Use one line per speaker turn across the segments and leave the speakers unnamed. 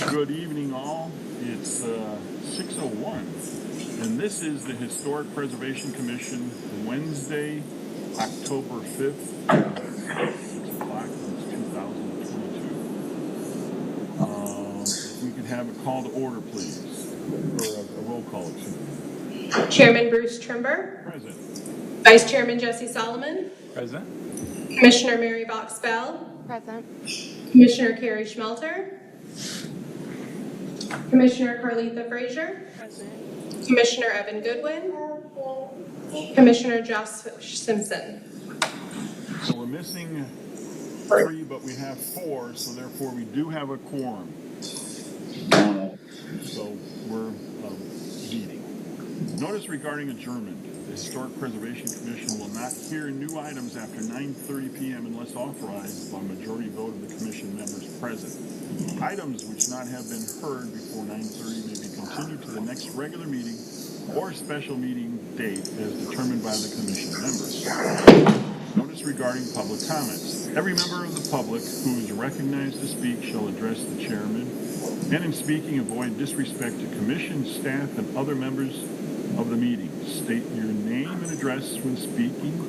Good evening, all. It's 6:01, and this is the Historic Preservation Commission, Wednesday, October 5th, 6 o'clock, it's 2022. If we could have a call to order, please, or a roll call, excuse me.
Chairman Bruce Trimber.
Present.
Vice Chairman Jesse Solomon.
Present.
Commissioner Mary Box-Bell.
Present.
Commissioner Carrie Schmelter. Commissioner Carletha Frazier.
Present.
Commissioner Evan Goodwin. Commissioner Josh Simpson.
So we're missing 3, but we have 4, so therefore we do have a quorum. So we're meeting. Notice regarding adjournment. The Historic Preservation Commission will not hear new items after 9:30 p.m. unless authorized by majority vote of the commission members present. Items which not have been heard before 9:30 may be continued to the next regular meeting or special meeting date as determined by the commission members. Notice regarding public comments. Every member of the public who is recognized to speak shall address the chairman, and in speaking avoid disrespect to commission staff and other members of the meeting. State your name and address when speaking.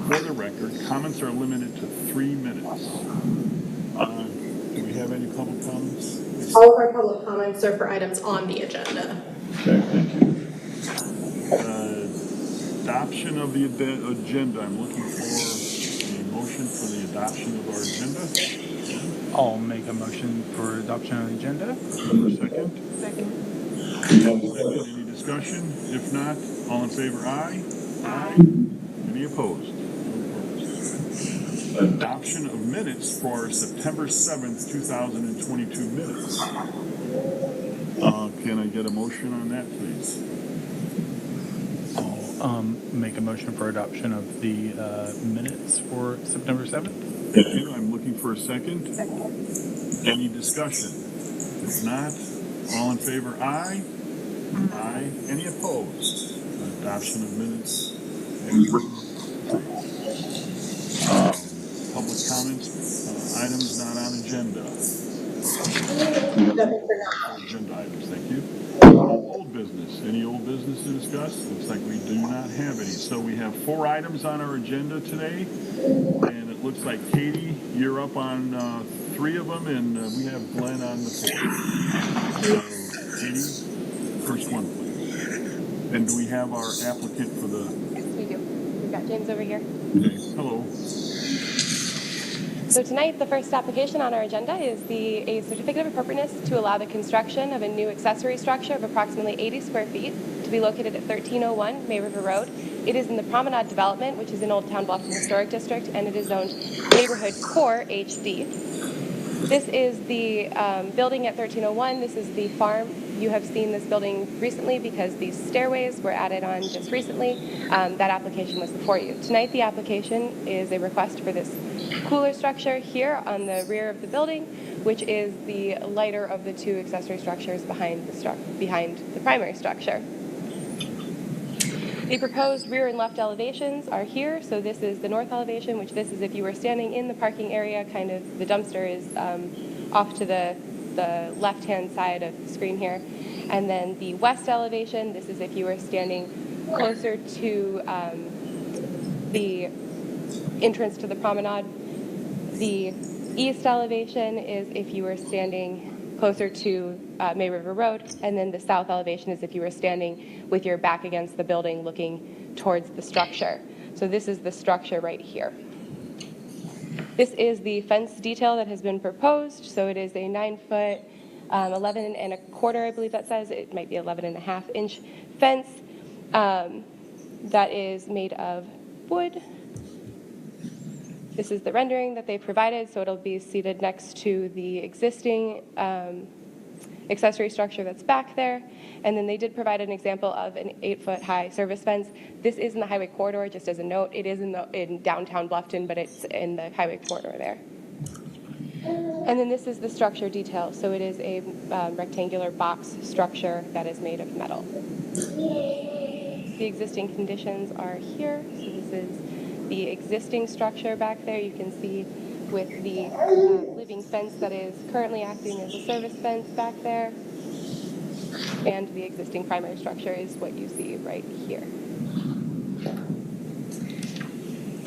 For the record, comments are limited to 3 minutes. Do we have any public comments?
All of our public comments are for items on the agenda.
Okay, thank you. Adoption of the agenda. I'm looking for a motion for the adoption of our agenda.
I'll make a motion for adoption of the agenda.
Second.
Second.
Any discussion? If not, all in favor, aye. Aye. Any opposed? Adoption of minutes for September 7th, 2022 minutes. Can I get a motion on that, please?
I'll make a motion for adoption of the minutes for September 7th.
Thank you. I'm looking for a second.
Second.
Any discussion? If not, all in favor, aye. Aye. Any opposed? Adoption of minutes. Public comments, items not on agenda. Agenda items, thank you. Old business. Any old business to discuss? Looks like we do not have any. So we have 4 items on our agenda today, and it looks like Katie, you're up on 3 of them, and we have Glenn on the 4th. So, Katie, first one, please. And do we have our applicant for the...
Yes, we do. We've got James over here.
Okay, hello.
So tonight, the first application on our agenda is a certificate of appropriateness to allow the construction of a new accessory structure of approximately 80 square feet to be located at 1301 May River Road. It is in the Promenade development, which is in Old Town Bluffton Historic District, and it is zoned Neighborhood Core HD. This is the building at 1301. This is the farm. You have seen this building recently because these stairways were added on just recently. That application was before you. Tonight, the application is a request for this cooler structure here on the rear of the building, which is the lighter of the 2 accessory structures behind the primary structure. The proposed rear and left elevations are here. So this is the north elevation, which this is if you were standing in the parking area, kind of the dumpster is off to the left-hand side of the screen here. And then the west elevation, this is if you were standing closer to the entrance to the promenade. The east elevation is if you were standing closer to May River Road, and then the south elevation is if you were standing with your back against the building looking towards the structure. So this is the structure right here. This is the fence detail that has been proposed. So it is a 9-foot, 11 and a quarter, I believe that says. It might be 11.5-inch fence that is made of wood. This is the rendering that they provided, so it'll be seated next to the existing accessory structure that's back there. And then they did provide an example of an 8-foot high service fence. This is in the highway corridor, just as a note. It is in downtown Bluffton, but it's in the highway corridor there. And then this is the structure detail. So it is a rectangular box structure that is made of metal. The existing conditions are here. So this is the existing structure back there. You can see with the living fence that is currently acting as a service fence back there. And the existing primary structure is what you see right here.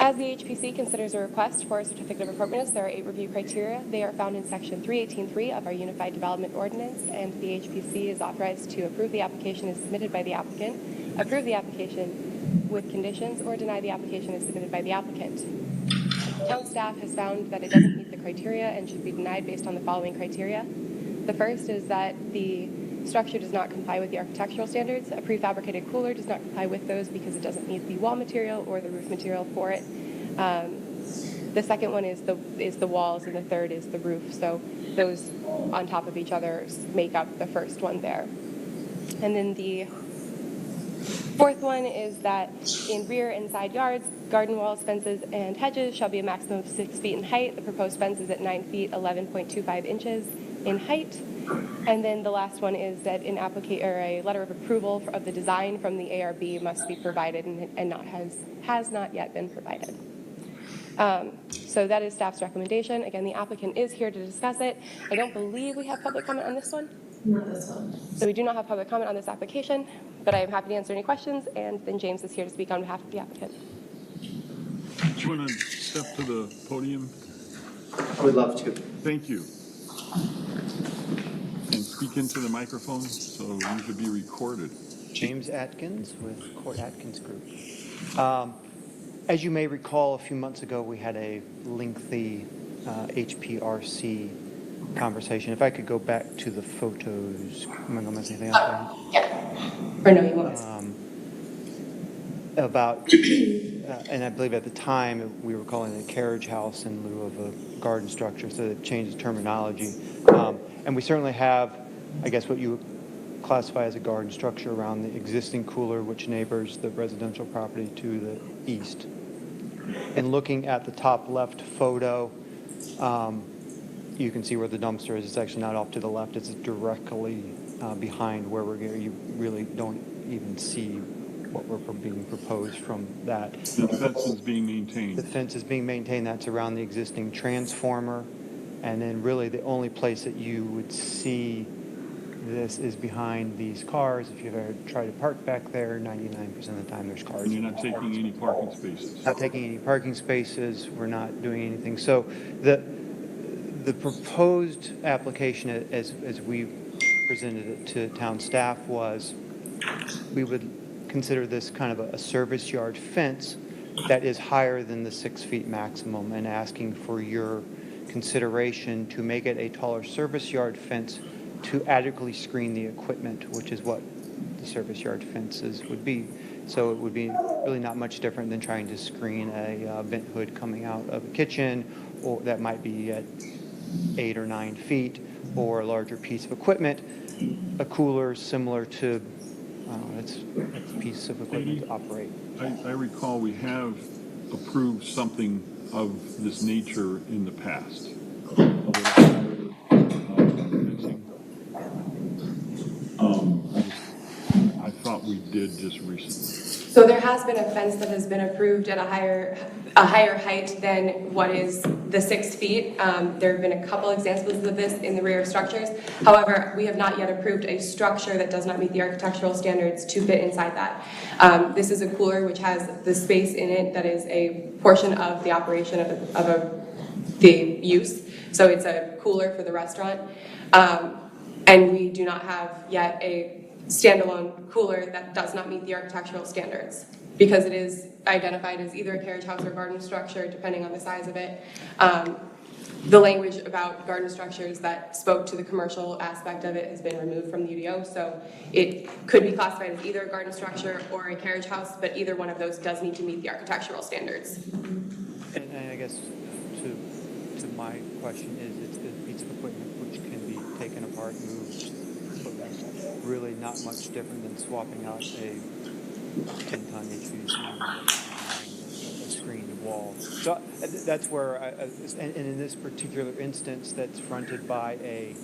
As the HPC considers a request for a certificate of appropriateness, there are 8 review criteria. They are found in section 318.3 of our Unified Development Ordinance, and the HPC is authorized to approve the application as submitted by the applicant, approve the application with conditions, or deny the application as submitted by the applicant. Town staff has found that it doesn't meet the criteria and should be denied based on the following criteria. The first is that the structure does not comply with the architectural standards. A prefabricated cooler does not comply with those because it doesn't meet the wall material or the roof material for it. The second one is the walls, and the third is the roof. So those on top of each other make up the first one there. And then the fourth one is that in rear and side yards, garden walls, fences, and hedges shall be a maximum of 6 feet in height. The proposed fence is at 9 feet, 11.25 inches in height. And then the last one is that a letter of approval of the design from the ARB must be provided and has not yet been provided. So that is staff's recommendation. Again, the applicant is here to discuss it. I don't believe we have public comment on this one.
Not this one.
So we do not have public comment on this application, but I am happy to answer any questions, and then James is here to speak on behalf of the applicant.
Do you want to step to the podium?
I would love to.
Thank you. And speak into the microphone, so you should be recorded.
James Atkins with Court Atkins Group. As you may recall, a few months ago we had a lengthy HPRC conversation. If I could go back to the photos. Am I going to miss anything else?
Yeah. Or no, you won't.
About, and I believe at the time we were calling it a carriage house in lieu of a garden structure, so it changed the terminology. And we certainly have, I guess, what you would classify as a garden structure around the existing cooler, which neighbors the residential property to the east. And looking at the top left photo, you can see where the dumpster is. It's actually not off to the left. It's directly behind where we're going. You really don't even see what we're being proposed from that.
The fence is being maintained.
The fence is being maintained. That's around the existing transformer. And then really the only place that you would see this is behind these cars. If you've ever tried to park back there, 99% of the time there's cars.
And you're not taking any parking spaces.
Not taking any parking spaces. We're not doing anything. So the proposed application as we presented it to town staff was we would consider this kind of a service yard fence that is higher than the 6 feet maximum, and asking for your consideration to make it a taller service yard fence to adequately screen the equipment, which is what the service yard fences would be. So it would be really not much different than trying to screen a vent hood coming out of a kitchen, or that might be at 8 or 9 feet, or a larger piece of equipment. A cooler similar to it's a piece of equipment to operate.
I recall we have approved something of this nature in the past. I thought we did just recently.
So there has been a fence that has been approved at a higher height than what is the 6 feet. There have been a couple examples of this in the rear structures. However, we have not yet approved a structure that does not meet the architectural standards to fit inside that. This is a cooler which has the space in it that is a portion of the operation of the use. So it's a cooler for the restaurant. And we do not have yet a standalone cooler that does not meet the architectural standards, because it is identified as either a carriage house or garden structure, depending on the size of it. The language about garden structures that spoke to the commercial aspect of it has been removed from the UDO, so it could be classified as either a garden structure or a carriage house, but either one of those does need to meet the architectural standards.
And I guess to my question is, it's a piece of equipment which can be taken apart, moved, really not much different than swapping out a 10-ton HVAC a screened wall. So that's where, and in this particular instance, that's fronted by a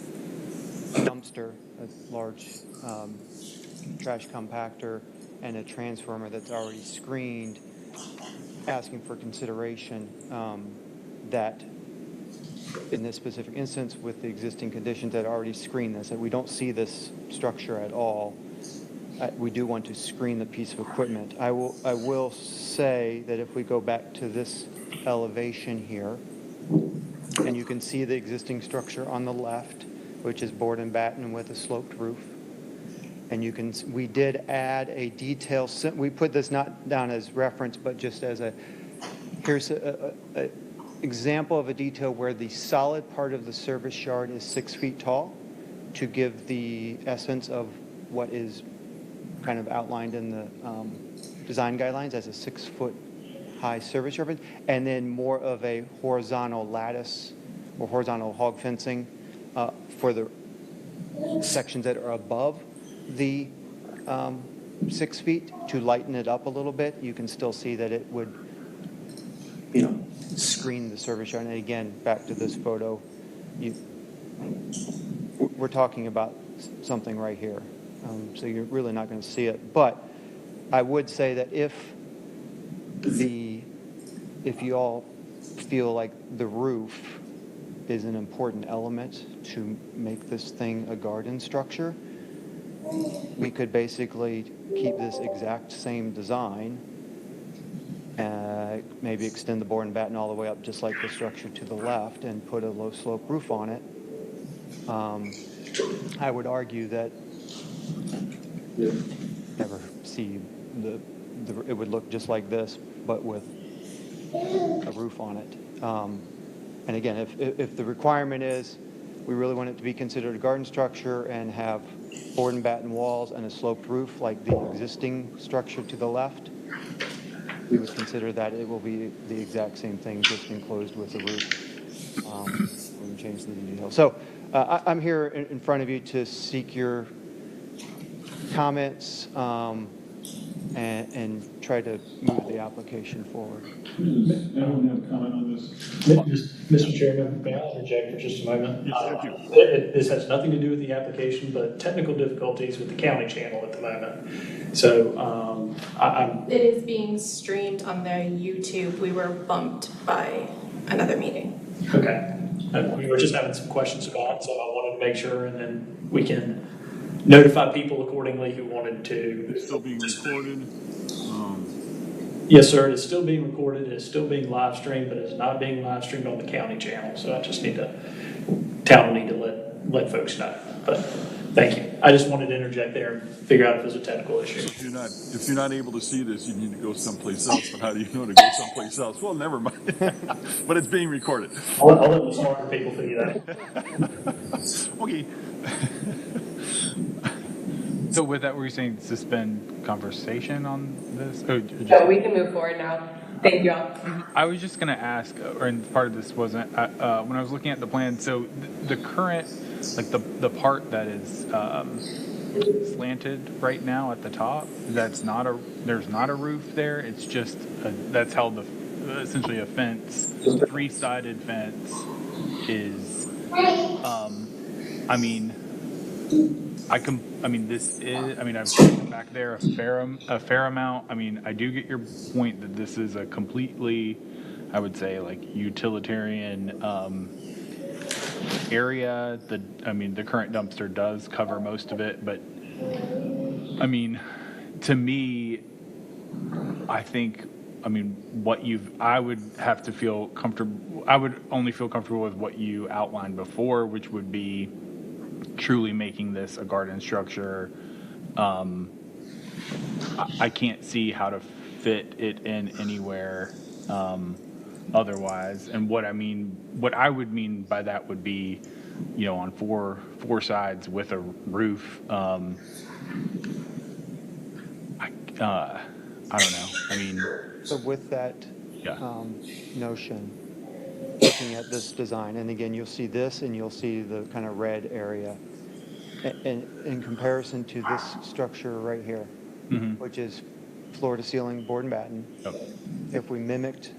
dumpster, a large trash compactor, and a transformer that's already screened, asking for consideration that in this specific instance, with the existing conditions that already screen this, and we don't see this structure at all, we do want to screen the piece of equipment. I will say that if we go back to this elevation here, and you can see the existing structure on the left, which is board and batten with a sloped roof. And we did add a detail, we put this not down as reference, but just as here's a example of a detail where the solid part of the service yard is 6 feet tall to give the essence of what is kind of outlined in the design guidelines as a 6 foot high service yard, and then more of a horizontal lattice or horizontal hog fencing for the sections that are above the 6 feet to lighten it up a little bit. You can still see that it would, screen the service yard. And again, back to this photo, we're talking about something right here. So you're really not going to see it. But I would say that if you all feel like the roof is an important element to make this thing a garden structure, we could basically keep this exact same design, maybe extend the board and batten all the way up just like the structure to the left and put a low slope roof on it. I would argue that never see it would look just like this, but with a roof on it. And again, if the requirement is we really want it to be considered a garden structure and have board and batten walls and a sloped roof like the existing structure to the left, we would consider that it will be the exact same thing, just enclosed with a roof. Wouldn't change the details. So I'm here in front of you to seek your comments and try to move the application forward.
I don't have a comment on this. Mr. Chairman, may I interject for just a moment?
Yes, thank you.
This has nothing to do with the application, but technical difficulties with the county channel at the moment. So
It is being streamed on their YouTube. We were bumped by another meeting.
okay. We were just having some questions about it, so I wanted to make sure, and then we can notify people accordingly who wanted to.
It's still being recorded.
Yes, sir. It's still being recorded. It's still being live streamed, but it's not being live streamed on the county channel. So I just town will need to let folks know. But thank you. I just wanted to interject there and figure out if there's a technical issue.
If you're not able to see this, you need to go someplace else. But how do you know to go someplace else? Well, never mind. But it's being recorded.
I'll let the smarter people figure that out.
Okay.
So with that, were you saying suspend conversation on this?
So we can move forward now. Thank you all.
I was just going to ask, and part of this wasn't, when I was looking at the plan, so the current, like the part that is slanted right now at the top, there's not a roof there. It's just, that's held essentially a fence, three-sided fence is, this is, I've seen back there a fair amount. I do get your point that this is a completely, I would say, like utilitarian area. The current dumpster does cover most of it, but to me, I think, I would have to feel comfortable. I would only feel comfortable with what you outlined before, which would be truly making this a garden structure. I can't see how to fit it in anywhere otherwise. And what I would mean by that would be, on four sides with a roof. I don't know.
So with that
Yeah.
notion, looking at this design, and again, you'll see this and you'll see the kind of red area. And in comparison to this structure right here, which is floor to ceiling, board and batten, if we mimicked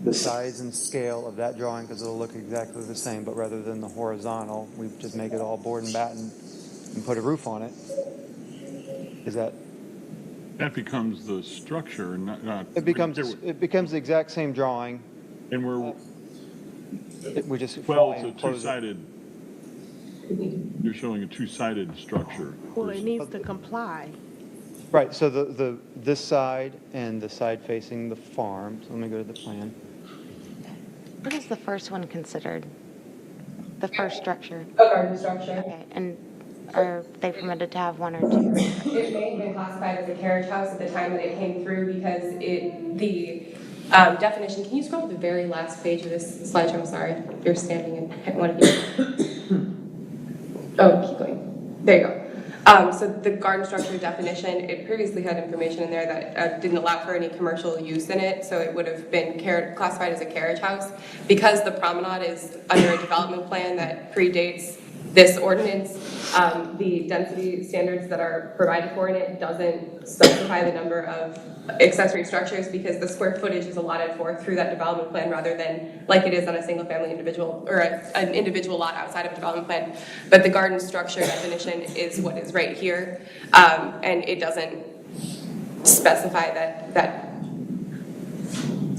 the size and scale of that drawing, because it'll look exactly the same, but rather than the horizontal, we just make it all board and batten and put a roof on it. Is that?
That becomes the structure, not.
It becomes the exact same drawing.
And we're
We just
Well,
fully
it's a
enclose it.
two-sided, you're showing a two-sided structure.
Well, it needs to comply.
Right, so this side and the side facing the farm, so let me go to the plan.
What is the first one considered? The first structure?
A garden structure.
Okay, and are they permitted to have one or two?
It may have been classified as a carriage house at the time that it came through because the definition, can you scroll to the very last page of this slideshow? I'm sorry, you're standing in one of you. Oh, keep going. There you go. So the garden structure definition, it previously had information in there that didn't allow for any commercial use in it, so it would have been classified as a carriage house. Because the Promenade is under a development plan that predates this ordinance, the density standards that are provided for in it doesn't specify the number of accessory structures because the square footage is allotted for through that development plan rather than like it is on a single family individual or an individual lot outside of a development plan. But the garden structure definition is what is right here, and it doesn't specify that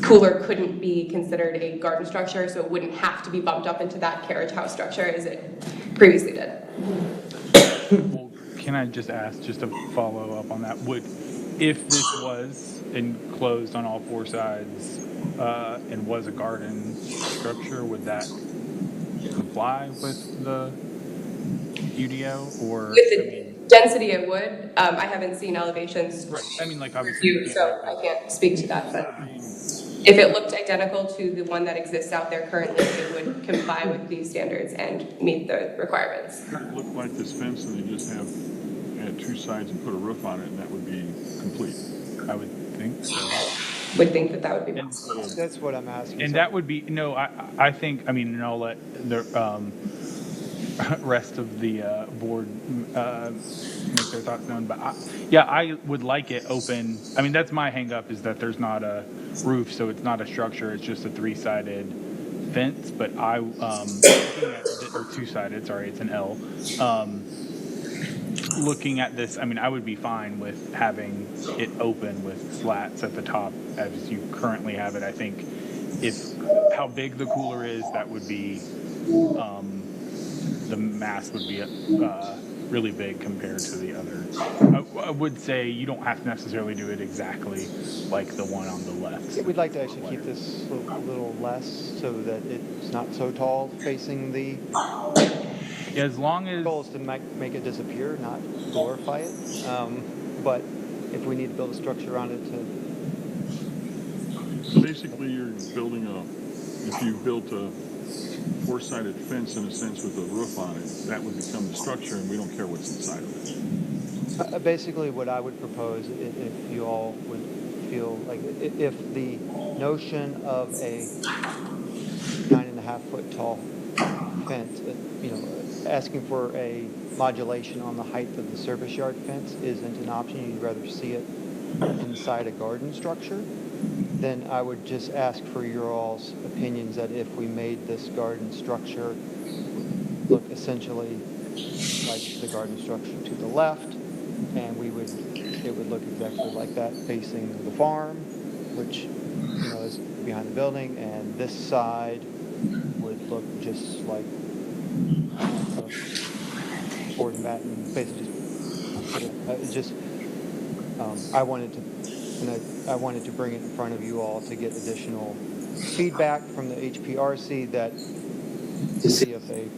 cooler couldn't be considered a garden structure, so it wouldn't have to be bumped up into that carriage house structure as it previously did.
Well, can I just ask, just to follow up on that, if this was enclosed on all four sides and was a garden structure, would that comply with the UDO or?
With the density it would. I haven't seen elevations
Right. I mean, like obviously.
reviewed, so I can't speak to that, but if it looked identical to the one that exists out there currently, it would comply with these standards and meet the requirements.
It looked like this fence and they just add two sides and put a roof on it and that would be complete.
I would think so.
Would think that would be possible.
That's what I'm asking.
And
So-
that would be, no, I think, I mean, and I'll let the rest of the board make their thoughts known, but I would like it open. I mean, that's my hang up is that there's not a roof, so it's not a structure, it's just a three-sided fence, but or two-sided, sorry, it's an L. Looking at this, I mean, I would be fine with having it open with slats at the top as you currently have it. I think if how big the cooler is, that would be, the mass would be really big compared to the other. I would say you don't have to necessarily do it exactly like the one on the left.
Yeah, we'd like to actually keep this a little less so that it's not so tall facing the
Yeah, as long as
goal is to make it disappear, not glorify it. But if we need to build a structure around it to,
So basically you're building if you built a four-sided fence in a sense with a roof on it, that would become the structure and we don't care what's inside of it.
basically what I would propose, if you all would feel like, if the notion of a 9.5-foot tall fence, asking for a modulation on the height of the service yard fence isn't an option, you'd rather see it inside a garden structure, then I would just ask for your all's opinions that if we made this garden structure look essentially like the garden structure to the left, and it would look exactly like that facing the farm, which is behind the building, and this side would look just like board and batten, basically I wanted to bring it in front of you all to get additional feedback from the HPRC to see if a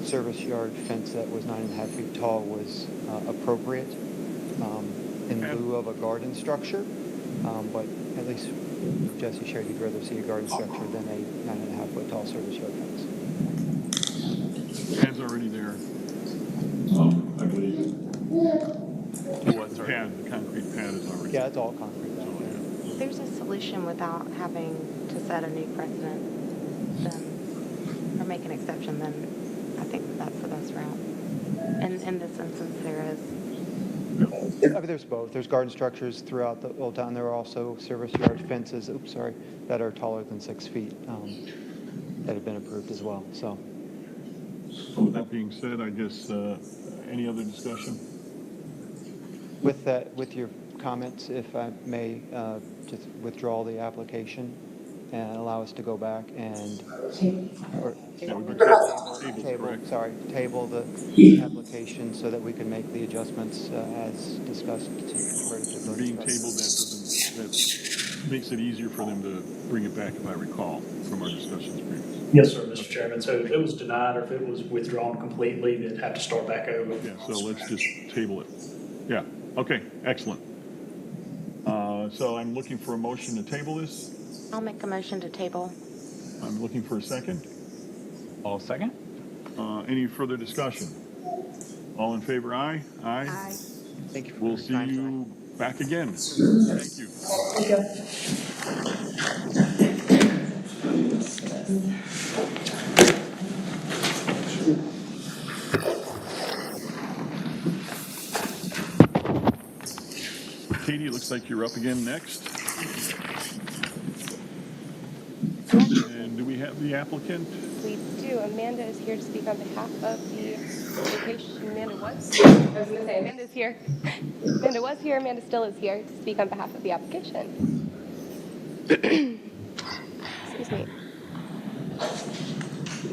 service yard fence that was 9.5 feet tall was appropriate in lieu of a garden structure. But at least Jesse shared he'd rather see a garden structure than a 9.5-foot tall service yard fence.
Pad's already there.
I believe.
The concrete pad is already.
Yeah, it's all concrete down there.
If there's a solution without having to set a new precedent, then, or make an exception, then I think that's the best route. And in this instance, there is.
I mean, there's both. There's garden structures throughout the old town. There are also service yard fences, that are taller than 6 feet that have been approved as well. So,
With that being said, I guess, any other discussion?
with your comments, if I may just withdraw the application and allow us to go back and, or
That would be table,
table,
correct?
sorry, table the application so that we can make the adjustments as discussed to
Being tabled, that makes it easier for them to bring it back, if I recall, from our discussions previously.
Yes, sir, Mr. Chairman. So if it was denied or if it was withdrawn completely, they'd have to start back over.
Yeah, so let's just table it. Yeah, okay, excellent. So I'm looking for a motion to table this.
I'll make a motion to table.
I'm looking for a second.
All second?
Any further discussion? All in favor, aye? Aye.
Aye.
Thank you for
We'll
your
see
time
you
tonight.
back again. Thank you. Katie, it looks like you're up again next. And do we have the applicant?
We do. Amanda is here to speak on behalf of the location. Amanda was? I was going to say, Amanda's here. Amanda was here. Amanda still is here to speak on behalf of the application. Excuse me.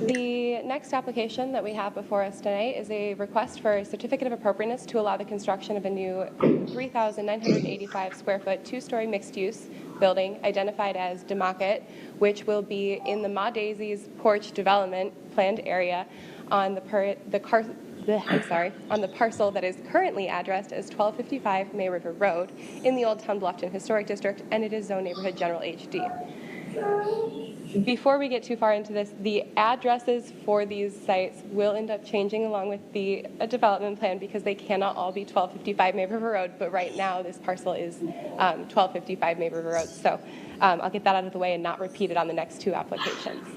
The next application that we have before us tonight is a request for a certificate of appropriateness to allow the construction of a new 3,985 square foot, two-story mixed-use building identified as DeMocket, which will be in the Ma Daisy's porch development planned area on the parcel that is currently addressed as 1255 May River Road in the Old Town Bluffton Historic District, and it is Zone Neighborhood General HD. Before we get too far into this, the addresses for these sites will end up changing along with the development plan because they cannot all be 1255 May River Road, but right now this parcel is 1255 May River Road. So I'll get that out of the way and not repeat it on the next two applications.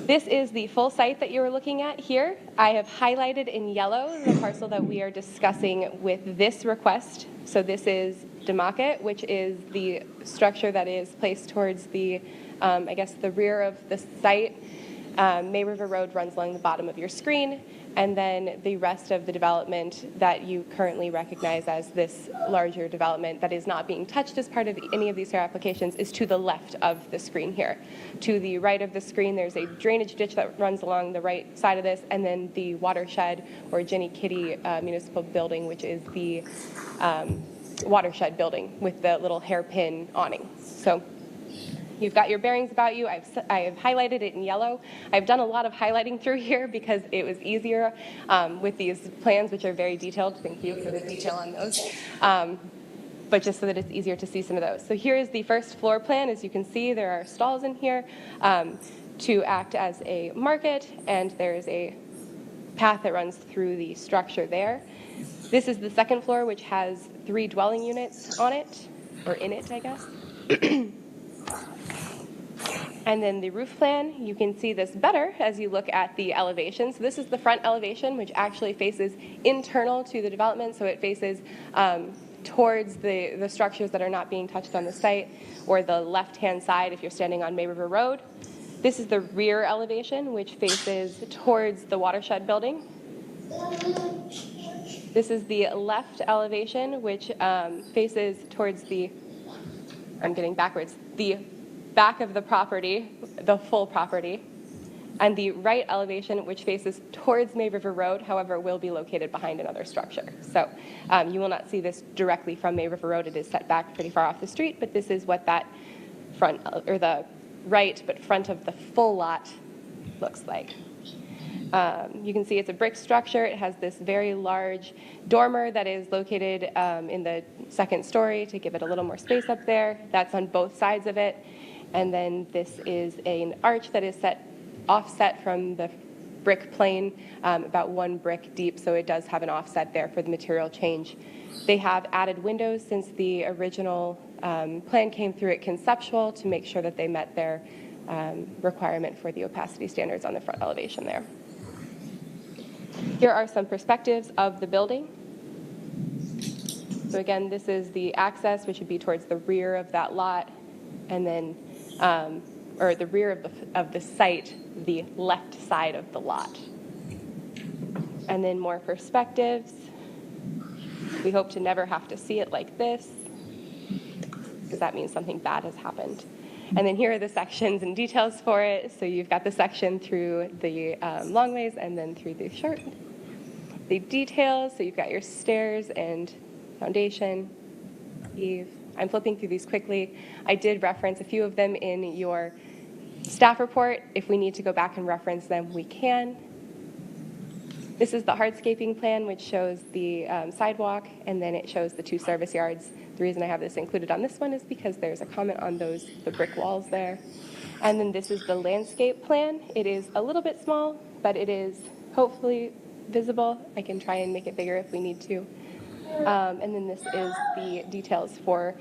This is the full site that you're looking at here. I have highlighted in yellow the parcel that we are discussing with this request. So this is DeMocket, which is the structure that is placed towards the, I guess, the rear of the site. May River Road runs along the bottom of your screen, and then the rest of the development that you currently recognize as this larger development that is not being touched as part of any of these here applications is to the left of the screen here. To the right of the screen, there's a drainage ditch that runs along the right side of this, and then the watershed or Jenny Kitty Municipal Building, which is the watershed building with the little hairpin awning. So you've got your bearings about you. I have highlighted it in yellow. I've done a lot of highlighting through here because it was easier with these plans, which are very detailed. Thank you for the detail on those. But just so that it's easier to see some of those. So here is the first floor plan. As you can see, there are stalls in here to act as a market, and there is a path that runs through the structure there. This is the second floor, which has 3 dwelling units on it, or in it, I guess. And then the roof plan, you can see this better as you look at the elevation. So this is the front elevation, which actually faces internal to the development. So it faces towards the structures that are not being touched on the site, or the left-hand side if you're standing on May River Road. This is the rear elevation, which faces towards the watershed building. This is the left elevation, which faces towards the, I'm getting backwards, the back of the property, the full property, and the right elevation, which faces towards May River Road, however, will be located behind another structure. So you will not see this directly from May River Road. It is set back pretty far off the street, but this is what that front, or the right but front of the full lot looks like. You can see it's a brick structure. It has this very large dormer that is located in the second story to give it a little more space up there. That's on both sides of it. And then this is an arch that is offset from the brick plane, about 1 brick deep, so it does have an offset there for the material change. They have added windows since the original plan came through at conceptual to make sure that they met their requirement for the opacity standards on the front elevation there. Here are some perspectives of the building. So again, this is the access, which would be towards the rear of that lot, and then, or the rear of the site, the left side of the lot. And then more perspectives. We hope to never have to see it like this, because that means something bad has happened. And then here are the sections and details for it. So you've got the section through the long ways and then through the short. The details, so you've got your stairs and foundation, eave. I'm flipping through these quickly. I did reference a few of them in your staff report. If we need to go back and reference them, we can. This is the hardscaping plan, which shows the sidewalk, and then it shows the 2 service yards. The reason I have this included on this one is because there's a comment on those, the brick walls there. And then this is the landscape plan. It is a little bit small, but it is hopefully visible. I can try and make it bigger if we need to. And then this is the details for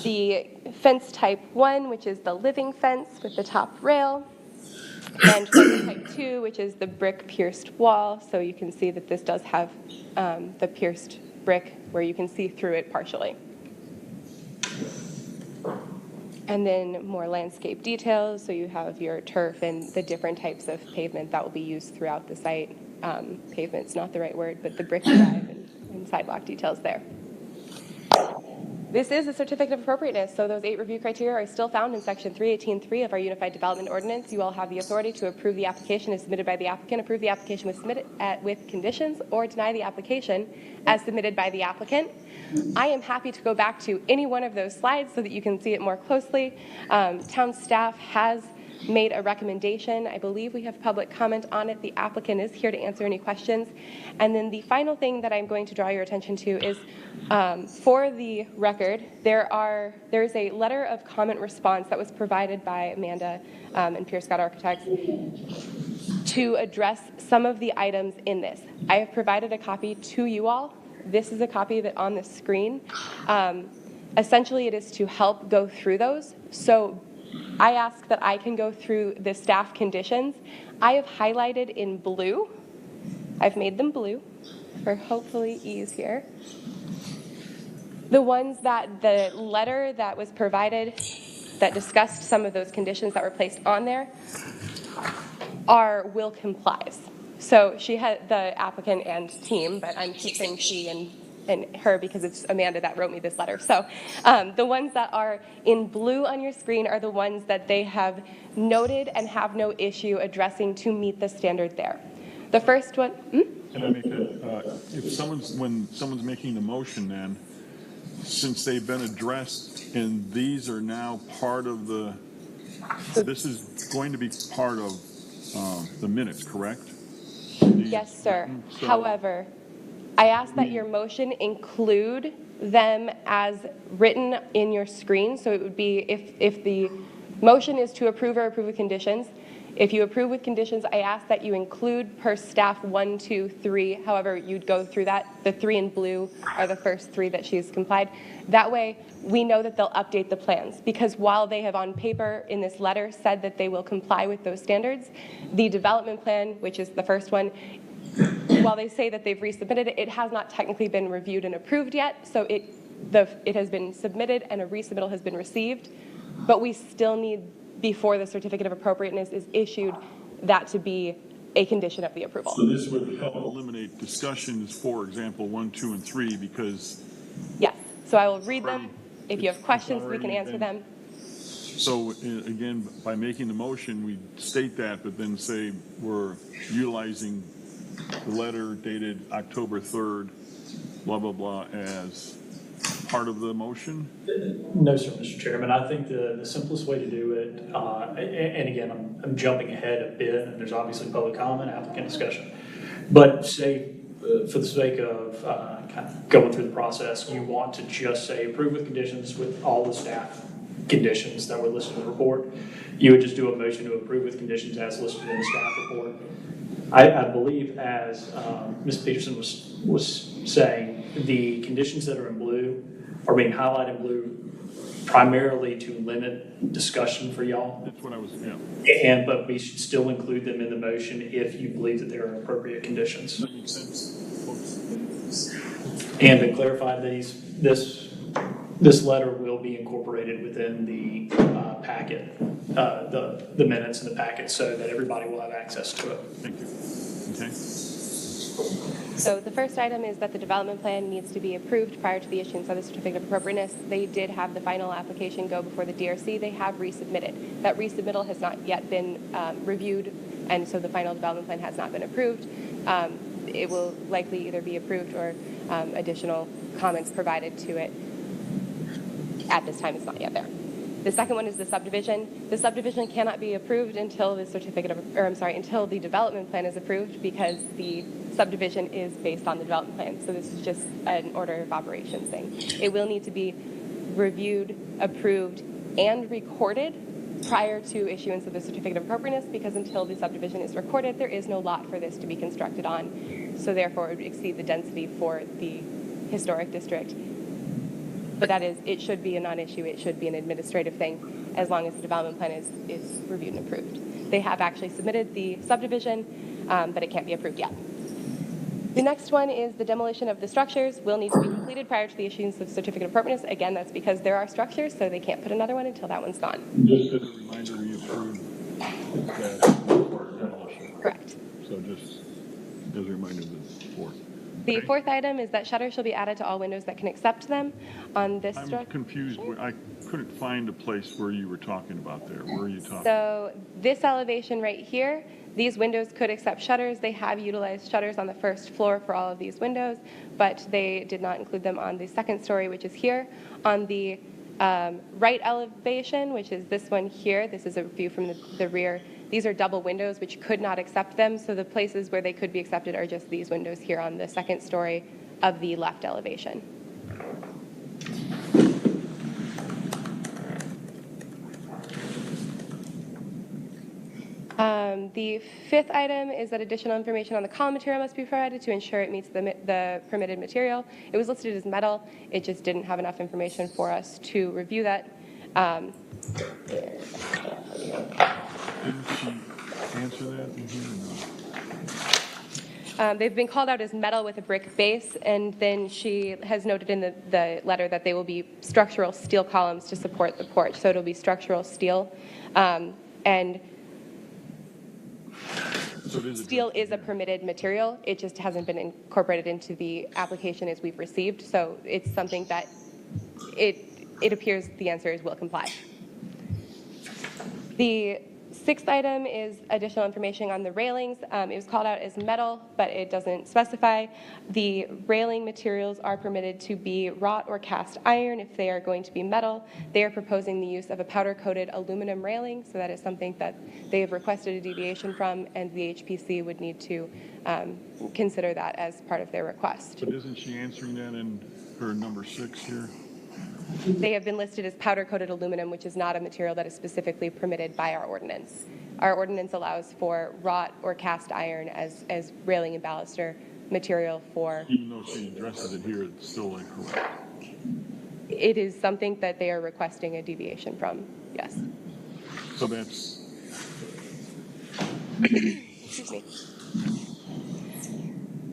the fence type 1, which is the living fence with the top rail, and fence type 2, which is the brick pierced wall. So you can see that this does have the pierced brick where you can see through it partially. And then more landscape details. So you have your turf and the different types of pavement that will be used throughout the site. Pavement's not the right word, but the brick drive and sidewalk details there. This is a certificate of appropriateness, so those 8 review criteria are still found in section 318.3 of our Unified Development Ordinance. You all have the authority to approve the application as submitted by the applicant, approve the application with conditions, or deny the application as submitted by the applicant. I am happy to go back to any one of those slides so that you can see it more closely. Town staff has made a recommendation. I believe we have public comment on it. The applicant is here to answer any questions. And then the final thing that I'm going to draw your attention to is for the record, there's a letter of comment response that was provided by Amanda and Pierce Scott Architects to address some of the items in this. I have provided a copy to you all. This is a copy of it on the screen. Essentially, it is to help go through those. So I ask that I can go through the staff conditions. I have highlighted in blue. I've made them blue for hopefully ease here. The ones that the letter that was provided that discussed some of those conditions that were placed on there are will complies. So she had the applicant and team, but I'm keeping she and her because it's Amanda that wrote me this letter. So the ones that are in blue on your screen are the ones that they have noted and have no issue addressing to meet the standard there. The first one,
Can I make when someone's making the motion then, since they've been addressed and these are now part of this is going to be part of the minutes, correct?
yes, sir.
So,
however, I ask that your motion include them as written in your screen. So it would be if the motion is to approve or approve with conditions. If you approve with conditions, I ask that you include per staff 1, 2, 3. However, you'd go through that. The 3 in blue are the first 3 that she's complied. That way, we know that they'll update the plans. Because while they have on paper in this letter said that they will comply with those standards, the development plan, which is the first one, while they say that they've resubmitted it, it has not technically been reviewed and approved yet. So it has been submitted and a resubmittal has been received. But we still need, before the certificate of appropriateness is issued, that to be a condition of the approval.
So this would help eliminate discussions, for example, 1, 2, and 3, because
Yes. So I will read them. If you have
it's
questions, we can
already
answer
been-
them.
So again, by making the motion, we state that, but then say we're utilizing the letter dated October 3rd, blah, blah, blah, as part of the motion?
No, sir, Mr. Chairman. I think the simplest way to do it, and again, I'm jumping ahead a bit, and there's obviously public comment, applicant discussion. But say, for the sake of kind of going through the process, you want to just say approve with conditions with all the staff conditions that were listed in the report. You would just do a motion to approve with conditions as listed in the staff report. I believe, as Ms. Peterson was saying, the conditions that are in blue are being highlighted in blue primarily to limit discussion for y'all.
That's what I was, yeah.
But we should still include them in the motion if you believe that there are appropriate conditions.
That makes sense, folks.
And to clarify this letter will be incorporated within the packet, the minutes in the packet, so that everybody will have access to it.
Thank you. Okay.
So the first item is that the development plan needs to be approved prior to the issuance of the certificate of appropriateness. They did have the final application go before the DRC. They have resubmitted. That resubmittal has not yet been reviewed, and so the final development plan has not been approved. It will likely either be approved or additional comments provided to it. At this time, it's not yet there. The second one is the subdivision. The subdivision cannot be approved until the until the development plan is approved, because the subdivision is based on the development plan. So this is just an order of operations thing. It will need to be reviewed, approved, and recorded prior to issuance of the certificate of appropriateness, because until the subdivision is recorded, there is no lot for this to be constructed on. So therefore, it would exceed the density for the historic district. But that is, it should be a non-issue. It should be an administrative thing as long as the development plan is reviewed and approved. They have actually submitted the subdivision, but it can't be approved yet. The next one is the demolition of the structures will need to be completed prior to the issuance of certificate of appropriateness. Again, that's because there are structures, so they can't put another one until that one's gone.
Just as a reminder, we approved that demolition.
Correct.
So just as a reminder to the board.
The fourth item is that shutters shall be added to all windows that can accept them. On this
I'm
structure.
confused. I couldn't find a place where you were talking about there. Where are you talking?
So this elevation right here, these windows could accept shutters. They have utilized shutters on the first floor for all of these windows, but they did not include them on the second story, which is here. On the right elevation, which is this one here, this is a view from the rear. These are double windows which could not accept them, so the places where they could be accepted are just these windows here on the second story of the left elevation. The fifth item is that additional information on the column material must be provided to ensure it meets the permitted material. It was listed as metal. It just didn't have enough information for us to review that.
Didn't she answer that in here or no?
They've been called out as metal with a brick base, and then she has noted in the letter that they will be structural steel columns to support the porch. So it'll be structural steel. And
So it is
steel is a permitted material. It just hasn't been incorporated into the application as we've received. So it's something that it appears the answer is will comply. The sixth item is additional information on the railings. It was called out as metal, but it doesn't specify. The railing materials are permitted to be wrought or cast iron if they are going to be metal. They are proposing the use of a powder-coated aluminum railing, so that is something that they have requested a deviation from, and the HPC would need to consider that as part of their request.
But isn't she answering that in her number 6 here?
They have been listed as powder-coated aluminum, which is not a material that is specifically permitted by our ordinance. Our ordinance allows for wrought or cast iron as railing and baluster material for...
Even though she addresses it here, it's still incorrect.
It is something that they are requesting a deviation from, yes.
So that's...
Excuse me.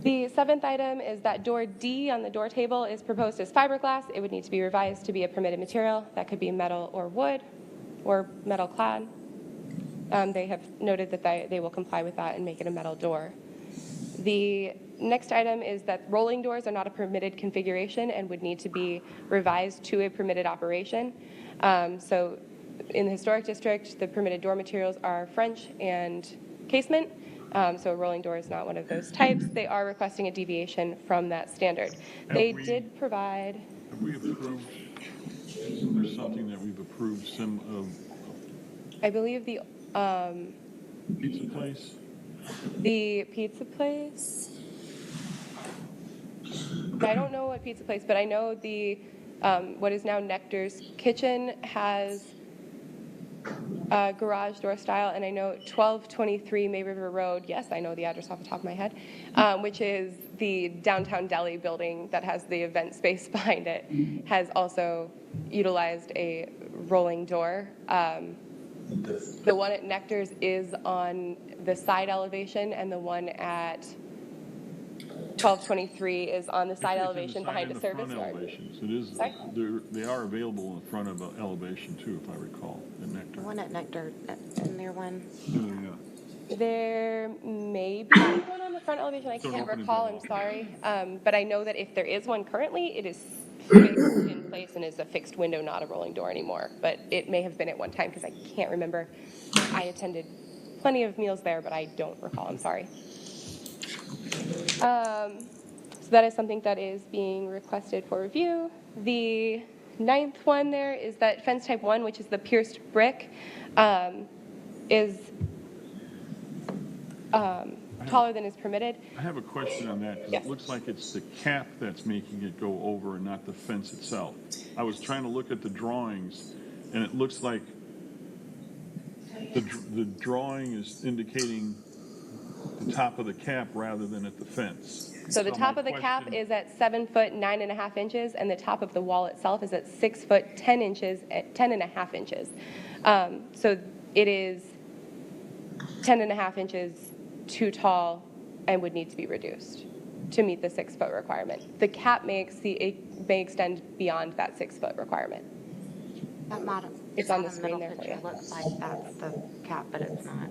The seventh item is that door D on the door table is proposed as fiberglass. It would need to be revised to be a permitted material. That could be metal or wood or metal clad. They have noted that they will comply with that and make it a metal door. The next item is that rolling doors are not a permitted configuration and would need to be revised to a permitted operation. So in the historic district, the permitted door materials are French and casement. So a rolling door is not one of those types. They are requesting a deviation from that standard. They did provide...
Have we approved, there's something that we've approved some of...
I believe the
Pizza place?
The pizza place? I don't know what pizza place, but I know the what is now Nectar's Kitchen has garage door style, and I know 1223 May River Road, yes, I know the address off the top of my head, which is the downtown deli building that has the event space behind it, has also utilized a rolling door. The one at Nectar's is on the side elevation, and the one at 1223 is on the side elevation behind a service yard.
It is, they are available in front of elevation too, if I recall, at Nectar.
The one at Nectar, isn't there one?
Yeah.
There may be one on the front elevation. I
Don't
can't
open it
recall,
that
I'm
often.
sorry. But I know that if there is one currently, it is fixed in place and is a fixed window, not a rolling door anymore. But it may have been at one time because I can't remember. I attended plenty of meals there, but I don't recall, I'm sorry. So that is something that is being requested for review. The 9th one there is that fence type 1, which is the pierced brick, is taller than is permitted.
I have a question on that, because
Yes.
it looks like it's the cap that's making it go over and not the fence itself. I was trying to look at the drawings, and it looks like the drawing is indicating the top of the cap rather than at the fence.
So the top
my
of the cap
question-
is at 7 foot 9.5 inches, and the top of the wall itself is at 6 foot 10 inches at 10.5 inches. So it is 10.5 inches too tall and would need to be reduced to meet the 6 foot requirement. The cap may extend beyond that 6 foot requirement.
That might,
It's on the
that
screen
middle
there for
picture
you.
looks like that's the cap, but it's not.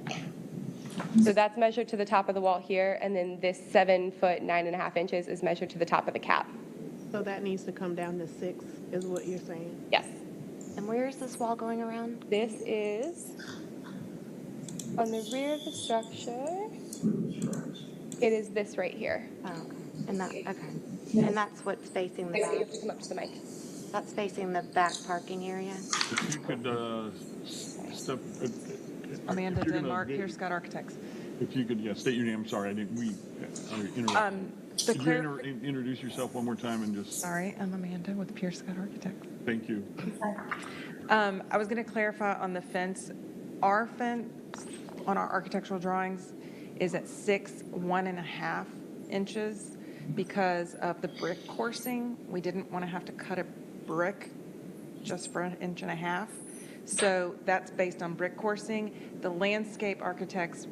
So that's measured to the top of the wall here, and then this 7 foot 9.5 inches is measured to the top of the cap.
So that needs to come down to 6, is what you're saying?
Yes.
And where is this wall going around?
This is on the rear of the structure. It is this right here.
Oh, okay. And that, okay. And that's what's facing the
You have
back,
to come up to the mic.
that's facing the back parking area?
If you could step.
Amanda
if you're gonna
Denmark,
get-
here, Scott Architects.
If you could, state your name. I'm sorry, I didn't.
The
Could you
clear,
introduce yourself one more time and just
sorry, I'm Amanda with Pierce Scott Architects.
thank you?
I was going to clarify on the fence. Our fence on our architectural drawings is at 1.5 inches because of the brick coursing. We didn't want to have to cut a brick just for 1.5 inches. So that's based on brick coursing. The landscape architects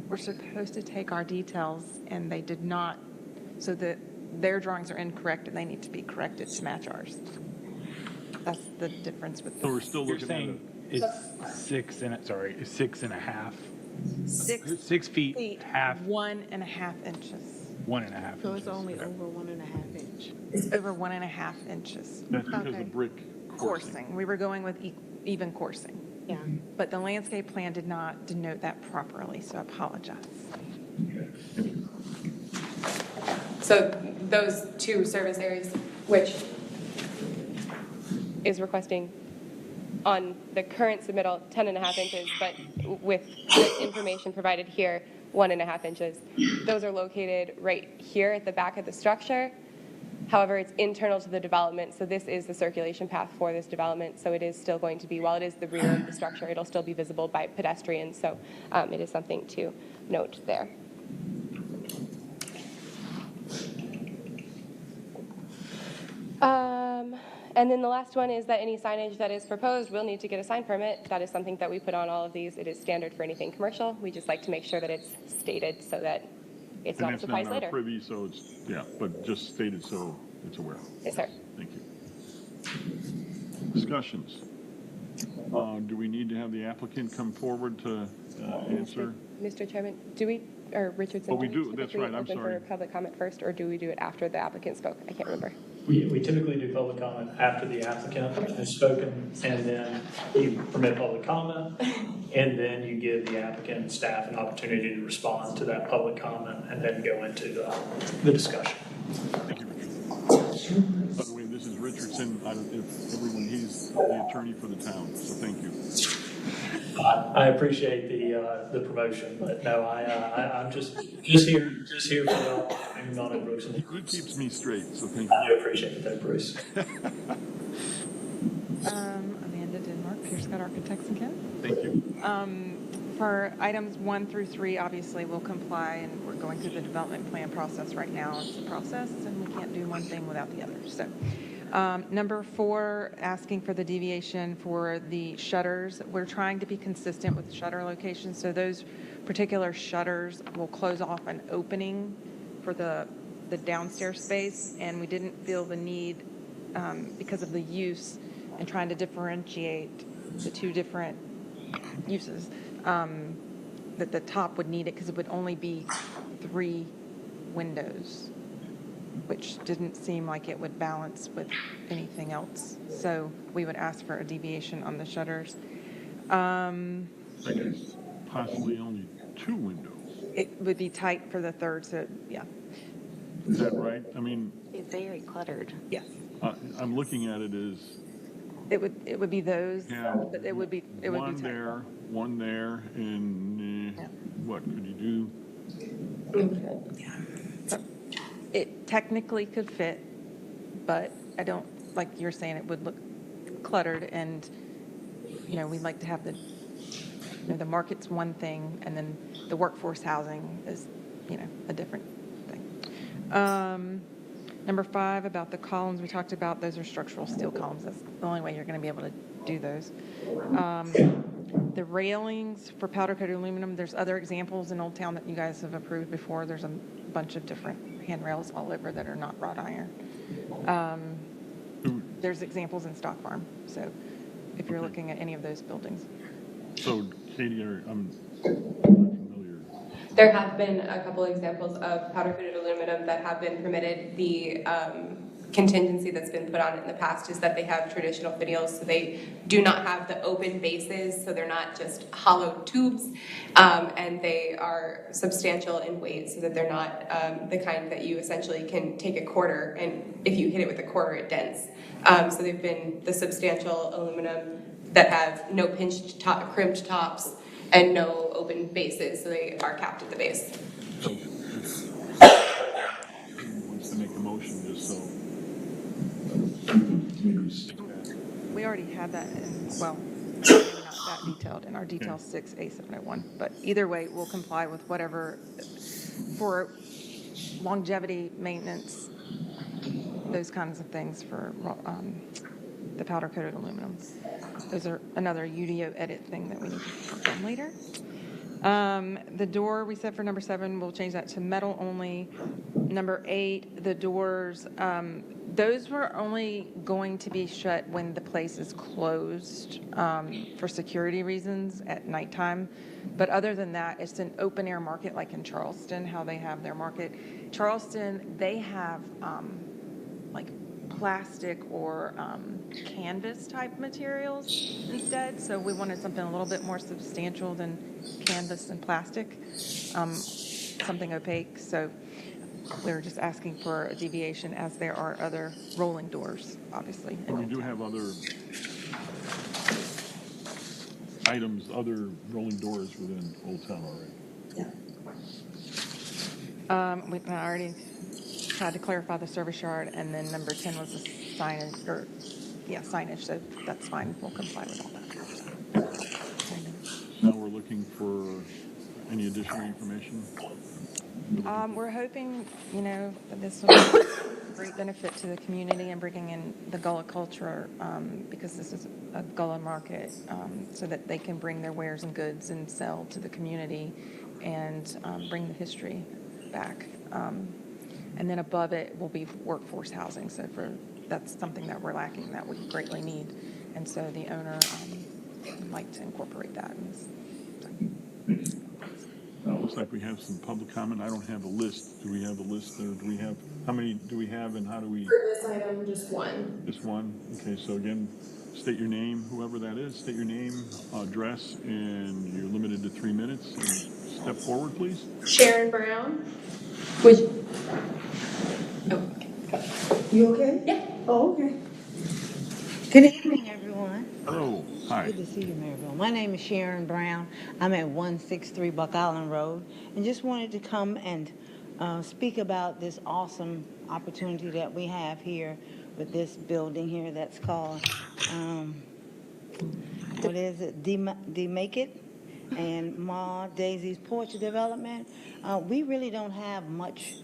were supposed to take our details and they did not, so that their drawings are incorrect and they need to be corrected to match ours. That's the difference with.
So we're still
You're
looking at
saying
it.
it's 6.5.
Six
6 feet, half,
1.5 inches.
1.5.
So it's
inches.
only
Okay.
over 1.5 inch.
It's over 1.5 inches.
That's because
Okay.
of brick coursing.
Coursing. We were going with even coursing.
Yeah.
But the landscape plan did not denote that properly, so I apologize.
So those two service areas, which
Is requesting on the current submittal 10.5 inches, but with the information provided here, 1.5 inches. Those are located right here at the back of the structure. However, it's internal to the development, so this is the circulation path for this development. So it is still going to be, while it is the rear of the structure, it'll still be visible by pedestrians. So it is something to note there. And then the last one is that any signage that is proposed will need to get a sign permit. That is something that we put on all of these. It is standard for anything commercial. We just like to make sure that it's stated so that it's
And
not a
that's
surprise
not our
later.
privy, so it's, yeah, but just stated so it's aware.
Yes, sir.
Thank you. Discussions. Do we need to have the applicant come forward to answer?
Mr. Chairman, do we, or Richardson?
Oh, we do.
we
That's
typically
right. I'm
open
sorry.
for public comment first, or do we do it after the applicant spoke? I can't remember.
We typically do public comment after the applicant has spoken, and then you permit public comment, and then you give the applicant and staff an opportunity to respond to that public comment, and then go into the discussion.
Thank you, Richard. By the way, this is Richardson. If everyone, he's the attorney for the town, so thank you.
I appreciate the promotion, but no, I'm just here for the and not in Brooks.
He keeps me straight, so thank you.
I appreciate it, though, Bruce.
Amanda Denmark, Pierce Scott Architects again.
Thank you.
For items 1 through 3, obviously we'll comply, and we're going through the development plan process right now. It's a process, and we can't do one thing without the other. So, number 4, asking for the deviation for the shutters. We're trying to be consistent with shutter locations, so those particular shutters will close off an opening for the downstairs space, and we didn't feel the need because of the use and trying to differentiate the two different uses. that the top would need it because it would only be 3 windows, which didn't seem like it would balance with anything else. So we would ask for a deviation on the shutters.
I guess possibly only 2 windows.
It would be tight for the third, so yeah.
Is that right? I mean,
It's very cluttered.
Yes.
I'm looking at it as
It would be those,
yeah,
but it would be
one
tight.
there, and
Yeah.
what could you do?
So it technically could fit, but I don't, like you're saying, it would look cluttered, and, we'd like to have the market's one thing, and then the workforce housing is, a different thing. Number 5, about the columns we talked about, those are structural steel columns. That's the only way you're going to be able to do those. The railings for powder coated aluminum, there's other examples in Old Town that you guys have approved before. There's a bunch of different handrails all over that are not wrought iron. There's examples in Stock Farm, so if you're looking at any of those buildings.
So, Katie, I'm not familiar.
There have been a couple examples of powder coated aluminum that have been permitted. The contingency that's been put on it in the past is that they have traditional finials, so they do not have the open bases, so they're not just hollow tubes, and they are substantial in weight, so that they're not the kind that you essentially can take a quarter, and if you hit it with a quarter, it dents. So they've been the substantial aluminum that have no crimped tops, and no open bases, so they are capped at the base.
So, wants to make a motion just so.
We already had that well, maybe not that detailed in our detail 6A701, but either way, we'll comply with whatever for longevity, maintenance, those kinds of things for the powder coated aluminum. Those are another UDO edit thing that we need to work on later. The door we said for number 7, we'll change that to metal only. Number 8, the doors, those were only going to be shut when the place is closed for security reasons at nighttime. But other than that, it's an open air market like in Charleston, how they have their market. Charleston, they have like plastic or canvas type materials instead. So we wanted something a little bit more substantial than canvas and plastic, something opaque. So we're just asking for a deviation, as there are other rolling doors, obviously.
We do have other items, other rolling doors within Old Town already.
I already tried to clarify the service yard, and then number 10 was the signage, signage, so that's fine. We'll comply with all that.
Now we're looking for any additional information?
We're hoping, that this will be a great benefit to the community and bringing in the Gullah culture, because this is a Gullah market, so that they can bring their wares and goods and sell to the community and bring the history back. And then above it will be workforce housing. So that's something that we're lacking that we greatly need. And so the owner would like to incorporate that.
Looks like we have some public comment. I don't have a list. Do we have a list there? Do we have, how many do we have, and how do we?
For this item, just one.
Just one? Okay, so again, state your name, whoever that is, state your name, address, and you're limited to 3 minutes. And step forward, please.
Sharon Brown. Would you? Oh, okay.
You okay?
Yeah.
Oh, okay. Good evening, everyone.
Hello. Hi.
Good to see you, Maribel. My name is Sharon Brown. I'm at 163 Buck Island Road, and just wanted to come and speak about this awesome opportunity that we have here with this building here that's called, what is it, Make It, and Ma Daisy's Porch Development. We really don't have much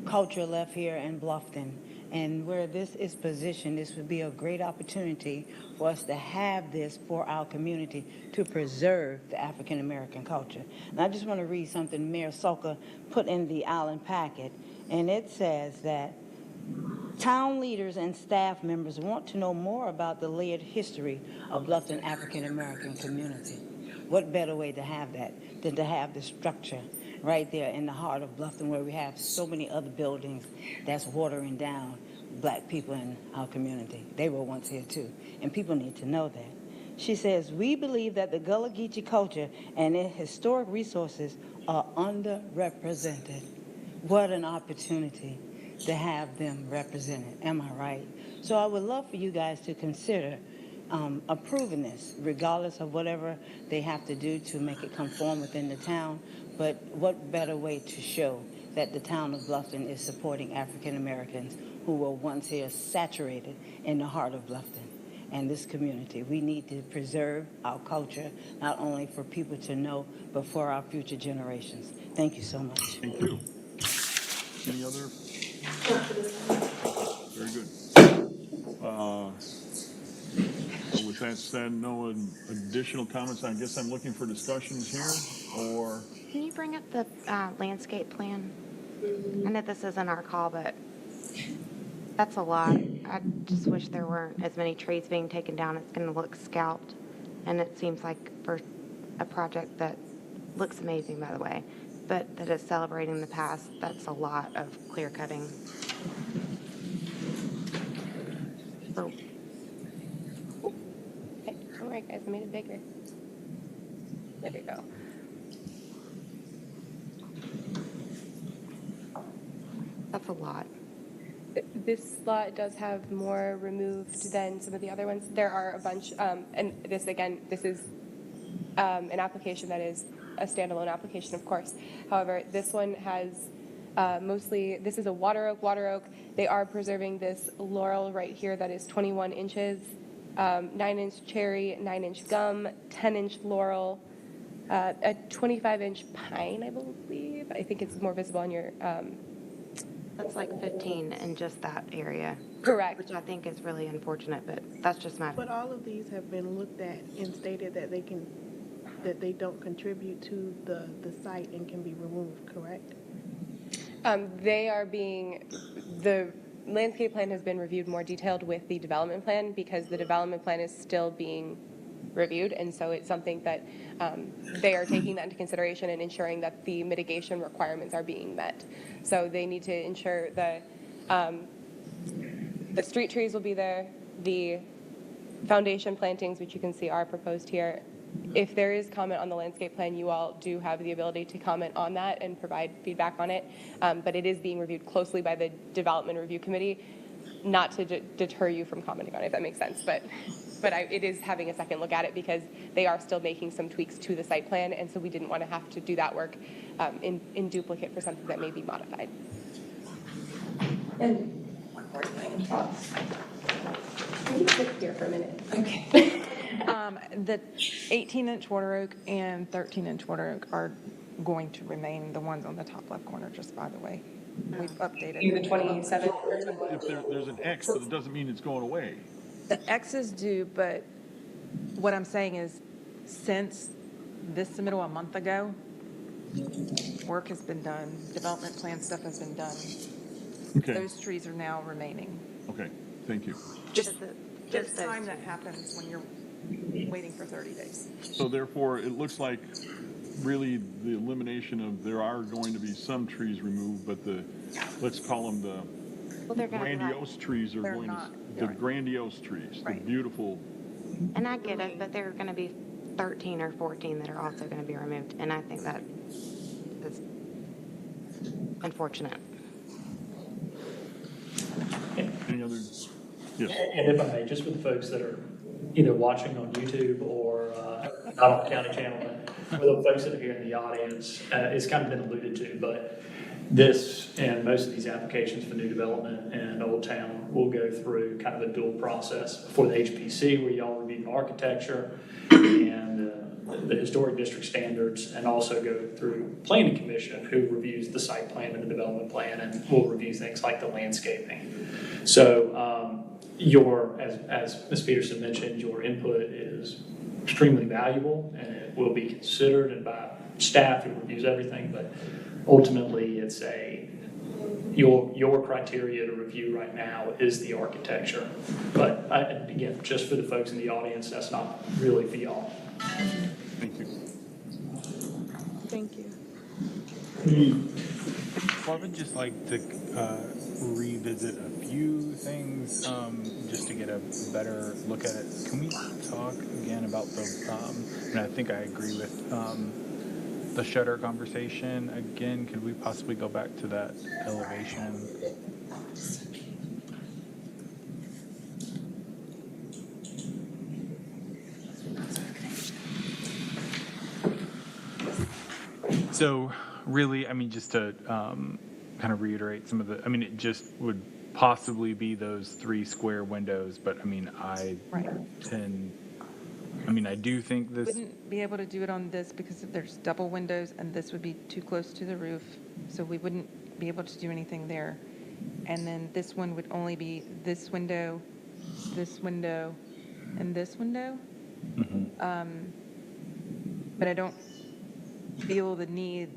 culture left here in Bluffton. And where this is positioned, this would be a great opportunity for us to have this for our community to preserve the African American culture. And I just want to read something Mayor Soka put in the island packet. And it says that town leaders and staff members want to know more about the layered history of Bluffton African American community. what better way to have that than to have the structure right there in the heart of Bluffton, where we have so many other buildings that's watering down black people in our community. They were once here too, and people need to know that. She says, we believe that the Gullah Geechee culture and its historic resources are underrepresented. What an opportunity to have them represented. Am I right? So I would love for you guys to consider approving this, regardless of whatever they have to do to make it conform within the town. But what better way to show that the town of Bluffton is supporting African Americans who were once here saturated in the heart of Bluffton and this community. We need to preserve our culture, not only for people to know, but for our future generations. Thank you so much.
Thank you. Any other? Very good. So with that said, no additional comments. I guess I'm looking for discussions here, or
Can you bring up the landscape plan? I know this isn't our call, but that's a lot. I just wish there weren't as many trees being taken down. It's going to look scalped, and it seems like for a project that looks amazing, by the way, but that is celebrating the past, that's a lot of clear cutting. So,
Okay, don't worry, guys, I made it bigger. There we go.
that's a lot.
This lot does have more removed than some of the other ones. There are a bunch, and this, again, this is an application that is a standalone application, of course. However, this one has mostly, this is a water oak. They are preserving this laurel right here that is 21 inches, 9-inch cherry, 9-inch gum, 10-inch laurel, a 25-inch pine, I believe. I think it's more visible on your...
That's like 15 in just that area.
Correct.
Which I think is really unfortunate, but that's just my...
But all of these have been looked at and stated that they don't contribute to the site and can be removed, correct?
They are being, the landscape plan has been reviewed more detailed with the development plan because the development plan is still being reviewed, and so it's something that they are taking that into consideration and ensuring that the mitigation requirements are being met. So they need to ensure the street trees will be there, the foundation plantings, which you can see are proposed here. If there is comment on the landscape plan, you all do have the ability to comment on that and provide feedback on it, but it is being reviewed closely by the Development Review Committee, not to deter you from commenting on it, if that makes sense. But it is having a second look at it because they are still making some tweaks to the site plan, and so we didn't want to have to do that work in duplicate for something that may be modified. And one more thing. Can you sit here for a minute? Okay.
The 18-inch water oak and 13-inch water oak are going to remain the ones on the top left corner, just by the way. We've updated.
The 27.
if there's an X, but it doesn't mean it's going away.
The X's do, but what I'm saying is, since this submittal a month ago, work has been done, development plan stuff has been done.
Okay.
Those trees are now remaining.
Okay. Thank you.
Just
Just those
time that happens when you're waiting for 30 days.
So therefore, it looks like really the elimination of, there are going to be some trees removed, but let's call them
Well, they're gonna be like-
grandiose trees are
They're
going
not,
to, the
right.
grandiose trees, the
Right.
beautiful.
And I get it, but there are going to be 13 or 14 that are also going to be removed, and I think that is unfortunate.
Any other? Yes.
And if I may, just for the folks that are either watching on YouTube or not on the county channel, but for the folks that are here in the audience, it's kind of been alluded to, but this and most of these applications for new development in Old Town will go through kind of a dual process for the HPC, where y'all review the architecture and the historic district standards, and also go through Planning Commission, who reviews the site plan and the development plan, and will review things like the landscaping. So as Ms. Peterson mentioned, your input is extremely valuable, and it will be considered and by staff who reviews everything, but ultimately it's your criteria to review right now is the architecture. But again, just for the folks in the audience, that's not really for y'all.
Thank you.
Thank you.
Well, I would just like to revisit a few things just to get a better look at it. Can we talk again about and I think I agree with the shutter conversation again? Could we possibly go back to that elevation? So really, I mean, just to kind of reiterate some of the, I mean, it just would possibly be those 3 square windows, but I mean, I do think this.
Wouldn't be able to do it on this because there's double windows and this would be too close to the roof. So we wouldn't be able to do anything there. And then this one would only be this window, and this window. But I don't feel the need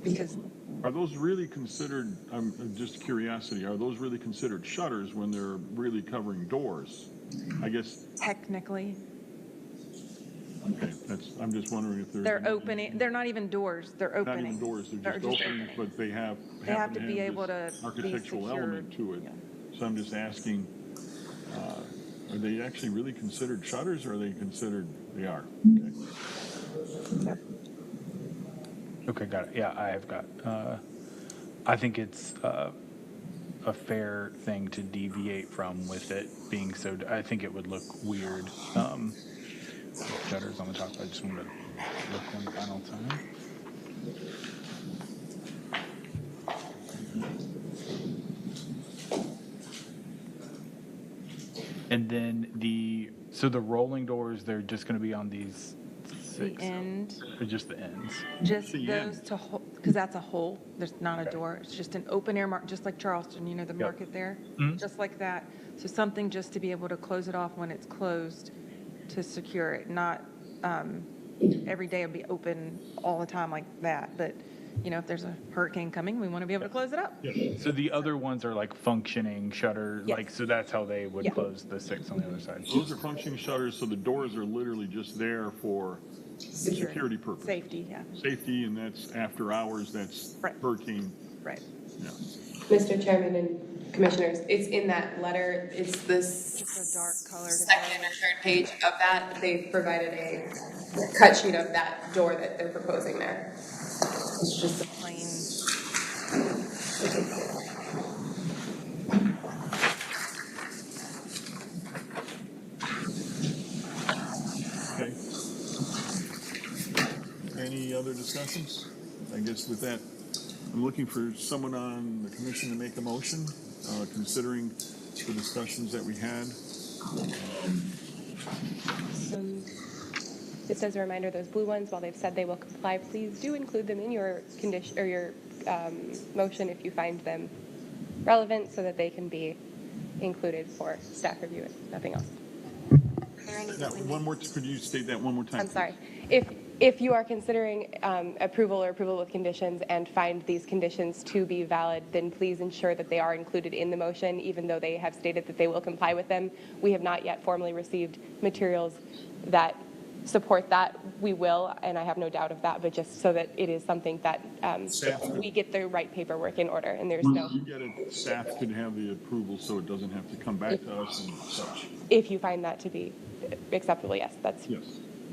because
Are those really considered, just curiosity, are those really considered shutters when they're really covering doors? I guess,
technically
okay, I'm just wondering if
they're opening, they're not even doors, they're
not
opening.
even doors, they're just opening, but they have
to be able to
this
be
architectural element to it.
secured.
So I'm just asking, are they actually really considered shutters, or are they considered, they are? Okay.
Okay, got it. Yeah, I have got. I think it's a fair thing to deviate from with it being so. I think it would look weird. With shutters on the top. I just want to look one final time. And then the rolling doors, they're just going to be on these.
The end,
Or just the ends?
just
the
those
end.
to hold, because that's a hole, there's not a
Okay.
door, it's just an open air market, just like Charleston, you know, the market there, just like that. So something just to be able to close it off when it's closed to secure it, not every day it'll be open all the time like that, but, you know, if there's a hurricane coming, we want to be able to close it up.
So the other ones are like functioning shutter,
Yes.
like, so that's how they would
Yeah.
close the 6 on the other side.
Those are functioning shutters, so the doors are literally just there for security purposes.
Safety, yeah,
Safety, and that's after hours, that's
Right.
hurricane,
right.
yeah.
Mr. Chairman and Commissioners, it's in that letter, it's this
Just a dark colored.
second or third page of that, they've provided a cut sheet of that door that they're proposing there.
It's just a plain.
Okay. Any other discussions? I guess with that, I'm looking for someone on the commission to make a motion, considering the discussions that we had.
Just as a reminder, those blue ones, while they've said they will comply, please do include them in your condition or your motion if you find them relevant, so that they can be included for staff review and nothing else.
Now, one more, could you state that one more time?
I'm sorry. If you are considering approval or approval with conditions and find these conditions to be valid, then please ensure that they are included in the motion, even though they have stated that they will comply with them. We have not yet formally received materials that support that. We will, and I have no doubt of that, but just so that it is something that we get the right paperwork in order, and there's no.
You get it, staff could have the approval, so it doesn't have to come back to us and such.
If you find that to be acceptable, yes, that's.
Yes.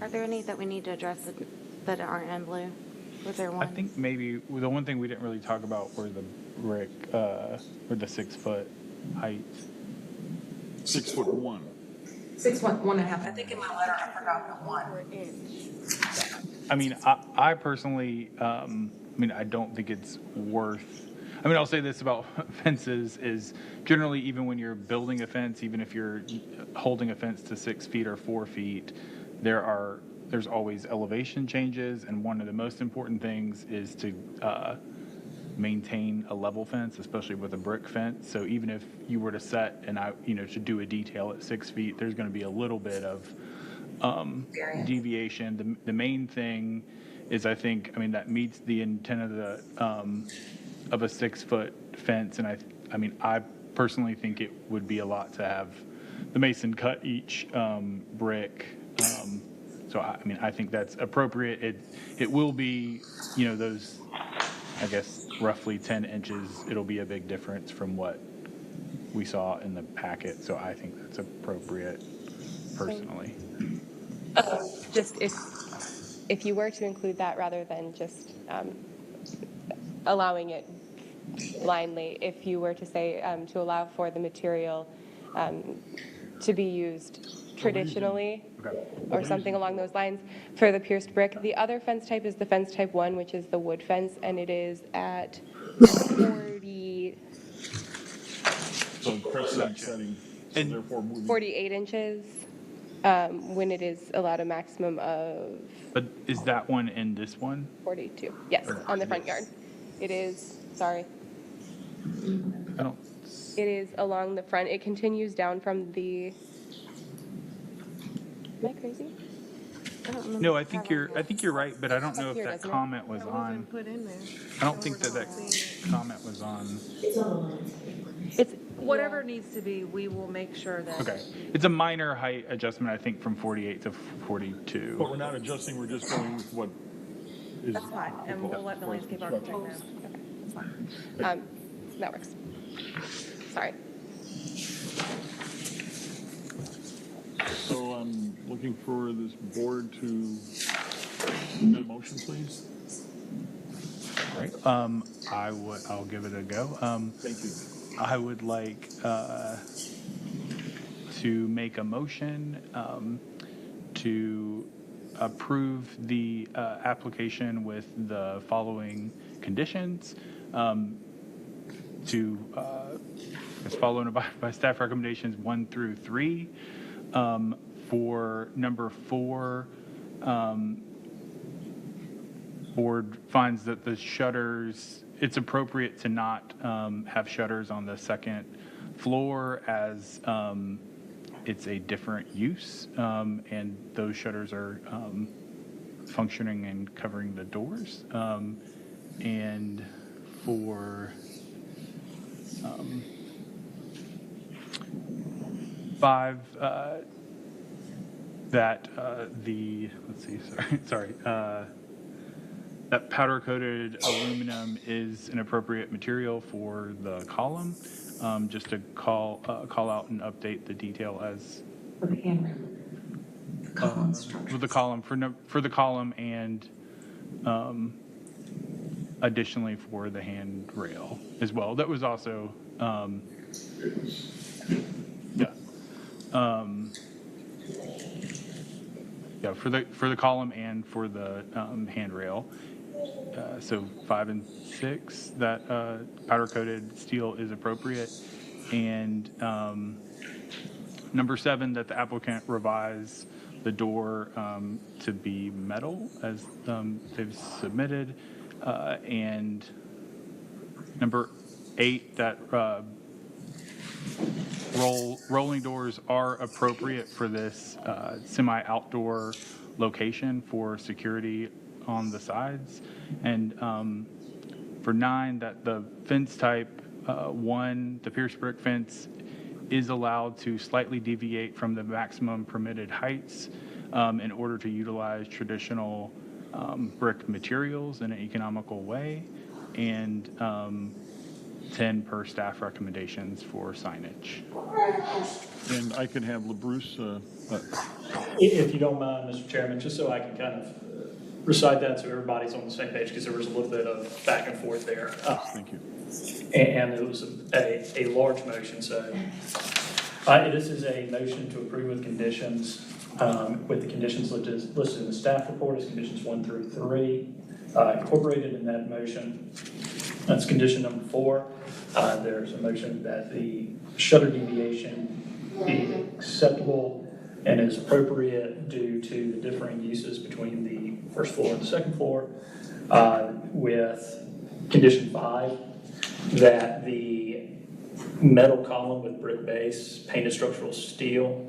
Are there any that we need to address that aren't in blue? Was there one?
I think maybe the one thing we didn't really talk about were the brick, or the 6 foot height.
6'1".
1.5. I think in my letter I forgot the 1.
I mean, I personally, I don't think it's worth. I'll say this about fences is generally, even when you're building a fence, even if you're holding a fence to 6 feet or 4 feet, there's always elevation changes, and one of the most important things is to maintain a level fence, especially with a brick fence. So even if you were to set to do a detail at 6 feet, there's going to be a little bit of deviation. The main thing is, I think, that meets the intent of a 6 foot fence, and I personally think it would be a lot to have the mason cut each brick. So So I mean, I think that's appropriate. It will be, those, I guess, roughly 10 inches. It'll be a big difference from what we saw in the packet. So I think that's appropriate personally.
Just if you were to include that rather than just allowing it blindly, if you were to say to allow for the material to be used traditionally or something along those lines for the pierced brick. The other fence type is the fence type 1, which is the wood fence, and it is at 40,
So precedent setting, so therefore moving.
48 inches when it is allowed a maximum of
But is that one in this one?
42. Yes, on the front yard. It is, sorry.
I don't.
It is along the front. It continues down from the. Am I crazy?
I don't remember
No, I think
having
you're right, but I don't know if
Here,
that
doesn't it?
comment was
That
on.
wasn't put in there.
I don't think that comment was on.
It's
Whatever it needs to be, we will make sure that.
Okay, it's a minor height adjustment, I think, from 48 to 42.
But we're not adjusting, we're just going with what is.
That's fine, and we'll let the landscape architect know. That's fine.
That works. Sorry.
So I'm looking for this board to submit a motion, please.
All right. I'll give it a go.
Thank you.
I would like to make a motion to approve the application with the following conditions. As followed by staff recommendations 1 through 3. For number 4, board finds that the shutters, it's appropriate to not have shutters on the second floor as it's a different use, and those shutters are functioning and covering the doors. And for 5, that that powder-coated aluminum is an appropriate material for the column. Just to call out and update the detail as
For the handrail. The column structure.
for the column for the column and additionally for the handrail as well. That was also for the column and for the handrail. So 5 and 6, that powder-coated steel is appropriate. And number 7, that the applicant revise the door to be metal as they've submitted. And number 8, that rolling doors are appropriate for this semi-outdoor location for security on the sides. And for 9, that the fence type 1, the pierced brick fence, is allowed to slightly deviate from the maximum permitted heights in order to utilize traditional brick materials in an economical way. And 10 per staff recommendations for signage.
And I can have LaBruce,
If you don't mind, Mr. Chairman, just so I can kind of recite that so everybody's on the same page, because there was a little bit of back and forth there.
thank you.
And it was a large motion, so this is a motion to approve with conditions, with the conditions listed in the staff report as conditions 1 through 3, incorporated in that motion. That's condition number 4. There's a motion that the shutter deviation be acceptable and is appropriate due to the differing uses between the first floor and the second floor, with condition 5, that the metal column with brick base, painted structural steel,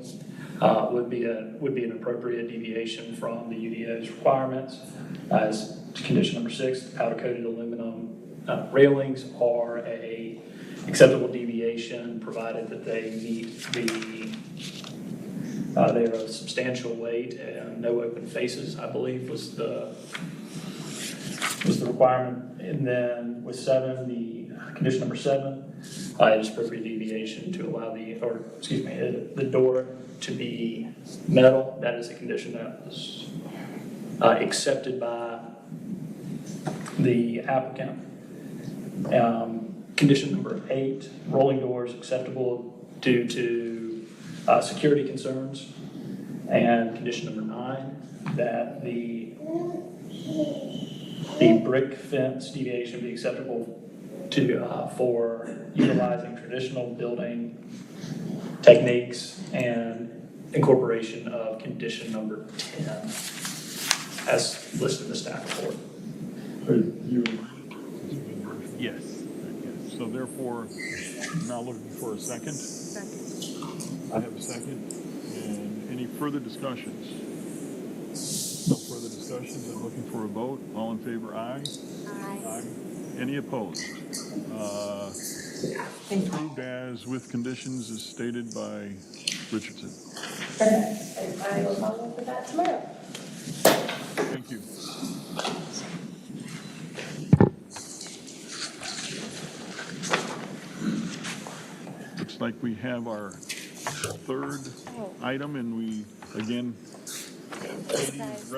would be an appropriate deviation from the UDO's requirements. As to condition number 6, powder-coated aluminum railings are a acceptable deviation provided that they meet the They are of substantial weight and no open faces, I believe, was the requirement. And then with 7, the condition number 7, it is appropriate deviation to allow the door to be metal. That is a condition that was accepted by the applicant. Condition number 8, rolling doors acceptable due to security concerns. And condition number 9, that the brick fence deviation be acceptable for utilizing traditional building techniques and incorporation of condition number 10 as listed in the staff report.
Are you?
Yes.
Yes. So therefore, now looking for a second.
Second.
I have a second. And any further discussions? No further discussions. I'm looking for a vote. All in favor, aye. Aye. Any opposed? Approved as with conditions as stated by Richardson.
Perfect. And I will follow up with that tomorrow.
Thank you. Looks like we have our third item, and we, again, Katie is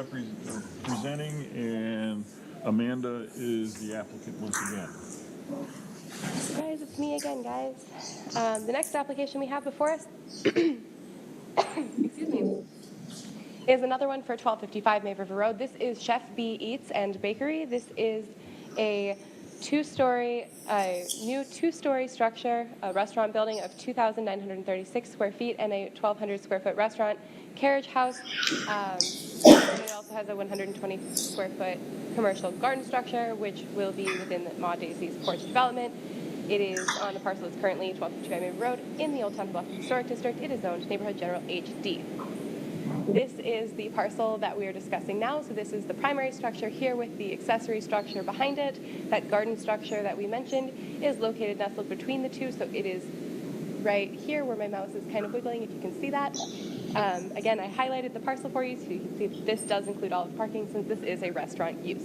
presenting, and Amanda is the applicant once again.
Guys, it's me again, guys. The next application we have before us, excuse me, is another one for 1255 May River Road. This is Chef B Eats and Bakery. This is a new two-story structure, a restaurant building of 2,936 square feet and a 1,200 square foot restaurant. Carriage house. And it also has a 120 square foot commercial garden structure, which will be within the Ma Daisy's porch development. It is on the parcel that's currently 1255 Main Road in the Old Town Bluff Historic District. It is zoned Neighborhood General HD. This is the parcel that we are discussing now. So this is the primary structure here with the accessory structure behind it. That garden structure that we mentioned is located nestled between the two. So it is right here where my mouse is kind of wiggling, if you can see that. Again, I highlighted the parcel for you so you can see that this does include all of the parking since this is a restaurant use.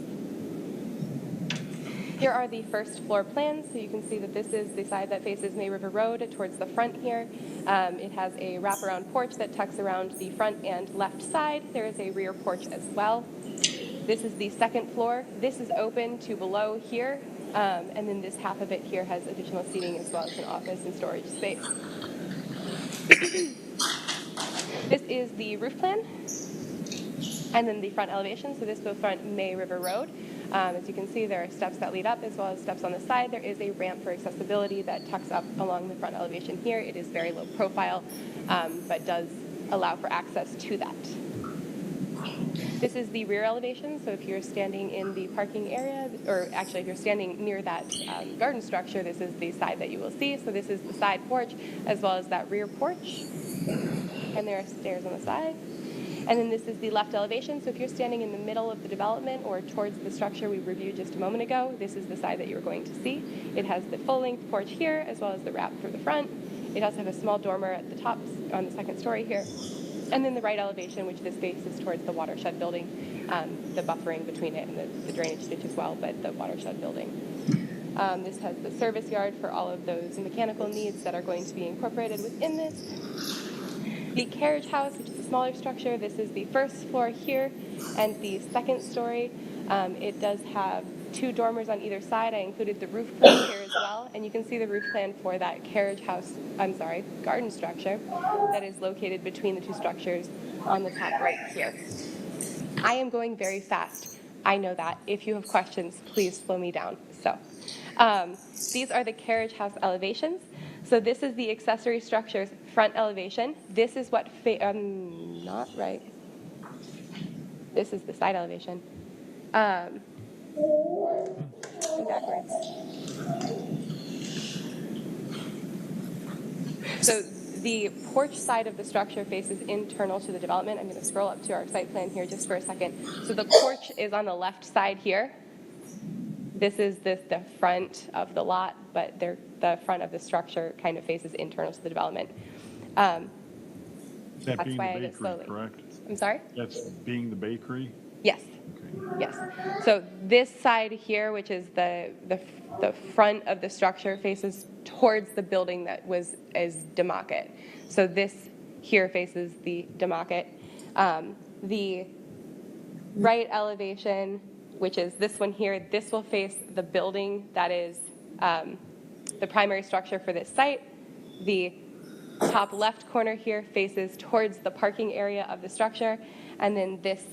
Here are the first floor plans, so you can see that this is the side that faces May River Road towards the front here. It has a wraparound porch that tucks around the front and left side. There is a rear porch as well. This is the second floor. This is open to below here, and then this half of it here has additional seating as well as an office and storage space. This is the roof plan, and then the front elevation. So this will front May River Road. As you can see, there are steps that lead up as well as steps on the side. There is a ramp for accessibility that tucks up along the front elevation here. It is very low profile, but does allow for access to that. This is the rear elevation, so if you're standing in the parking area, or actually if you're standing near that garden structure, this is the side that you will see. So this is the side porch as well as that rear porch. And there are stairs on the side. And then this is the left elevation. So if you're standing in the middle of the development or towards the structure we reviewed just a moment ago, this is the side that you're going to see. It has the full-length porch here as well as the wrap through the front. It also has a small dormer at the top on the second story here. And then the right elevation, which this faces towards the watershed building, the buffering between it and the drainage ditch as well, but the watershed building. This has the service yard for all of those mechanical needs that are going to be incorporated within this. The carriage house, which is a smaller structure, this is the first floor here and the second story. It does have two dormers on either side. I included the roof plan here as well, and you can see the roof plan for that garden structure that is located between the two structures on the top right here. I am going very fast. I know that. If you have questions, please slow me down. So these are the carriage house elevations. So this is the accessory structure's front elevation. This is what, not right. This is the side elevation. Backwards. So the porch side of the structure faces internal to the development. I'm going to scroll up to our site plan here just for a second. So the porch is on the left side here. This is the front of the lot, but the front of the structure kind of faces internal to the development.
That
That's
being
why
the
I go
bakery,
slowly.
correct?
I'm sorry?
That's being the bakery?
Yes.
Okay.
Yes. So this side here, which is the front of the structure, faces towards the building that is demarket. So this here faces the demarket. The right elevation, which is this one here, this will face the building that is the primary structure for this site. The top left corner here faces towards the parking area of the structure, and then this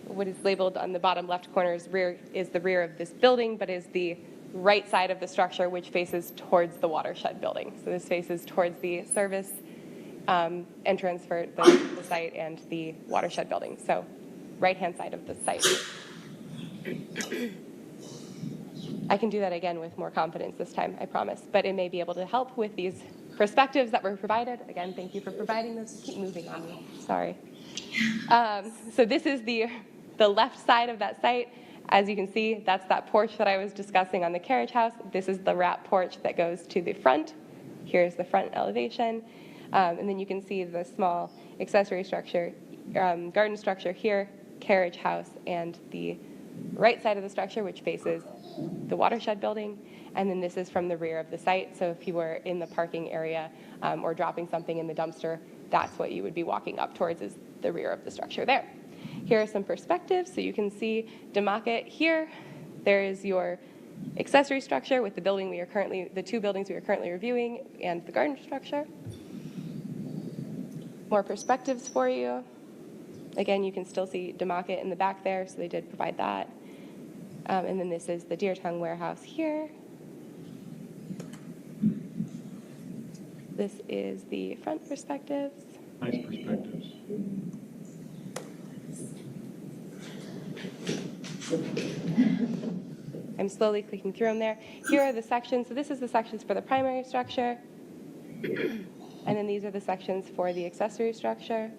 what is labeled on the bottom left corner is the rear of this building, but is the right side of the structure, which faces towards the watershed building. So this faces towards the service entrance for the site and the watershed building. So right-hand side of the site. I can do that again with more confidence this time, I promise, but it may be able to help with these perspectives that were provided. Again, thank you for providing those. Keep moving on me, sorry. So this is the left side of that site. As you can see, that's that porch that I was discussing on the carriage house. This is the wrap porch that goes to the front. Here's the front elevation. And then you can see the small accessory structure, garden structure here, carriage house, and the right side of the structure, which faces the watershed building. And then this is from the rear of the site. So if you were in the parking area or dropping something in the dumpster, that's what you would be walking up towards, is the rear of the structure there. Here are some perspectives. So you can see demarket here. There is your accessory structure with the two buildings we are currently reviewing, and the garden structure. More perspectives for you. Again, you can still see demarket in the back there, so they did provide that. And then this is the Deer Tongue warehouse here. This is the front perspectives.
Nice perspectives.
I'm slowly clicking through them there. Here are the sections. So this is the sections for the primary structure. And then these are the sections for the accessory structure.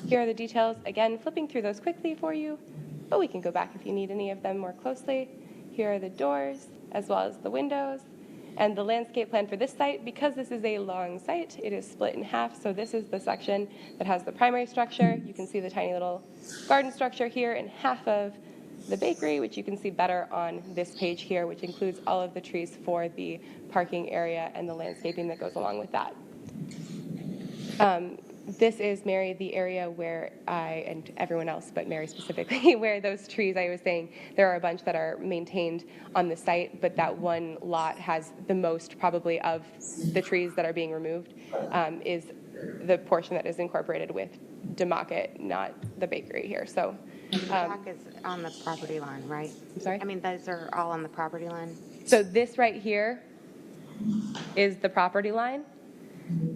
Here are the details. Again, flipping through those quickly for you, but we can go back if you need any of them more closely. Here are the doors, as well as the windows. And the landscape plan for this site, because this is a long site, it is split in half. So this is the section that has the primary structure. You can see the tiny little garden structure here, and half of the bakery, which you can see better on this page here, which includes all of the trees for the parking area and the landscaping that goes along with that. This is Mary, the area where I, and everyone else, but Mary specifically, where those trees I was saying, there are a bunch that are maintained on the site, but that one lot has the most probably of the trees that are being removed, is the portion that is incorporated with demarket, not the bakery here. So
The back is on the property line, right?
I'm sorry?
I mean, those are all on the property line?
So this right here is the property line.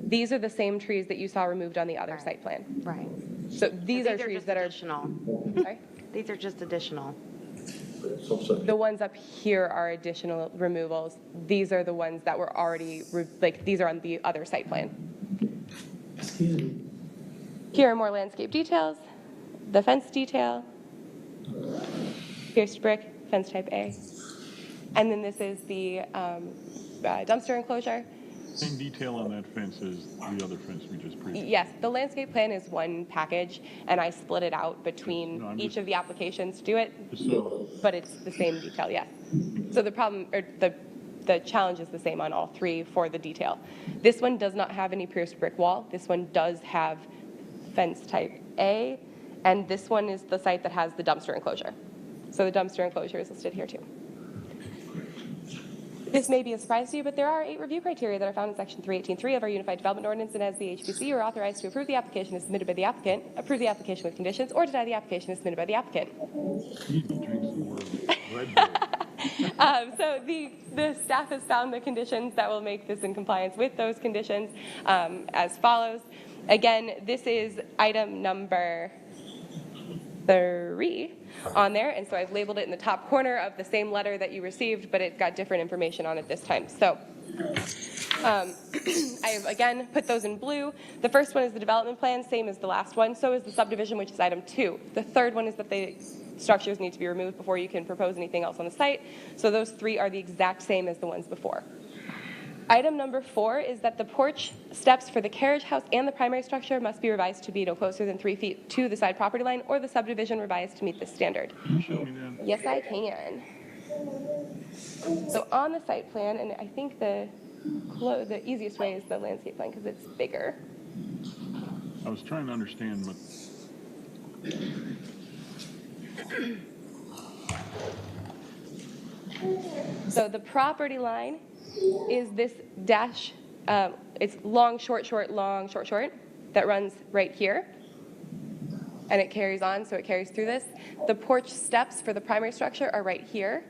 These are the same trees that you saw removed on the other site plan.
Right.
So these are trees
just
that are
additional.
sorry?
These are just additional.
The ones up here are additional removals. These are the ones that were already, these are on the other site plan. Here are more landscape details, the fence detail, pierced brick, fence type A. And then this is the dumpster enclosure.
Same detail on that fence as the other fence we just previewed.
Yes, the landscape plan is one package, and I split it out between
No, I'm
each
just-
of the applications to do it,
So,
but it's the same detail, yes. So the problem, or the challenge is the same on all three for the detail. This one does not have any pierced brick wall. This one does have fence type A, and this one is the site that has the dumpster enclosure. So the dumpster enclosure is listed here too. This may be a surprise to you, but there are 8 review criteria that are found in Section 318.3 of our Unified Development Ordinance, and as the HPC, you are authorized to approve the application as submitted by the applicant, approve the application with conditions, or deny the application as submitted by the applicant.
you need to drink some more Red Bull.
So the staff has found the conditions that will make this in compliance with those conditions as follows. Again, this is item number 3 on there, and so I've labeled it in the top corner of the same letter that you received, but it's got different information on it this time. So I've again put those in blue. The first one is the development plan, same as the last one. So is the subdivision, which is item 2. The third one is that the structures need to be removed before you can propose anything else on the site. So those 3 are the exact same as the ones before.
Item number 4 is that the porch steps for the carriage house and the primary structure must be revised to be no closer than 3 feet to the side property line, or the subdivision revised to meet this standard.
Can you show me that?
Yes, I can. So on the site plan, and I think the easiest way is the landscape plan because it's bigger.
I was trying to understand what,
So the property line is this dash, it's long, short, short, long, short, short, that runs right here. And it carries on, so it carries through this. The porch steps for the primary structure are right here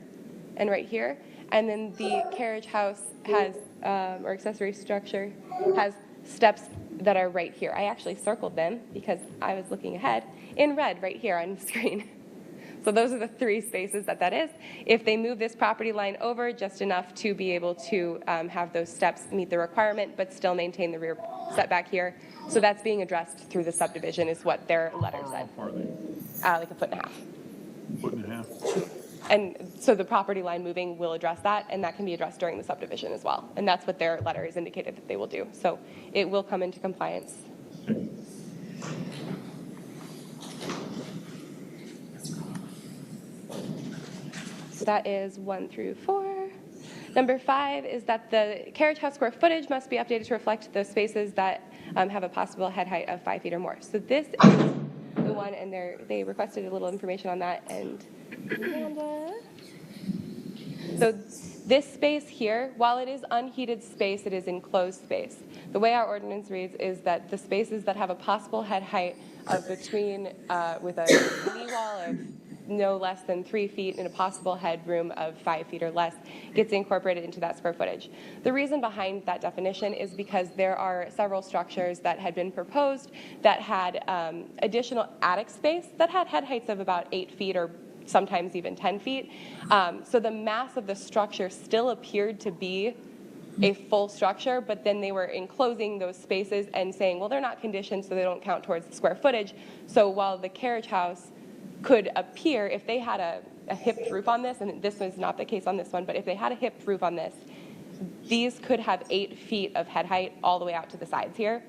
and right here. And then the carriage house has, or accessory structure, has steps that are right here. I actually circled them because I was looking ahead in red right here on the screen. So those are the 3 spaces that is. If they move this property line over just enough to be able to have those steps meet the requirement, but still maintain the rear setback here. So that's being addressed through the subdivision is what their letter said.
how far are they?
Like 1.5 feet.
Foot and a half?
And so the property line moving will address that, and that can be addressed during the subdivision as well. And that's what their letter has indicated that they will do. So it will come into compliance. So that is 1 through 4. Number 5 is that the carriage house square footage must be updated to reflect those spaces that have a possible head height of 5 feet or more. So this is the one, and they requested a little information on that. And Amanda. So this space here, while it is unheated space, it is enclosed space. The way our ordinance reads is that the spaces that have a possible head height of between, with a knee wall of no less than 3 feet and a possible headroom of 5 feet or less gets incorporated into that square footage. The reason behind that definition is because there are several structures that had been proposed that had additional attic space that had head heights of about 8 feet or sometimes even 10 feet. So the mass of the structure still appeared to be a full structure, but then they were enclosing those spaces and saying, well, they're not conditioned, so they don't count towards the square footage. So while the carriage house could appear, if they had a hipped roof on this, and this was not the case on this one, but if they had a hipped roof on this, these could have 8 feet of head height all the way out to the sides here,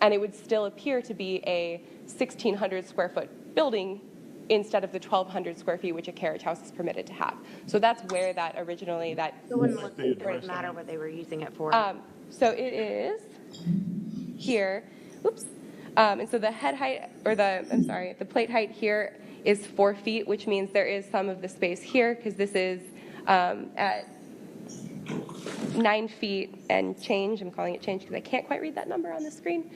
and it would still appear to be a 1,600 square foot building instead of the 1,200 square feet which a carriage house is permitted to have. So that's where that originally, that...
It wouldn't matter what they were using it for.
So it is here, oops, and so the head height, or the plate height here is 4 feet, which means there is some of the space here, because this is at 9 feet and change. I'm calling it change because I can't quite read that number on the screen.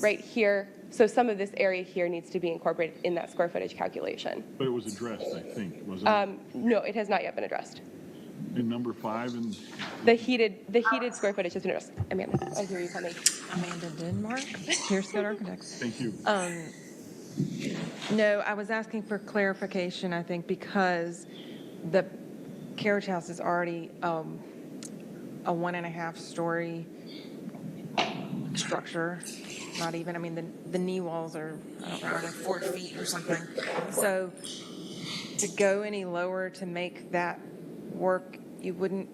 Right here, so some of this area here needs to be incorporated in that square footage calculation.
But it was addressed, I think, wasn't it?
No, it has not yet been addressed.
In number 5 and
The heated square footage has been addressed. Amanda, I hear you coming.
Amanda Denmark, Piercefield Architects.
thank you.
No, I was asking for clarification, I think, because the carriage house is already a 1.5 story structure. Not even, I mean, the knee walls are, I don't know, like 4 feet or something. So to go any lower to make that work, you wouldn't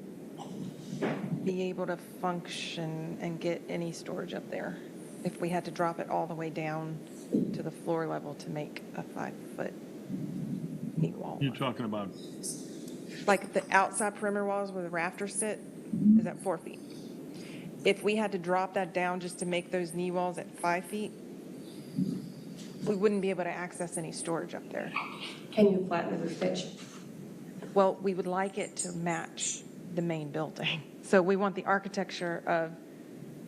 be able to function and get any storage up there if we had to drop it all the way down to the floor level to make a 5-foot knee wall.
You're talking about,
Like the outside perimeter walls where the rafters sit is at 4 feet. If we had to drop that down just to make those knee walls at 5 feet, we wouldn't be able to access any storage up there.
Can you flatten the roof pitch?
Well, we would like it to match the main building. So we want the architecture of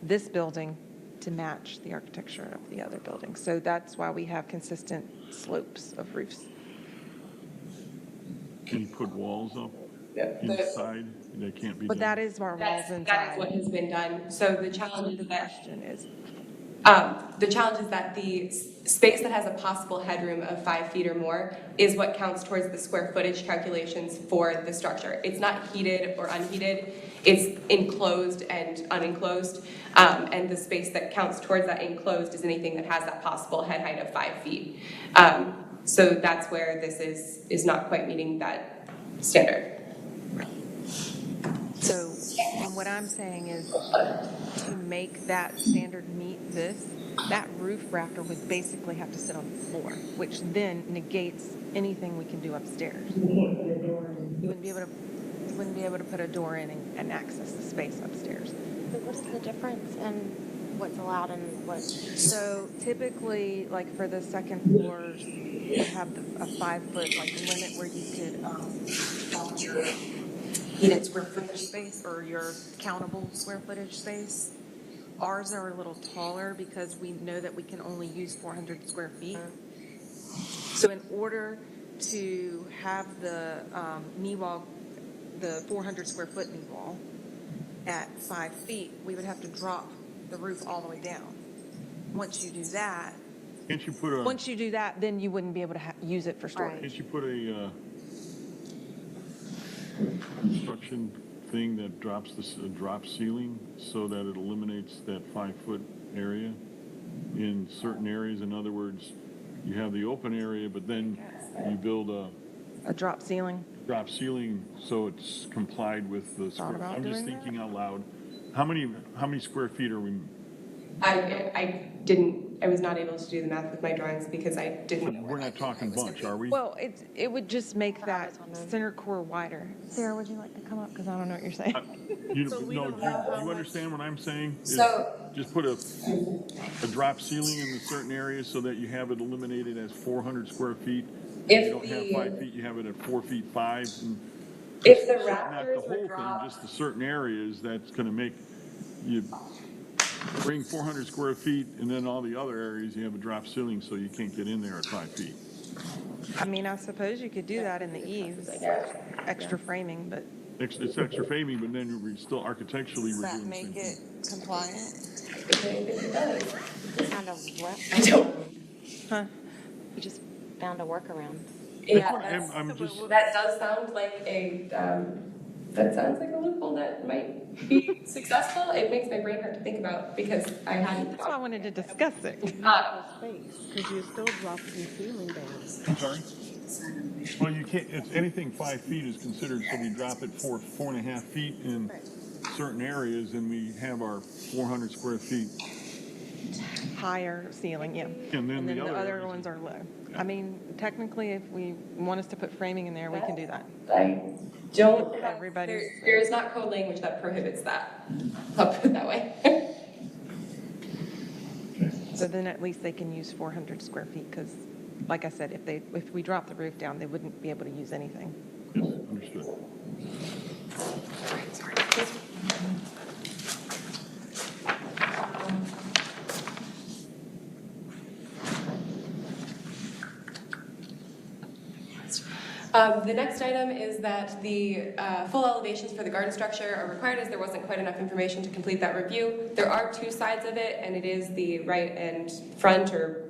this building to match the architecture of the other building. So that's why we have consistent slopes of roofs.
can you put walls up inside? That can't be
But
done.
that is our walls
That
inside.
is what has been done. So the challenge
The
is that
question is,
the space that has a possible headroom of 5 feet or more is what counts towards the square footage calculations for the structure. It's not heated or unheated. It's enclosed and unenclosed. And the space that counts towards that enclosed is anything that has that possible head height of 5 feet. So that's where this is not quite meeting that standard.
so when what I'm saying is to make that standard meet this, that roof rafter would basically have to sit on the floor, which then negates anything we can do upstairs. You wouldn't be able to put a door in and access the space upstairs.
So what's the difference in what's allowed and what?
So typically, like for the second floors, you have a 5 foot like limit where you could needed square footage space or your countable square footage space. Ours are a little taller because we know that we can only use 400 square feet. So in order to have the knee wall, the 400 square foot knee wall at 5 feet, we would have to drop the roof all the way down. Once you do that,
Can't you put a,
then you wouldn't be able to use it for storage.
can't you put a construction thing that drops a drop ceiling so that it eliminates that 5-foot area in certain areas? In other words, you have the open area, but then you build
A drop ceiling.
drop ceiling so it's complied with the square.
about
I'm just
doing that?
thinking out loud. How many square feet are we?
I was not able to do the math with my drawings because I didn't know.
We're not talking bunch, are we?
Well, it would just make that center core wider. Sarah, would you like to come up? Because I don't know what you're saying.
You,
So we
no,
don't
do
know
you,
how
do you
much-
understand what I'm saying? Is
So-
just put a drop ceiling in a certain areas so that you have it eliminated as 400 square feet.
If
You don't have
the-
5 feet, you have it at 4 feet 5. And
If the
not the
rafters
whole
were
thing,
dropped,
just the certain areas, that's gonna make you bring 400 square feet, and then all the other areas, you have a drop ceiling, so you can't get in there at 5 feet.
I mean, I suppose you could do that in the eaves, extra framing, but
It's extra framing, but then we're still architecturally
does
we're
that
doing the
make
same
it
thing.
compliant?
it does.
Found a what?
I don't.
Huh?
You just found a workaround.
Yeah,
I'm just,
that does sound like a loophole that might be successful. It makes my brain hurt to think about because I hadn't.
That's why I wanted to discuss it.
Space, because you're still dropping the ceiling down.
I'm sorry? Well, you can't, it's anything 5 feet is considered, so we drop it 4.5 feet in certain areas, and we have our 400 square feet.
Higher ceiling, yeah.
And then the
the
other
other
areas
ones
is-
are low. I mean, technically, if we want us to put framing in there, we can do that.
I don't.
Everybody's-
There is not code language that prohibits that. I'll put it that way.
So then at least they can use 400 square feet, because, like I said, if we drop the roof down, they wouldn't be able to use anything.
Yes, understood.
The next item is that the full elevations for the garden structure are required as there wasn't quite enough information to complete that review. There are 2 sides of it, and it is the right and front or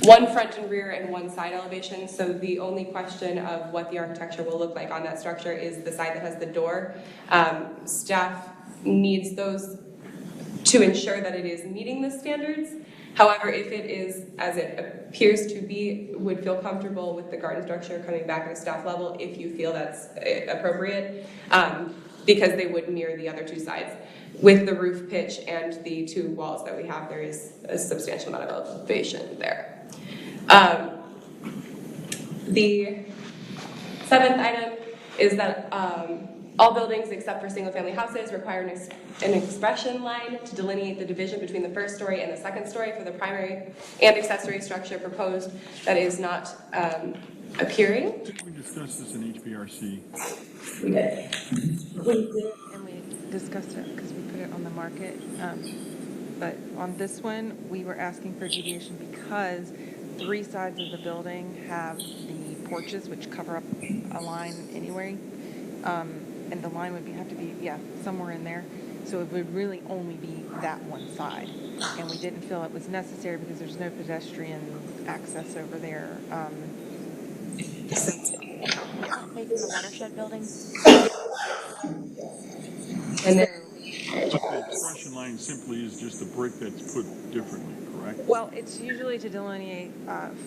one front and rear and one side elevation. So the only question of what the architecture will look like on that structure is the side that has the door. Staff needs those to ensure that it is meeting the standards. However, if it is, as it appears to be, would feel comfortable with the garden structure coming back at a staff level if you feel that's appropriate, because they would mirror the other 2 sides. With the roof pitch and the 2 walls that we have, there is a substantial amount of elevation there. The 7th item is that all buildings except for single-family houses require an expression line to delineate the division between the first story and the second story for the primary and accessory structure proposed that is not appearing.
Didn't we discuss this in HBRC?
We did.
And we discussed it because we put it on the market. But on this one, we were asking for deviation because 3 sides of the building have the porches, which cover up a line anyway. And the line would have to be, somewhere in there. So it would really only be that one side. And we didn't feel it was necessary because there's no pedestrian access over there.
Facing the watershed building.
And then,
But the expression line simply is just a brick that's put differently, correct?
Well, it's usually to delineate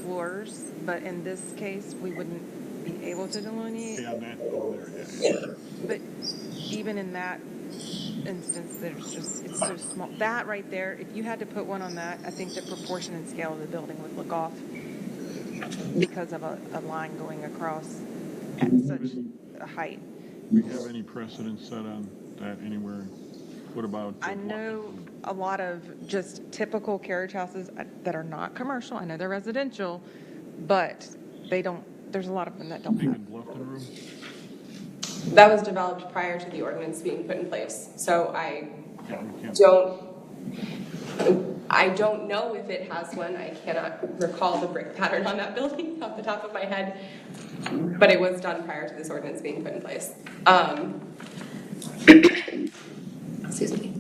floors, but in this case, we wouldn't be able to delineate.
Yeah, that over there, yeah.
But even in that instance, it's so small. That right there, if you had to put one on that, I think the proportion and scale of the building would look off because of a line going across at such a height.
Do we have any precedent set on that anywhere? What about?
I know a lot of just typical carriage houses that are not commercial. I know they're residential, but they don't, there's a lot of them that don't have.
Even Bluffton Room?
That was developed prior to the ordinance being put in place, so
Yeah, we can't.
I don't know if it has one. I cannot recall the brick pattern on that building off the top of my head, but it was done prior to this ordinance being put in place. Excuse me.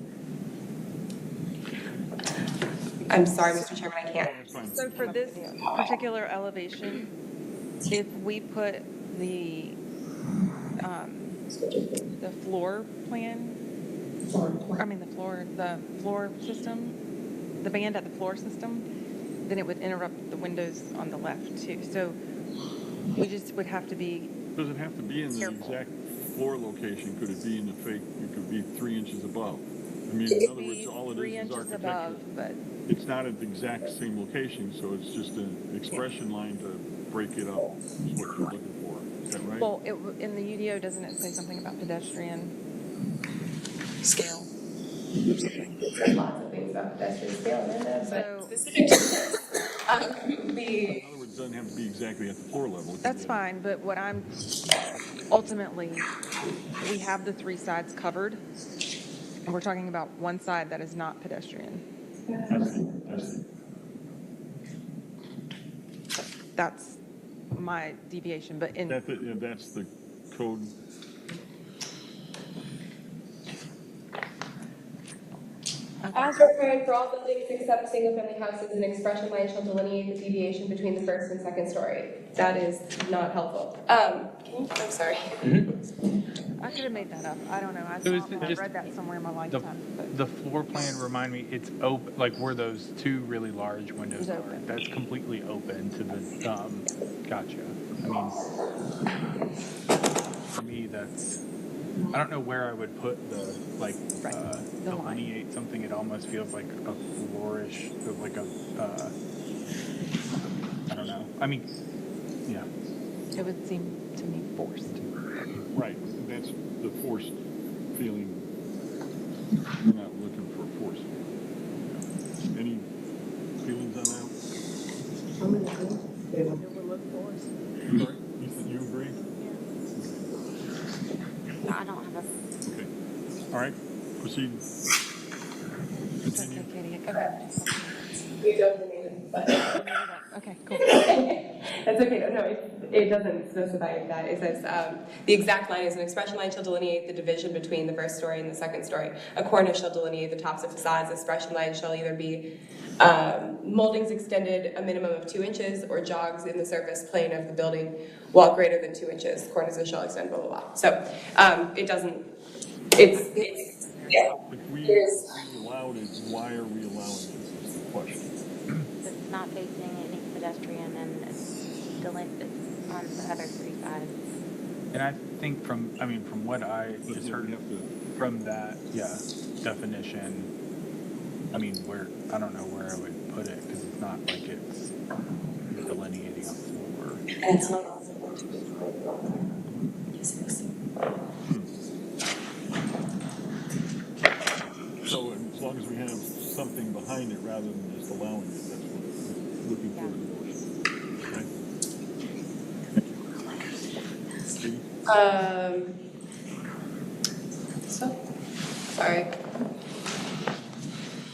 I'm sorry, Mr. Chairman, I can't.
That's fine.
So for this particular elevation, if we put the floor plan, the floor system, the band at the floor system, then it would interrupt the windows on the left too. So we just would have to be
Does it have to be in the
careful.
exact floor location? Could it be in the fake, it could be 3 inches above? I mean, in other words, all it
3
is
inches
architecture.
above, but
It's not at the exact same location, so it's just an expression line to break it up, is what you're looking for. Is that right?
well, in the UDO, doesn't it say something about pedestrian scale?
It says lots of things about pedestrian scale in there, but
So-
specific to this,
In other words, it doesn't have to be exactly at the floor level. It could
That's
be-
fine, but what I'm, ultimately, we have the 3 sides covered, and we're talking about one side that is not pedestrian.
I see.
That's my deviation, but in,
That's the code.
as required for all buildings except single-family houses, an expression line shall delineate the deviation between the first and second story. That is not helpful. I'm sorry.
I could have made that up. I don't know. I
So is
saw
it
that. I
just
read that somewhere in my
The,
lifetime. But
the floor plan, remind me, it's open, like where those 2 really large windows
It's
are.
open.
That's completely open to the, gotcha. I mean, for me, that's, I don't know where I would put the, like,
Right. The line.
delineate something. It almost feels like a flourish, like a, I don't know. I mean, yeah.
it would seem to me forced.
Right, that's the forced feeling. We're not looking for force. Any feelings on that?
It would look forced.
Sorry? You agree?
No, I don't have a,
Okay. All right, proceed.
That's
Continue.
okay, Katie.
Okay. You don't need it, but.
Okay, cool.
That's okay. No, it doesn't specify that. It says the exact line is an expression line shall delineate the division between the first story and the second story. A cornice shall delineate the tops of facades. Expression line shall either be moldings extended a minimum of 2 inches or jogs in the surface plane of the building while greater than 2 inches. Cornices shall extend blah blah blah. So it doesn't. It's yeah.
If we allowed it, why are we allowing it? Is the question.
it's not facing any pedestrian and it's on the other 3 sides.
And I think from what I
But
just
yeah,
heard
we have to.
from that, definition, I mean, I don't know where I would put it, because it's not like it's delineating a floor.
And it's not.
So as long as we have something behind it rather than just allowing it, that's what we're looking for in the motion. Okay? Katie?
Sorry.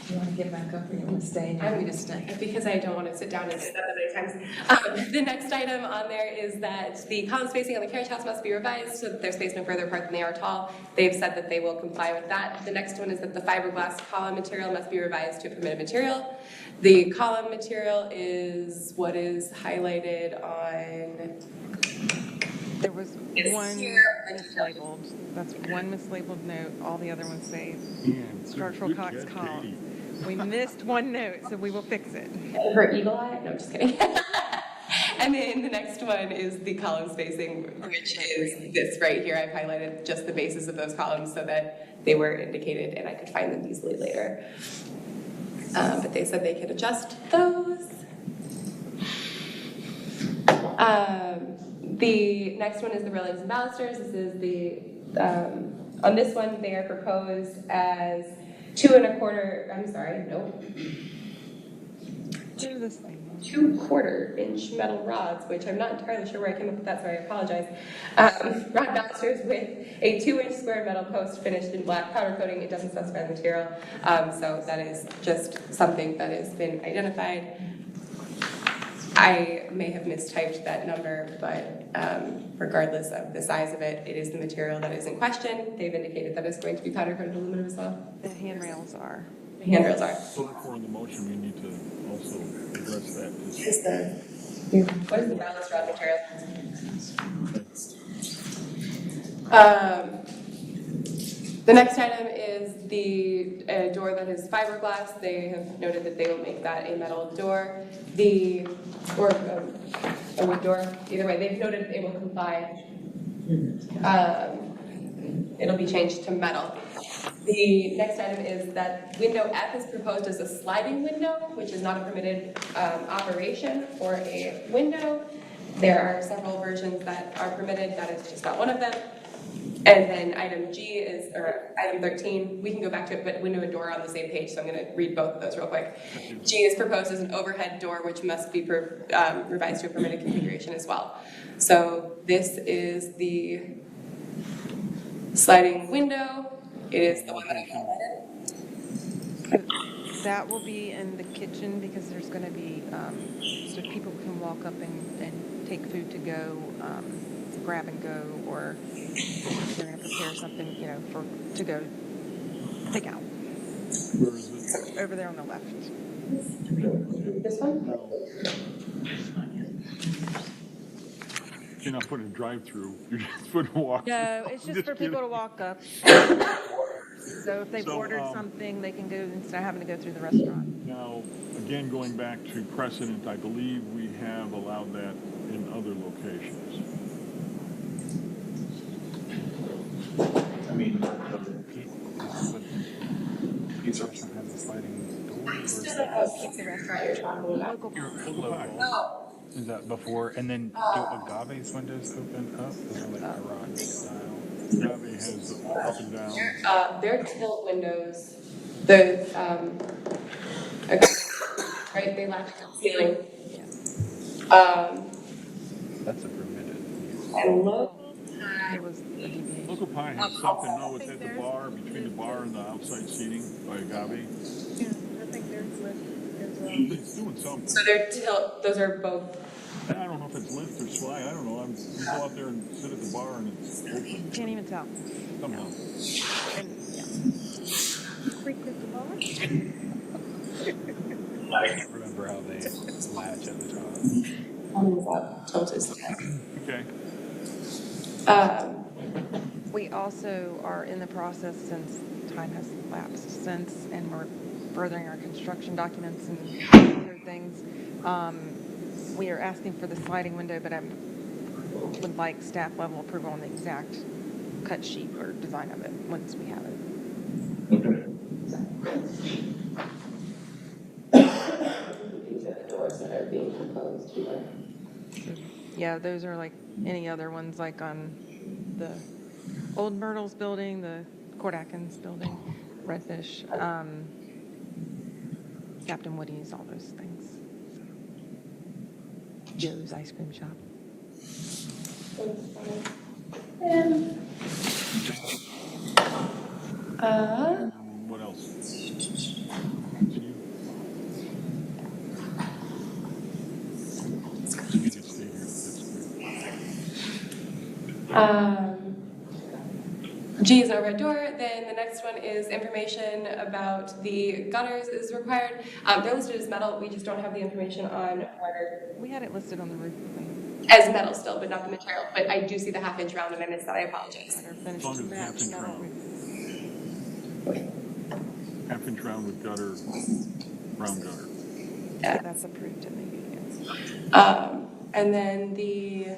You want to get back up or you want to stay?
I'm going to stay because I don't want to sit down and sit that many times. The next item on there is that the column spacing on the carriage house must be revised so that they're spaced no further apart than they are tall. They've said that they will comply with that. The next one is that the fiberglass column material must be revised to a permitted material. The column material is what is highlighted on.
There was one mislabeled. That's one mislabeled note. All the other ones say structural
Good
cox
catch,
column.
Katie.
We missed one note, so we will fix it.
Her eagle eye? No, I'm just kidding. And then the next one is the column spacing, which is this right here. I've highlighted just the bases of those columns so that they were indicated and I could find them easily later. But they said they could adjust those. The next one is the railings and balusters. This is the, on this one, they are proposed as 2 1/4 inch metal rods, which I'm not entirely sure where I came up with that, so I apologize. Rod balusters with a 2-inch square metal post finished in black powder coating. It doesn't specify the material, so that is just something that has been identified. I may have mistyped that number, but regardless of the size of it, it is the material that is in question. They've indicated that it's going to be powder coated aluminum as well.
The handrails are.
The handrails are.
So therefore, in the motion, we need to also address that.
What is the ballast rod material? The next item is the door that is fiberglass. They have noted that they will make that a metal door. Or a wood door. Either way, they've noted it will comply. It'll be changed to metal. The next item is that window F is proposed as a sliding window, which is not a permitted operation for a window. There are several versions that are permitted. That is just not one of them. And then item G is, or item 13, we can go back to it, but window and door are on the same page, so I'm going to read both of those real quick. G is proposed as an overhead door, which must be revised to a permitted configuration as well. So this is the sliding window. It is the one that I highlighted.
That will be in the kitchen because there's going to be, so people can walk up and take food to go, grab and go, or they're going to prepare something, to go take out.
Where is it?
Over there on the left.
This one?
You're not putting a drive-through. You're just putting a walk.
No, it's just for people to walk up. So if they've ordered something, they can go instead of having to go through the restaurant.
Now, again, going back to precedent, I believe we have allowed that in other locations.
I mean, pizza restaurant has a sliding door, or is that
Pizza restaurant you're talking about.
local? Is that before? And then do Agave's windows open up? Those are like garage style.
Agave has up and down.
They're tilt windows. The agave, right? They latch to the ceiling.
That's a permitted.
And local
It was a deviation.
Local Pie has something, no, it's at the bar, between the bar and the outside seating by Agave.
Yeah, I think there's lift as well.
It's doing something.
So they're tilt. Those are both.
I don't know if it's lift or slide, I don't know. You go out there and sit at the bar and it's open
Can't even tell.
somehow.
And, yeah.
Creak with the bar.
I can't remember how they latch at the top.
Tilted.
Okay.
We also are in the process, since time has lapsed since, and we're furthering our construction documents and other things. We are asking for the sliding window, but I would like staff level approval on the exact cut sheet or design of it once we have it.
These are the doors that are being proposed here.
Yeah, those are like any other ones, like on the Old Myrtles building, the Court Atkins building, Redfish, Captain Woody's, all those things. Joe's ice cream shop.
What else? You can stay here, that's good.
G is an overhead door. Then the next one is information about the gutters is required. They're listed as metal. We just don't have the information on whether
We had it listed on the roof plan.
as metal still, but not the material. But I do see the 1/2 inch round, and I missed that. I apologize.
Gutter
As
finished
long as it's
match
1/2 inch
metal
round.
roof.
1/2 inch round with gutter, round gutter.
Yeah, that's approved in the union.
And then the,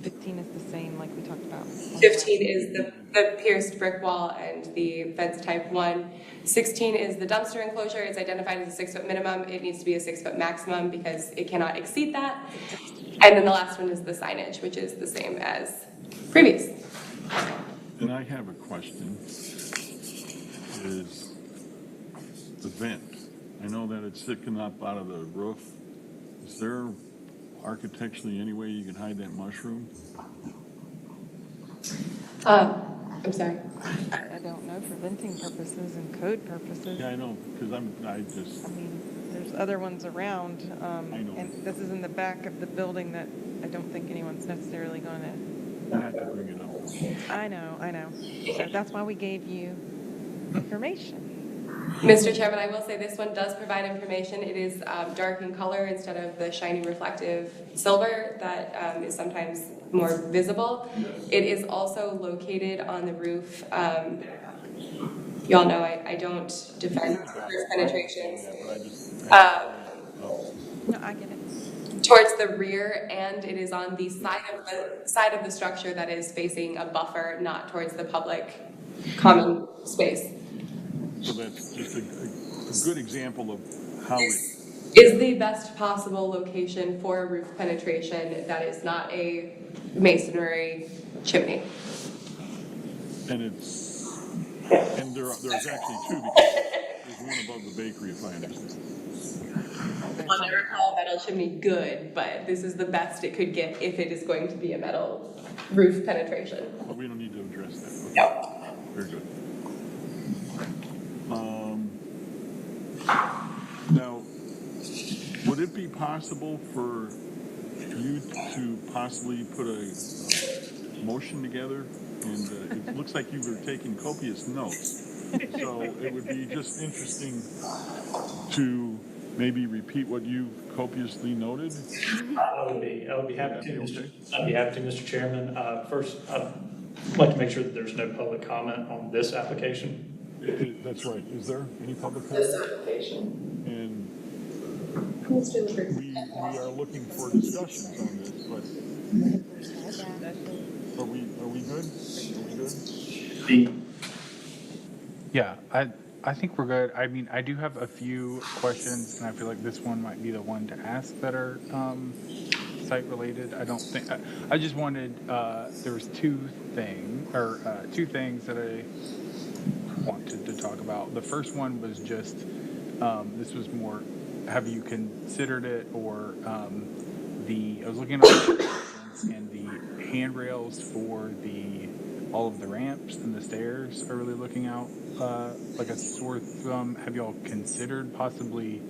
15 is the same, like we talked about.
15 is the pierced brick wall and the fence type 1. 16 is the dumpster enclosure. It's identified as a 6-foot minimum. It needs to be a 6-foot maximum because it cannot exceed that. And then the last one is the signage, which is the same as previous.
And I have a question, is the vent. I know that it's sticking up out of the roof. Is there architecturally any way you can hide that mushroom?
I'm sorry.
I don't know, for venting purposes and code purposes.
Yeah, I know, because
I mean, there's other ones around.
I know.
And this is in the back of the building that I don't think anyone's necessarily going
I had to bring it up.
to. I know. So that's why we gave you information.
Mr. Chairman, I will say this one does provide information. It is dark in color instead of the shiny reflective silver that is sometimes more visible. It is also located on the roof. Y'all know I don't defend roof penetrations.
No, I get it.
Towards the rear, and it is on the side of the structure that is facing a buffer, not towards the public common space.
So that's just a good example of how it,
Is the best possible location for a roof penetration that is not a masonry chimney.
and there's actually two, because there's one above the bakery, if I understand.
I'll never call a metal chimney good, but this is the best it could get if it is going to be a metal roof penetration.
But we don't need to address that. Okay.
No.
Very good. Now, would it be possible for you to possibly put a motion together? And it looks like you were taking copious notes. So it would be just interesting to maybe repeat what you copiously noted.
I would be happy to, Mr. Chairman. First, I'd like to make sure that there's no public comment on this application.
That's right. Is there any public comment?
This application.
And we are looking for discussions on this, but are we good? Are we good?
Yeah, I think we're good. I mean, I do have a few questions, and I feel like this one might be the one to ask that are site related. I don't think I just wanted there was two things that I wanted to talk about. The first one was just this was more, have you considered it, or I was looking at the and the handrails for all of the ramps and the stairs are really looking out like a sore thumb. Have y'all considered possibly,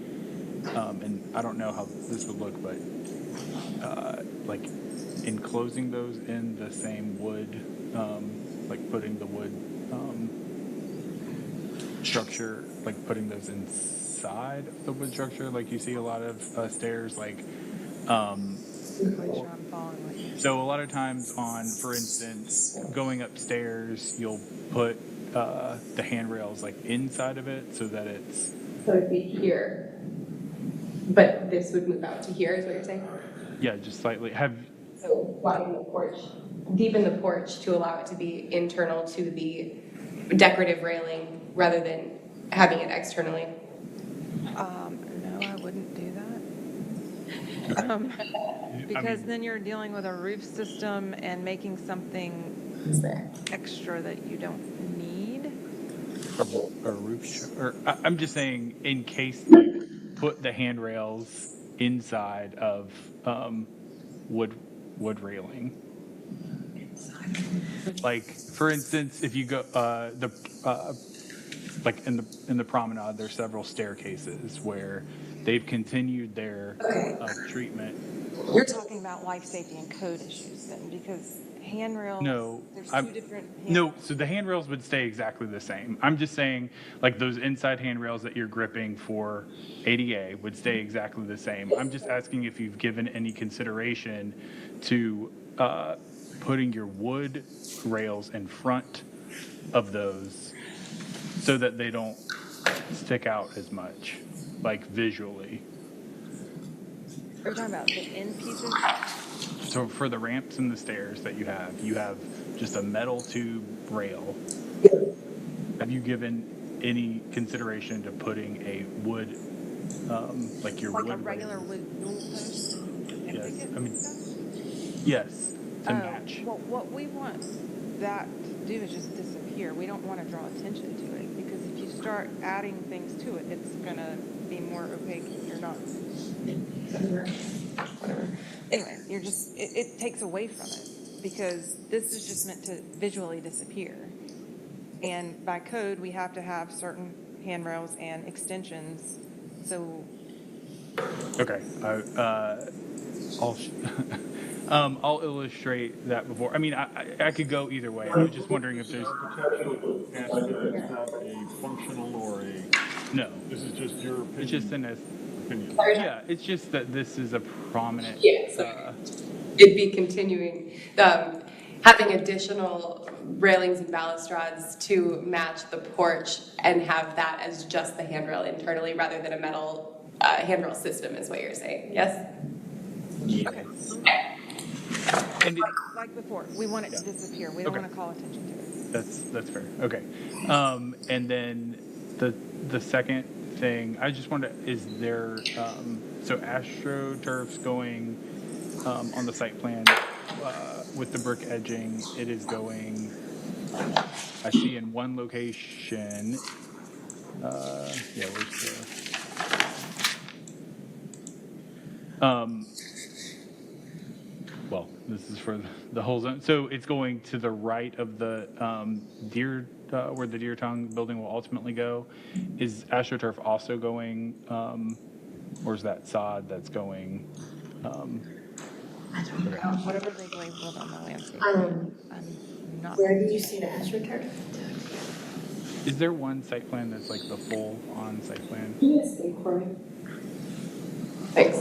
and I don't know how this would look, but like enclosing those in the same wood, like putting the wood structure, like putting those inside of the wood structure, like you see a lot of stairs, like
Make sure I'm following what you're
so a lot of times on, for instance, going upstairs, you'll put the handrails like inside of it so that it's...
So it'd be here, but this would move out to here, is what you're saying?
Yeah, just slightly.
So widen the porch, deepen the porch to allow it to be internal to the decorative railing rather than having it externally.
No, I wouldn't do that. Because then you're dealing with a roof system and making something extra that you don't need.
A roof, or I'm just saying, in case, like, put the handrails inside of wood railing. Like, for instance, if you go like in the promenade, there's several staircases where they've continued their treatment.
You're talking about life safety and code issues then, because handrails.
No,
there's two different.
No, so the handrails would stay exactly the same. I'm just saying, like, those inside handrails that you're gripping for ADA would stay exactly the same. I'm just asking if you've given any consideration to putting your wood rails in front of those so that they don't stick out as much, like visually.
Are you talking about the end pieces?
So for the ramps and the stairs that you have just a metal tube rail. Have you given any consideration to putting a wood, like your
Like
wood
a regular
rail?
wood dual post and
Yes,
picket
I
and
mean,
stuff?
yes, to match.
Well, what we want that to do is just disappear. We don't want to draw attention to it, because if you start adding things to it, it's gonna be more opaque. You're not, whatever. Anyway, it takes away from it, because this is just meant to visually disappear. And by code, we have to have certain handrails and extensions, so
Okay, I'll I'll illustrate that before. I mean, I could go either way. I was just wondering if there's
Architectural aspect, it's not a functional or a,
no.
this is just your opinion.
It's just
opinion.
yeah. It's just that this is a prominent.
Yes. It'd be continuing, having additional railings and balustrades to match the porch and have that as just the handrail internally rather than a metal handrail system is what you're saying, yes?
okay.
And
Like before, we want it to disappear. We don't
Okay.
want to call attention to it.
that's fair. Okay. And then the second thing I just wonder is there so AstroTurf's going on the site plan with the brick edging. It is going. I see in one location. Yeah, where's the? Well, this is for the whole zone. So it's going to the right of the deer, where the Deer Tongue building will ultimately go. Is AstroTurf also going, or is that sod that's going?
Whatever they've labeled on the landscape. I'm not.
Where did you see the AstroTurf?
Is there one site plan that's like the full on site plan?
Yes, for me. Thanks.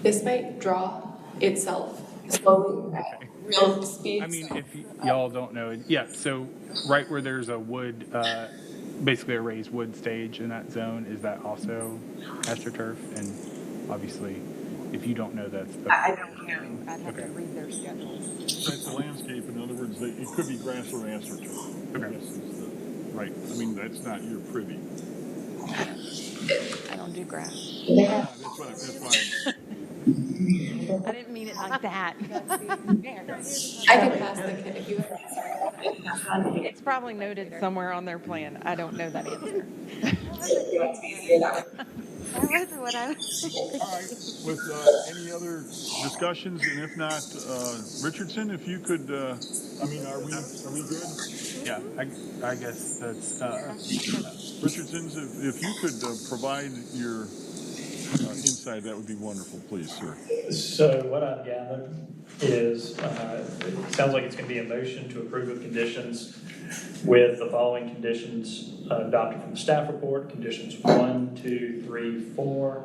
This might draw itself slowly at real speed.
I mean, if y'all don't know, yeah. So right where there's a wood, basically a raised wood stage in that zone, is that also AstroTurf? And obviously, if you don't know, that's
I don't know. I'd have to
Okay.
read their schedules.
That's a landscape, in other words, it could be grass or astroturf.
Okay.
I guess is the, right, I mean, that's not your privy.
I don't do grass.
That's why.
I didn't mean it like that.
I can pass the kid if you.
It's probably noted somewhere on their plan. I don't know that answer.
That wasn't what I was.
All right, with any other discussions, and if not, Richardson, if you could, I mean, are we good?
yeah. I guess that's
Richardson's, if you could provide your insight, that would be wonderful, please, sir.
So what I've gathered is, it sounds like it's going to be a motion to approve of conditions with the following conditions adopted from the staff report. Conditions 1, 2, 3, 4,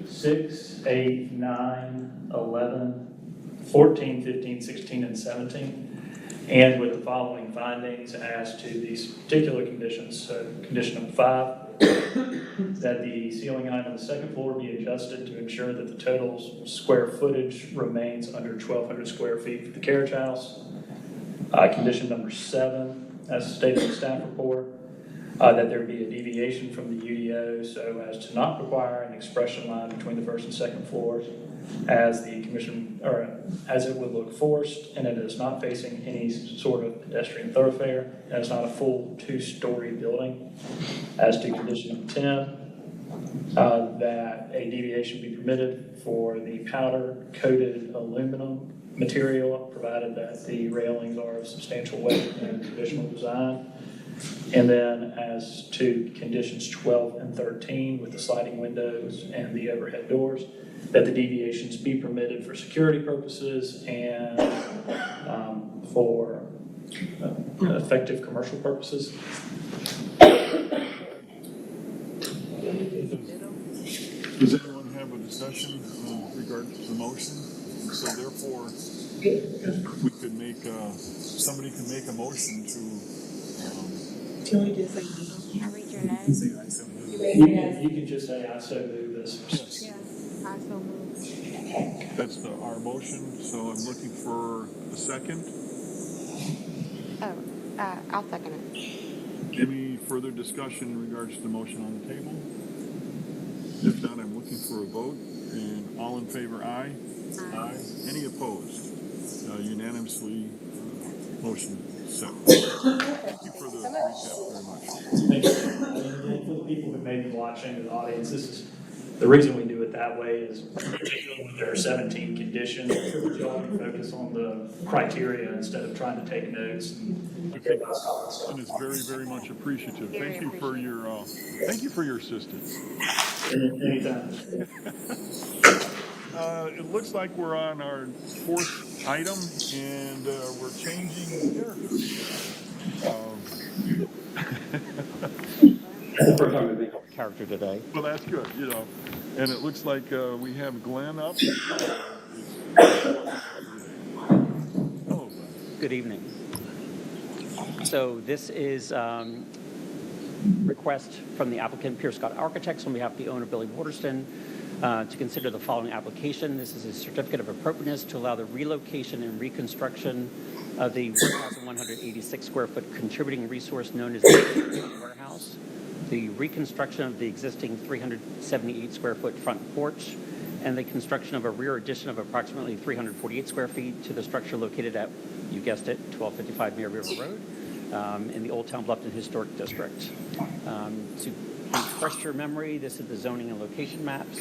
6, 8, 9, 11, 14, 15, 16, and 17. And with the following findings as to these particular conditions. So condition number 5, that the ceiling height on the second floor be adjusted to ensure that the total square footage remains under 1,200 square feet for the carriage house. Condition number 7, as stated in the staff report, that there be a deviation from the UDO so as to not require an expression line between the first and second floors, as the commission, or as it would look forced, and it is not facing any sort of pedestrian thoroughfare, and it's not a full 2-story building. As to condition number 10, that a deviation be permitted for the powder coated aluminum material, provided that the railings are of substantial weight and traditional design. And then as to conditions 12 and 13, with the sliding windows and the overhead doors, that the deviations be permitted for security purposes and for effective commercial purposes.
Is that discussion regarding the motion? So therefore, we could make, somebody can make a motion to,
Can we just say,
Can I read your notes?
You can just say, I so move this.
yes, I so move.
that's our motion, so I'm looking for a second.
Oh, I'll second it.
Any further discussion in regards to the motion on the table? If not, I'm looking for a vote, and all in favor, aye? Aye. Any opposed? Unanimously, motion set. Thank you for the recap very much.
Thank you. And for the people who may be watching in the audience, this is, the reason we do it that way is particularly when there are 17 conditions, y'all can focus on the criteria instead of trying to take notes and get those comments.
And it's very, very much appreciative. Thank you for your assistance.
Anytime.
It looks like we're on our fourth item, and we're changing
character today.
well, that's good, and it looks like we have Glenn up. Hello, Glenn.
Good evening. So this is request from the applicant, Pierce Scott Architects, on behalf of the owner, Billy Waterston, to consider the following application. This is a certificate of appropriateness to allow the relocation and reconstruction of the 1,186 square foot contributing resource known as the warehouse, the reconstruction of the existing 378 square foot front porch, and the construction of a rear addition of approximately 348 square feet to the structure located at, you guessed it, 1255 Mere River Road in the Old Town Bluffton Historic District. To refresh your memory, this is the zoning and location maps.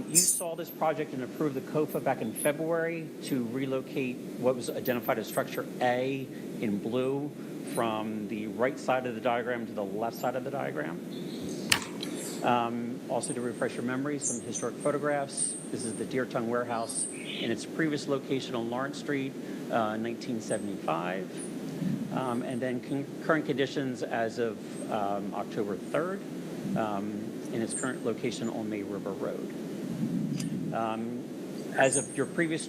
You saw this project and approved the COFA back in February to relocate what was identified as structure A in blue from the right side of the diagram to the left side of the diagram. Also to refresh your memory, some historic photographs. This is the Deer Tongue Warehouse in its previous location on Lawrence Street, 1975. And then current conditions as of October 3rd in its current location on May River Road. As of your previous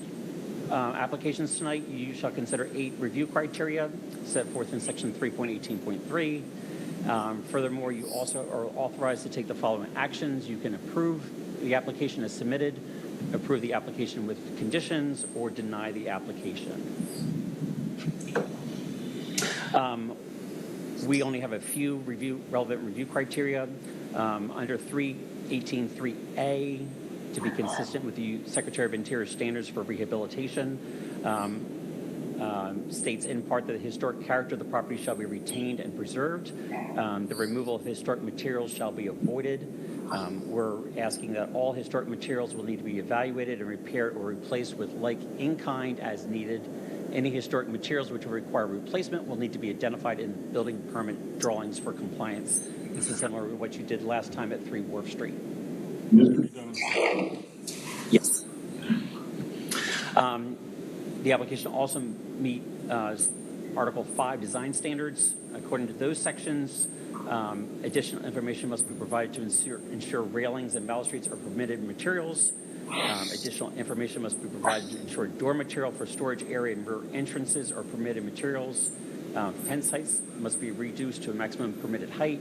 applications tonight, you shall consider 8 review criteria set forth in section 3.18.3. Furthermore, you also are authorized to take the following actions. You can approve the application as submitted, approve the application with conditions, or deny the application. We only have a few relevant review criteria. Under 318.3A, to be consistent with the Secretary of Interior standards for rehabilitation, states in part that the historic character of the property shall be retained and preserved. The removal of historic materials shall be avoided. We're asking that all historic materials will need to be evaluated and repaired or replaced with like in kind as needed. Any historic materials which will require replacement will need to be identified in building permit drawings for compliance. This is similar to what you did last time at 3 Wharf Street. Yes. The application also meet Article 5 design standards. According to those sections, additional information must be provided to ensure railings and balustrades are permitted materials. Additional information must be provided to ensure door material for storage area and rear entrances are permitted materials. Fence heights must be reduced to a maximum permitted height,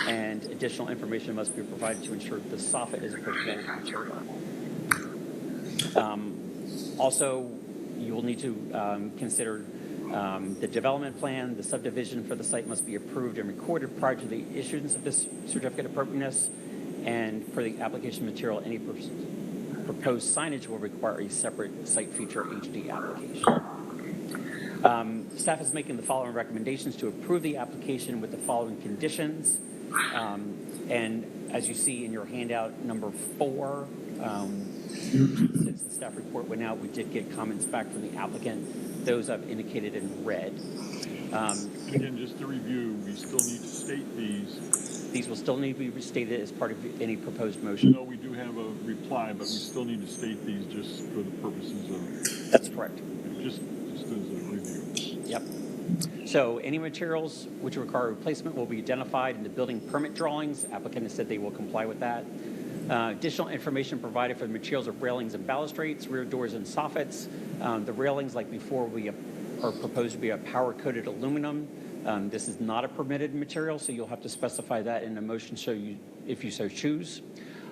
and additional information must be provided to ensure the soffit is a permitted material. Also, you will need to consider the development plan. The subdivision for the site must be approved and recorded prior to the issuance of this certificate of appropriateness, and for the application material, any proposed signage will require a separate site feature HD application. Staff is making the following recommendations to approve the application with the following conditions. And as you see in your handout, number 4, since the staff report went out, we did get comments back from the applicant. Those I've indicated in red.
Again, just to review, we still need to state these.
These will still need to be restated as part of any proposed motion.
No, we do have a reply, but we still need to state these just for the purposes of...
That's correct.
Just as a review.
Yep. So any materials which require replacement will be identified in the building permit drawings. Applicant has said they will comply with that. Additional information provided for the materials of railings and balustrades, rear doors and soffits. The railings, like before, are proposed to be a power-coated aluminum. This is not a permitted material, so you'll have to specify that in the motion if you so choose.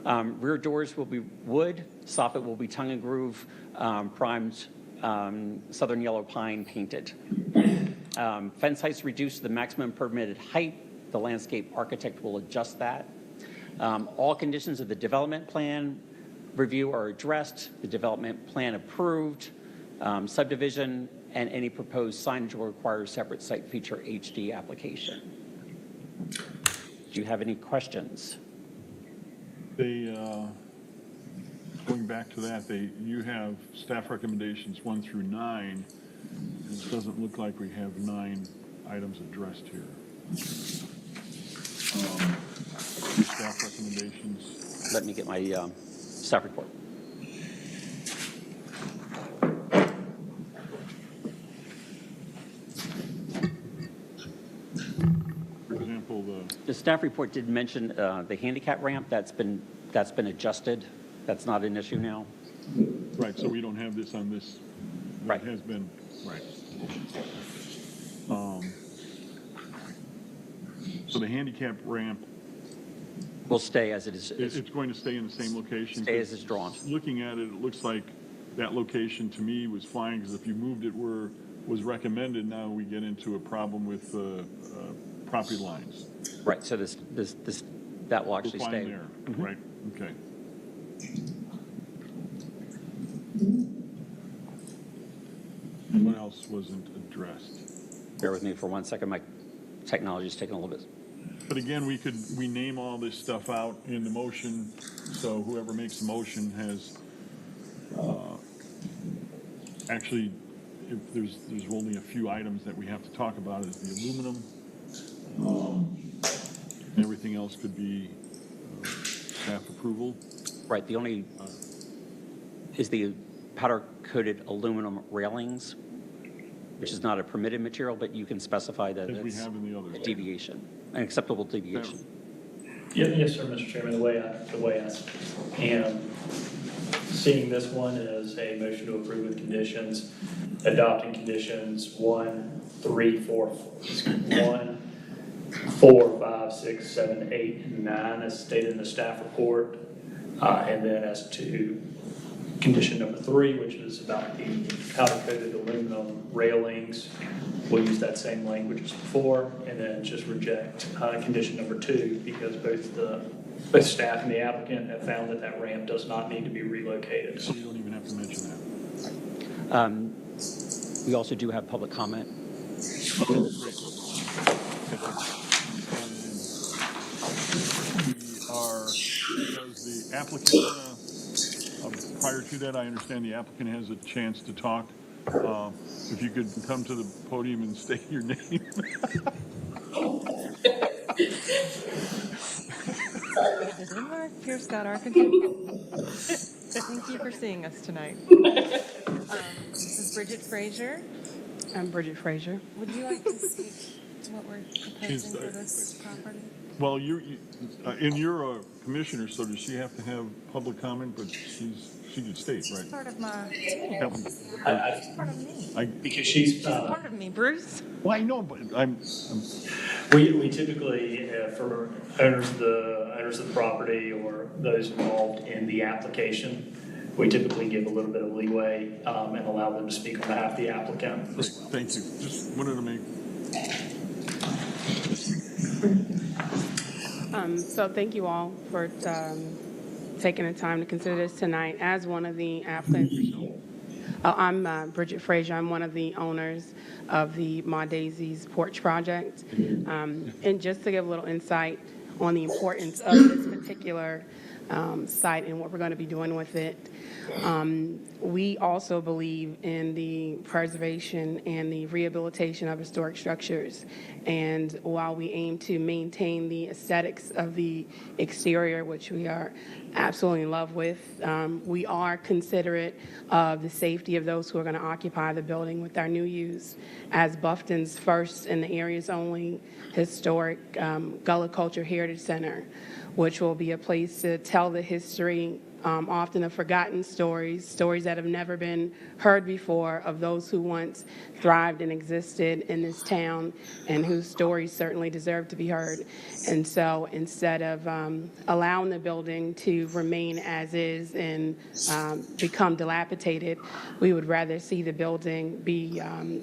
Rear doors will be wood. Soffit will be tongue and groove, primed southern yellow pine painted. Fence heights reduced to the maximum permitted height. The landscape architect will adjust that. All conditions of the development plan review are addressed. The development plan approved. Subdivision and any proposed signage will require a separate site feature HD application. Do you have any questions?
Going back to that, you have staff recommendations 1 through 9. It doesn't look like we have 9 items addressed here. Your staff recommendations.
Let me get my staff report.
For example,
The staff report did mention the handicap ramp. That's been adjusted. That's not an issue now.
right, so we don't have this on this.
Right.
It has been, right. So the handicap ramp,
Will stay as it is.
it's going to stay in the same location?
Stay as it's drawn.
Looking at it, it looks like that location to me was fine, because if you moved it where was recommended, now we get into a problem with property lines.
Right. So that will actually
We're fine
stay
there,
Mhm.
right, okay. What else wasn't addressed?
Bear with me for 1 second. My technology is taking a little bit.
But again, we name all this stuff out in the motion, so whoever makes the motion has, actually, if there's only a few items that we have to talk about is the aluminum. Everything else could be staff approval.
Right. The only is the powder-coated aluminum railings, which is not a permitted material, but you can specify that
As we
it's
have in the others.
a deviation, an acceptable deviation.
Yes, sir, Mr. Chairman. The way I am seeing this one is a motion to approve with conditions, adopting conditions 1, 3, 4, 5, 6, 7, 8, and 9 as stated in the staff report. And then as to condition number 3, which is about the powder-coated aluminum railings, we'll use that same language as before, and then just reject condition number 2 because both staff and the applicant have found that ramp does not need to be relocated.
So you don't even have to mention that.
We also do have public comment.
Does the applicant, prior to that, I understand the applicant has a chance to talk. If you could come to the podium and state your name.
Pierce Scott Architect. Thank you for seeing us tonight. This is Bridget Frazier.
I'm Bridget Frazier.
Would you like to speak to what we're proposing for this property?
Well, and you're a commissioner, so does she have to have public comment? But she could state, right?
Part of my team. Part of me.
Because she's
Part of me, Bruce.
Well, I know, but
we typically, for owners of the property or those involved in the application, we typically give a little bit of leeway and allow them to speak on behalf of the applicant.
Great, thank you. Just wanted to make.
So thank you all for taking the time to consider this tonight. As one of the applicants, I'm Bridget Frazier. I'm one of the owners of the Ma Daisy's Porch Project. And just to give a little insight on the importance of this particular site and what we're going to be doing with it. We also believe in the preservation and the rehabilitation of historic structures. And while we aim to maintain the aesthetics of the exterior, which we are absolutely in love with, we are considerate of the safety of those who are going to occupy the building with our new use as Bufton's first and the area's only historic Gullah Culture Heritage Center. which will be a place to tell the history, often of forgotten stories, stories that have never been heard before, of those who once thrived and existed in this town and whose stories certainly deserve to be heard. And so instead of allowing the building to remain as is and become dilapidated, we would rather see the building be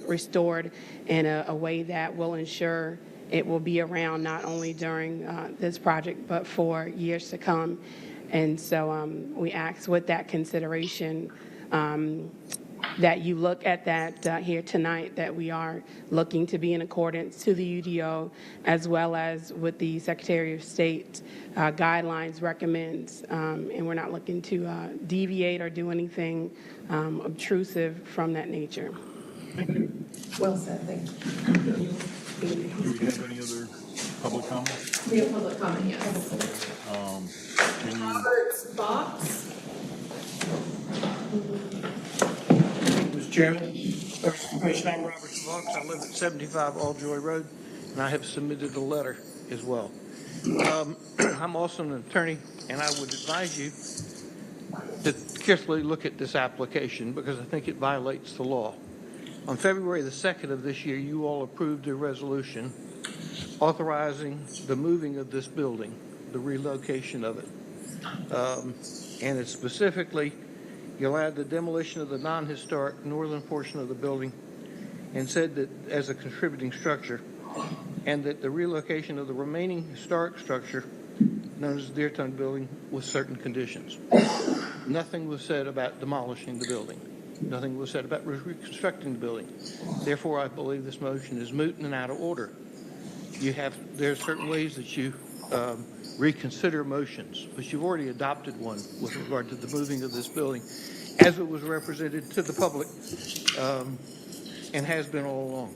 restored in a way that will ensure it will be around not only during this project, but for years to come. And so we ask with that consideration that you look at that here tonight, that we are looking to be in accordance to the UDO as well as with the Secretary of State guidelines recommends. And we're not looking to deviate or do anything obtrusive from that nature.
Well said, thank you.
Do we have any other public comment?
We have public comment, yes.
Can you,
Robert's box.
Mr. Chairman, Commissioner, I'm Robert Fox. I live at 75 All Joy Road, and I have submitted a letter as well. I'm also an attorney, and I would advise you to carefully look at this application because I think it violates the law. On February the 2nd of this year, you all approved a resolution authorizing the moving of this building, the relocation of it. And it specifically, you allowed the demolition of the non-historic northern portion of the building and said that as a contributing structure, and that the relocation of the remaining historic structure known as the Deerton Building with certain conditions. Nothing was said about demolishing the building. Nothing was said about reconstructing the building. Therefore, I believe this motion is moot and out of order. There are certain ways that you reconsider motions, but you've already adopted one with regard to the moving of this building as it was represented to the public and has been all along.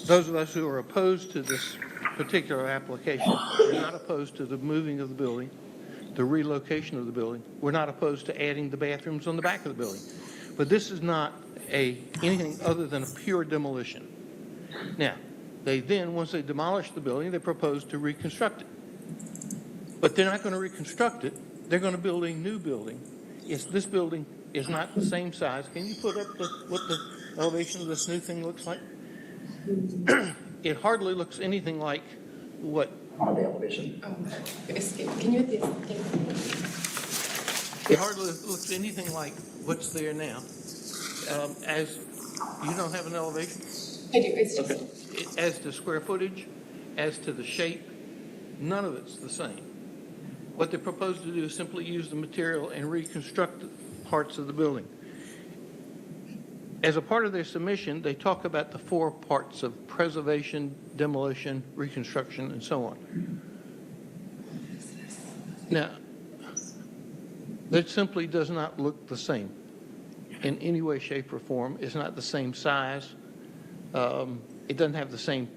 Those of us who are opposed to this particular application are not opposed to the moving of the building, the relocation of the building. We're not opposed to adding the bathrooms on the back of the building. But this is not anything other than a pure demolition. Now, they then, once they demolish the building, they propose to reconstruct it. But they're not going to reconstruct it. They're going to build a new building. This building is not the same size. Can you put up what the elevation of this new thing looks like? It hardly looks anything like what?
The elevation.
Can you hit the
It hardly looks anything like what's there now. As you don't have an elevation?
I do, it's just.
Okay. As to square footage, as to the shape, none of it's the same. What they propose to do is simply use the material and reconstruct parts of the building. As a part of their submission, they talk about the 4 parts of preservation, demolition, reconstruction, and so on. Now, that simply does not look the same in any way, shape, or form. It's not the same size. It doesn't have the same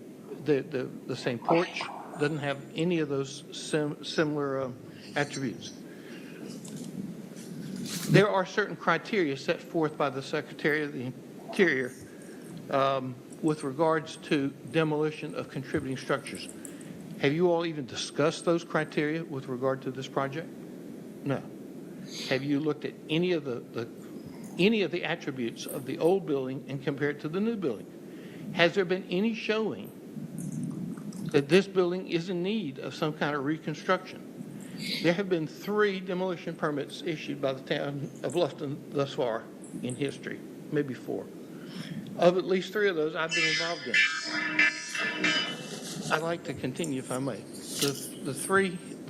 porch. Doesn't have any of those similar attributes. There are certain criteria set forth by the Secretary of the Interior with regards to demolition of contributing structures. Have you all even discussed those criteria with regard to this project? No. Have you looked at any of the attributes of the old building and compared to the new building? Has there been any showing that this building is in need of some kind of reconstruction? There have been 3 demolition permits issued by the town of Bluffton thus far in history, maybe 4. Of at least 3 of those, I've been involved in. I'd like to continue, if I may. The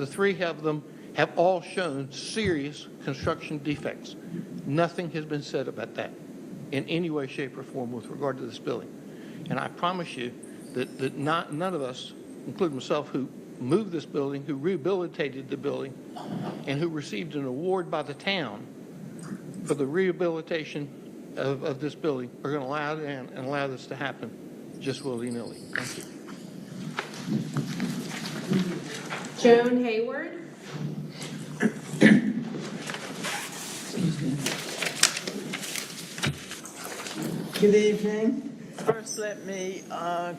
three of them have all shown serious construction defects. Nothing has been said about that in any way, shape, or form with regard to this building. And I promise you that none of us, including myself, who moved this building, who rehabilitated the building, and who received an award by the town for the rehabilitation of this building, are going to allow this to happen just willy-nilly. Thank you.
Joan Hayward.
Good evening. First, let me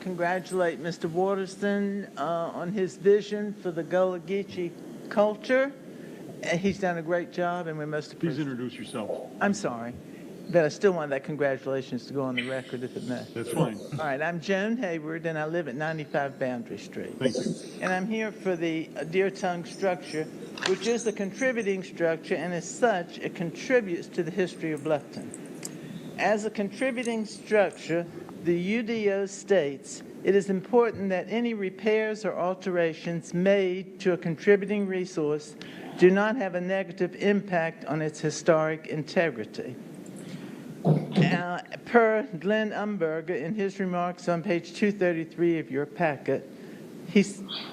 congratulate Mr. Waterston on his vision for the Gullah Geechee culture. He's done a great job, and we must
Please
appreciate.
introduce yourself.
I'm sorry, but I still want that congratulations to go on the record, if it may.
That's fine.
All right, I'm Joan Hayward, and I live at 95 Boundary Street.
Thank you.
And I'm here for the deer tongue structure, which is a contributing structure, and as such, it contributes to the history of Bluffton. As a contributing structure, the UDO states, it is important that any repairs or alterations made to a contributing resource do not have a negative impact on its historic integrity. Per Glenn Umberger, in his remarks on page 233 of your packet, he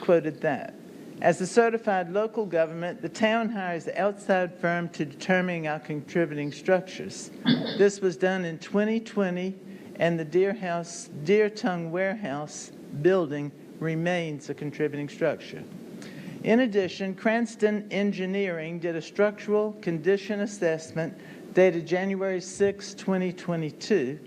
quoted that. As a certified local government, the town hires an outside firm to determine our contributing structures. This was done in 2020, and the Deer Tongue Warehouse building remains a contributing structure. In addition, Cranston Engineering did a structural condition assessment dated January 6, 2022,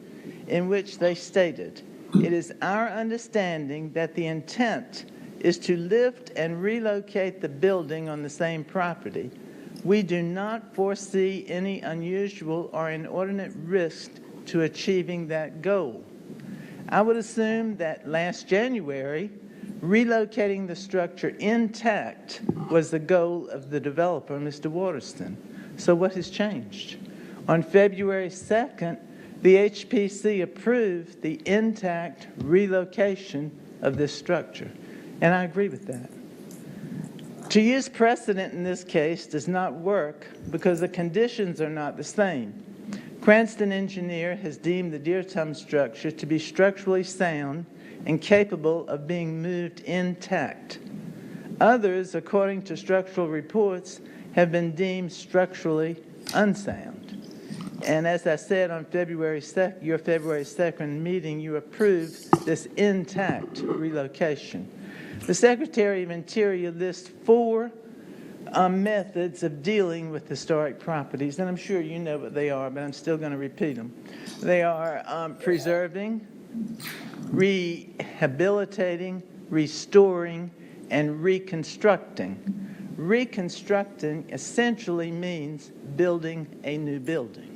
in which they stated, "It is our understanding that the intent is to lift and relocate the building on the same property. We do not foresee any unusual or inordinate risk to achieving that goal." I would assume that last January, relocating the structure intact was the goal of the developer, Mr. Waterston. So what has changed? On February 2nd, the HPC approved the intact relocation of this structure, and I agree with that. To use precedent in this case does not work because the conditions are not the same. Cranston Engineer has deemed the Deer Tongue structure to be structurally sound and capable of being moved intact. Others, according to structural reports, have been deemed structurally unsound. And as I said on your February 2nd meeting, you approved this intact relocation. The Secretary of Interior lists 4 methods of dealing with historic properties, and I'm sure you know what they are, but I'm still going to repeat them. They are preserving, rehabilitating, restoring, and reconstructing. Reconstructing essentially means building a new building.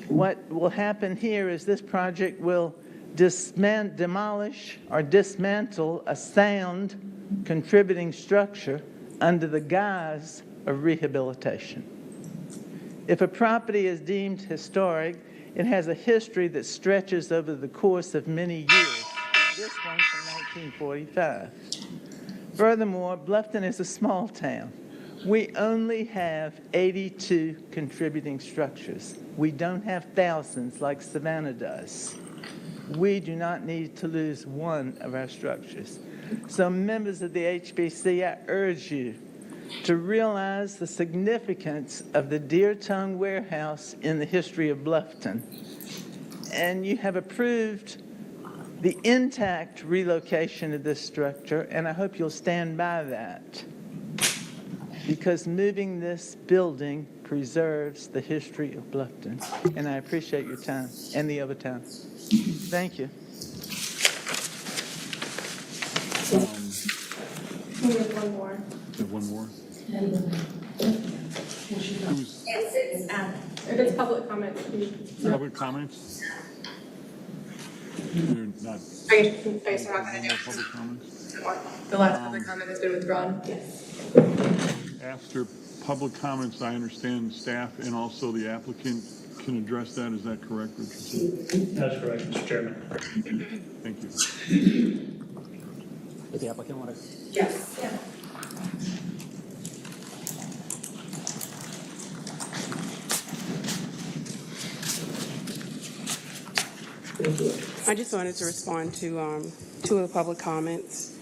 What will happen here is this project will demolish or dismantle a sound contributing structure under the guise of rehabilitation. If a property is deemed historic, it has a history that stretches over the course of many years. This one from 1945. Furthermore, Bluffton is a small town. We only have 82 contributing structures. We don't have thousands like Savannah does. We do not need to lose one of our structures. So members of the HBC, I urge you to realize the significance of the Deer Tongue Warehouse in the history of Bluffton. And you have approved the intact relocation of this structure, and I hope you'll stand by that, because moving this building preserves the history of Bluffton. And I appreciate your time and the other time. Thank you.
We have one more.
Have one more?
If it's public comment, please.
Public comments? You're not.
Are you not going to do
Public comments?
the last public comment has been withdrawn? Yes.
After public comments, I understand staff and also the applicant can address that. Is that correct, Richardson?
That's correct, Mr. Chairman.
Thank you.
Does the applicant want to?
Yes. Yeah.
I just wanted to respond to 2 of the public comments.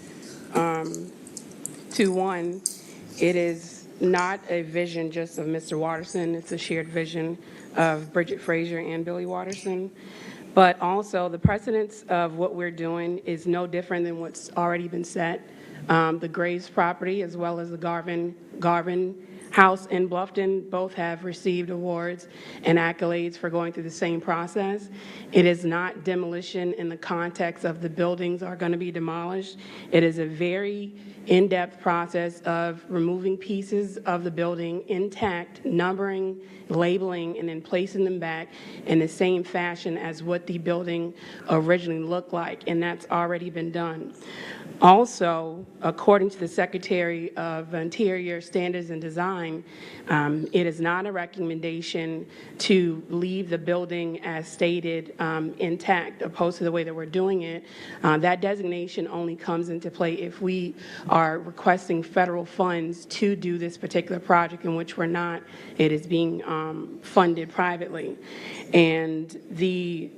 To one, it is not a vision just of Mr. Watterson. It's a shared vision of Bridget Frazier and Billy Watterson. But also, the precedence of what we're doing is no different than what's already been set. The Graves property, as well as the Garvin house in Bluffton both have received awards and accolades for going through the same process. It is not demolition in the context of the buildings are going to be demolished. It is a very in-depth process of removing pieces of the building intact, numbering, labeling, and then placing them back in the same fashion as what the building originally looked like, and that's already been done. Also, according to the Secretary of Interior Standards and Design, it is not a recommendation to leave the building as stated intact, opposed to the way that we're doing it. That designation only comes into play if we are requesting federal funds to do this particular project, in which we're not. It is being funded privately. And the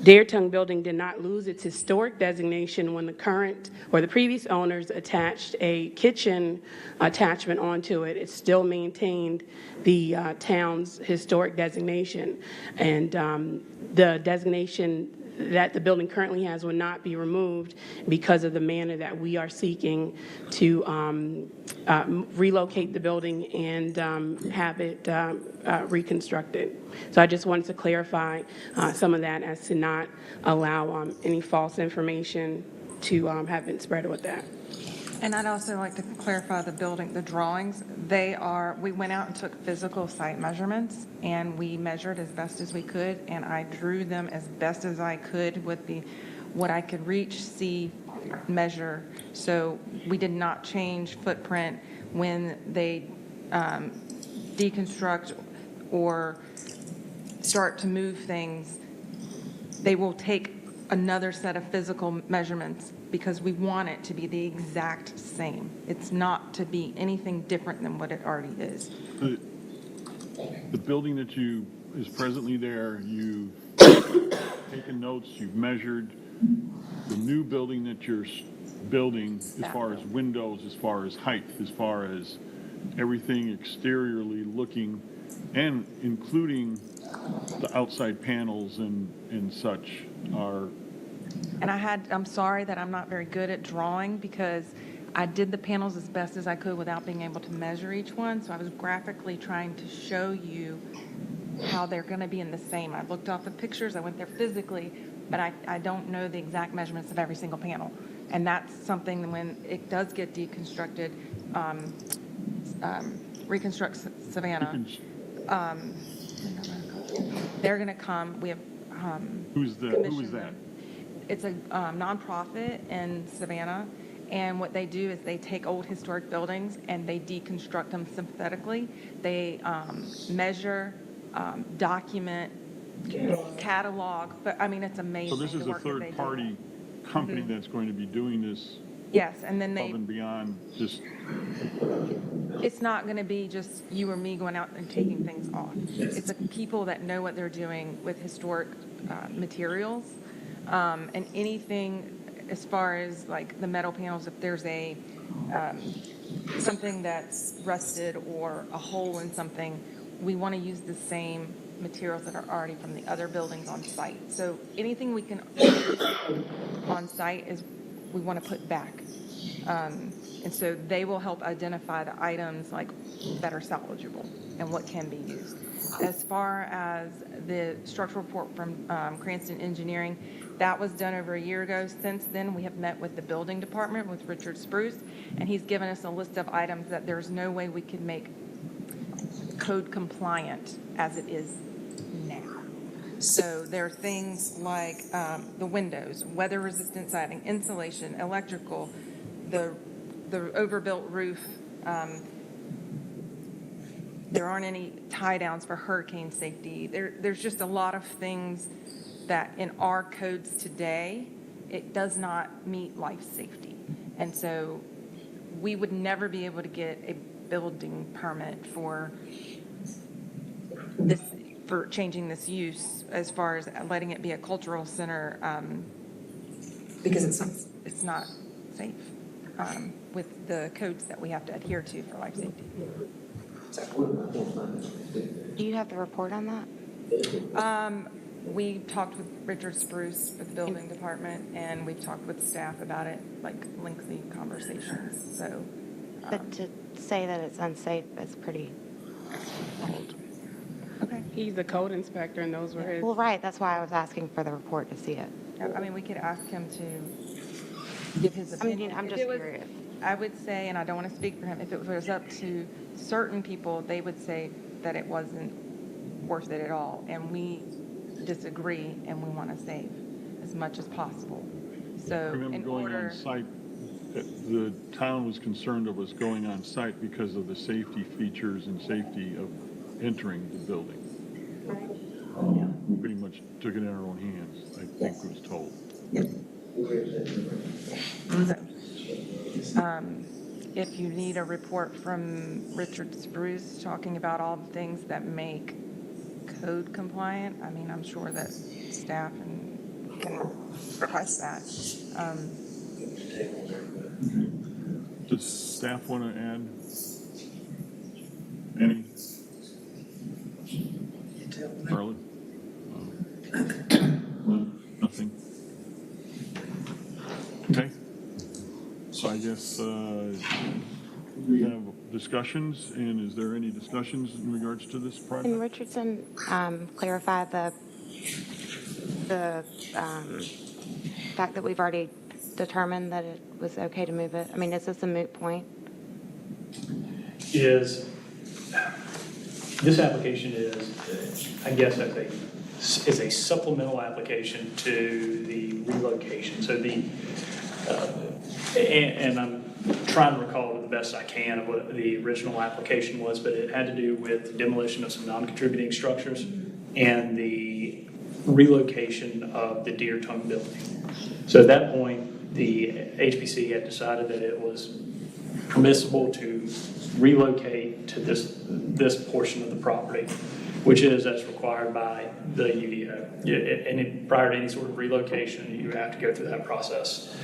Deertongue building did not lose its historic designation when the current or the previous owners attached a kitchen attachment onto it. It still maintained the town's historic designation. And the designation that the building currently has will not be removed because of the manner that we are seeking to relocate the building and have it reconstructed. So I just wanted to clarify some of that as to not allow any false information to have been spread with that.
And I'd also like to clarify the building, the drawings. We went out and took physical site measurements, and we measured as best as we could, and I drew them as best as I could with what I could reach, see, measure. So we did not change footprint when they deconstruct or start to move things. They will take another set of physical measurements because we want it to be the exact same. It's not to be anything different than what it already is.
The building that is presently there, you've taken notes, you've measured. The new building that you're building, as far as windows, as far as height, as far as everything exteriorly looking, and including the outside panels and such, are.
And I'm sorry that I'm not very good at drawing, because I did the panels as best as I could without being able to measure each one. So I was graphically trying to show you how they're going to be in the same. I looked off the pictures, I went there physically, but I don't know the exact measurements of every single panel. And that's something when it does get deconstructed, Reconstruct Savannah, they're going to come. We have
Who is that?
It's a nonprofit in Savannah, and what they do is they take old historic buildings and they deconstruct them synthetically. They measure, document, catalog, but I mean, it's amazing.
So this is a third-party company that's going to be doing this.
Yes, and then
above and beyond just.
It's not going to be just you or me going out and taking things off. It's people that know what they're doing with historic materials. And anything as far as like the metal panels, if there's something that's rusted or a hole in something, we want to use the same materials that are already from the other buildings on site. So anything we can use on site is we want to put back. And so they will help identify the items like that are salvageable and what can be used. As far as the structural report from Cranston Engineering, that was done over a year ago. Since then, we have met with the building department with Richard Spruce, and he's given us a list of items that there's no way we could make code compliant as it is now. So there are things like the windows, weather-resistant siding, insulation, electrical, the overbuilt roof. There aren't any tie-downs for hurricane safety. There's just a lot of things that in our codes today, it does not meet life safety. And so we would never be able to get a building permit for this, for changing this use as far as letting it be a cultural center.
Because
it's not safe with the codes that we have to adhere to for life safety.
Do you have the report on that?
We talked with Richard Spruce with the building department, and we've talked with staff about it, like lengthy conversations. So,
But say that it's unsafe is pretty bold.
Okay.
He's the code inspector and those were his.
Well, right, that's why I was asking for the report to see it.
I mean, we could ask him to give his
I mean,
opinion.
I'm
If
just
it was-
curious.
I would say, and I don't want to speak for him, if it was up to certain people, they would say that it wasn't worth it at all. And we disagree, and we want to save as much as possible.
I
So
remember
in
going
order,
on site, the town was concerned of us going on site because of the safety features and safety of entering the building. We pretty much took it in our own hands, I think we was told.
if you need a report from Richard Spruce talking about all the things that make code compliant, I mean, I'm sure that staff can request that.
Does staff want to add any? Carly? Nothing? Okay. So I guess we have discussions, and is there any discussions in regards to this
Can
project?
Richardson clarify the fact that we've already determined that it was okay to move it? I mean, is this a moot point?
This application is, I guess, is a supplemental application to the relocation. So and I'm trying to recall to the best I can of what the original application was, but it had to do with demolition of some non-contributing structures and the relocation of the Deer Tongue building. So at that point, the HPC had decided that it was permissible to relocate to this portion of the property, which is as required by the UDO. And prior to any sort of relocation, you have to go through that process.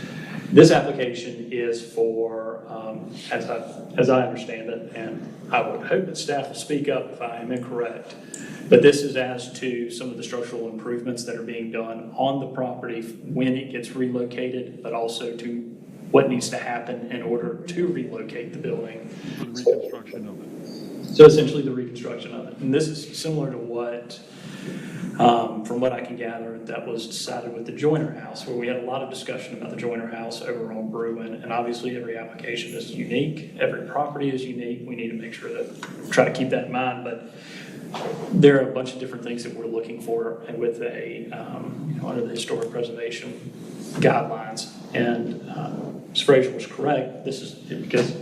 This application is for, as I understand it, and I would hope that staff will speak up if I am incorrect, but this is as to some of the structural improvements that are being done on the property when it gets relocated, but also to what needs to happen in order to relocate the building.
For the reconstruction of it.
So essentially the reconstruction of it. And this is similar to what, from what I can gather, that was decided with the Joyner House, where we had a lot of discussion about the Joyner House over on Bruin. And obviously every application is unique. Every property is unique. We need to make sure that, try to keep that in mind. But there are a bunch of different things that we're looking for with under the historic preservation guidelines. And Ms. Frazier was correct. This is because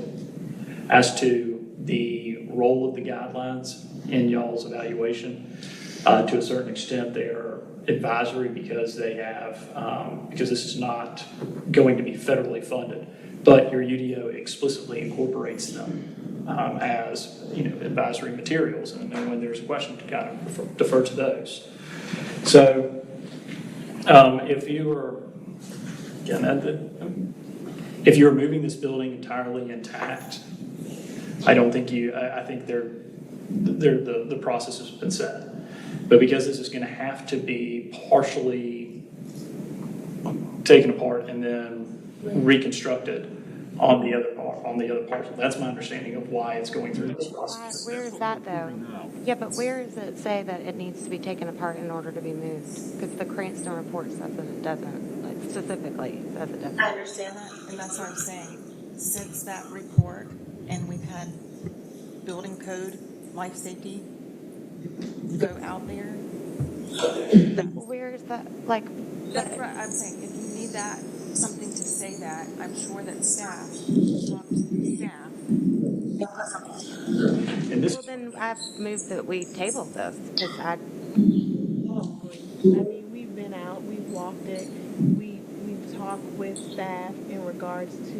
as to the role of the guidelines in y'all's evaluation, to a certain extent, they are advisory because they have, because this is not going to be federally funded, but your UDO explicitly incorporates them as, advisory materials. And then when there's a question, to kind of defer to those. So if you are, again, if you're moving this building entirely intact, I don't think I think the process has been set. But because this is going to have to be partially taken apart and then reconstructed on the other parcel, that's my understanding of why it's going through this process.
Where is that, though? Yeah, but where does it say that it needs to be taken apart in order to be moved? Because the Cranston report says that it doesn't, like specifically says it doesn't.
I understand that, and that's what I'm saying. Since that report, and we've had building code, life safety go out there.
Where is that? Like,
That's what I'm saying. If you need that, something to say that, I'm sure that staff, talk to staff.
And this,
well, then I've moved that we tabled this because
I mean, we've been out, we've walked it, we've talked with staff in regards to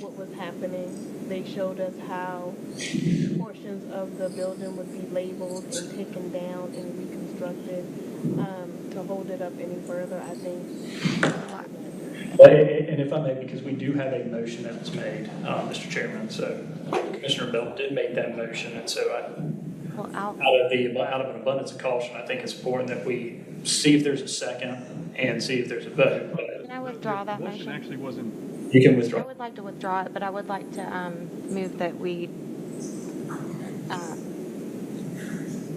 what was happening. They showed us how portions of the building would be labeled and taken down and reconstructed. To hold it up any further, I think.
and if I may, because we do have a motion that was made, Mr. Chairman, so Commissioner Belt did make that motion, and so out of an abundance of caution, I think it's important that we see if there's a second and see if there's a vote.
Can I withdraw that
The motion
motion?
actually wasn't
You can
I
withdraw.
would like to withdraw it, but I would like to move that we,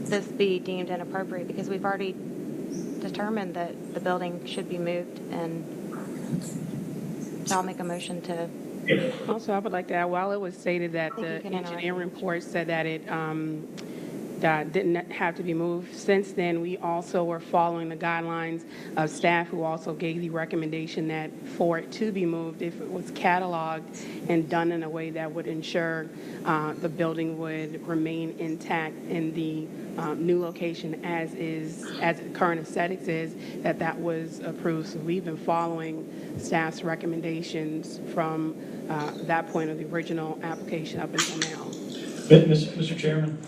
this be deemed inappropriate because we've already determined that the building should be moved, and so I'll make a motion to.
Also, I would like to add, while it was stated that
I think you
the
can interrupt.
engineering report said that it that didn't have to be moved, since then, we also were following the guidelines of staff, who also gave the recommendation that for it to be moved, if it was cataloged and done in a way that would ensure the building would remain intact in the new location as current aesthetics is, that was approved. So we've been following staff's recommendations from that point of the original application up until now.
Mr. Chairman,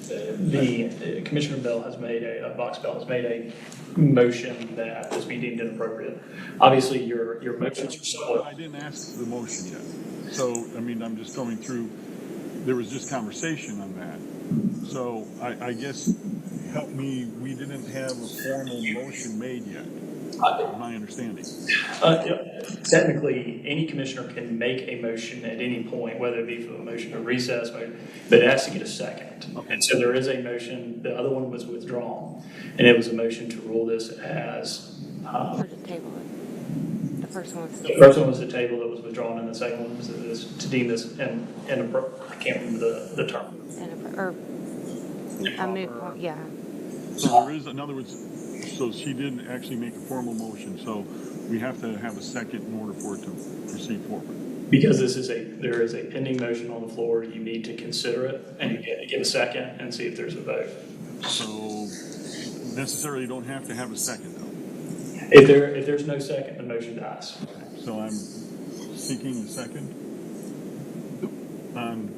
the Commissioner Bell has made Box Bell has made a motion that this be deemed inappropriate. Obviously, your motions are somewhat.
I didn't ask the motion yet. So, I mean, I'm just going through, there was just conversation on that. So I guess, help me, we didn't have a formal motion made yet, my understanding.
Technically, any commissioner can make a motion at any point, whether it be for a motion to recess, but it has to get a second.
Okay.
And so there is a motion, the other one was withdrawn, and it was a motion to rule this as,
Or just table it. The first one was.
the first one was the table that was withdrawn, and the second one was to deem this inappropriate. I can't remember the term.
Or a moot point, yeah.
So there is, in other words, so she didn't actually make a formal motion, so we have to have a second in order for it to proceed forward.
Because there is a pending motion on the floor, you need to consider it and give a second and see if there's a vote.
So necessarily don't have to have a second though.
If there's no second, the motion dies.
So I'm seeking a second on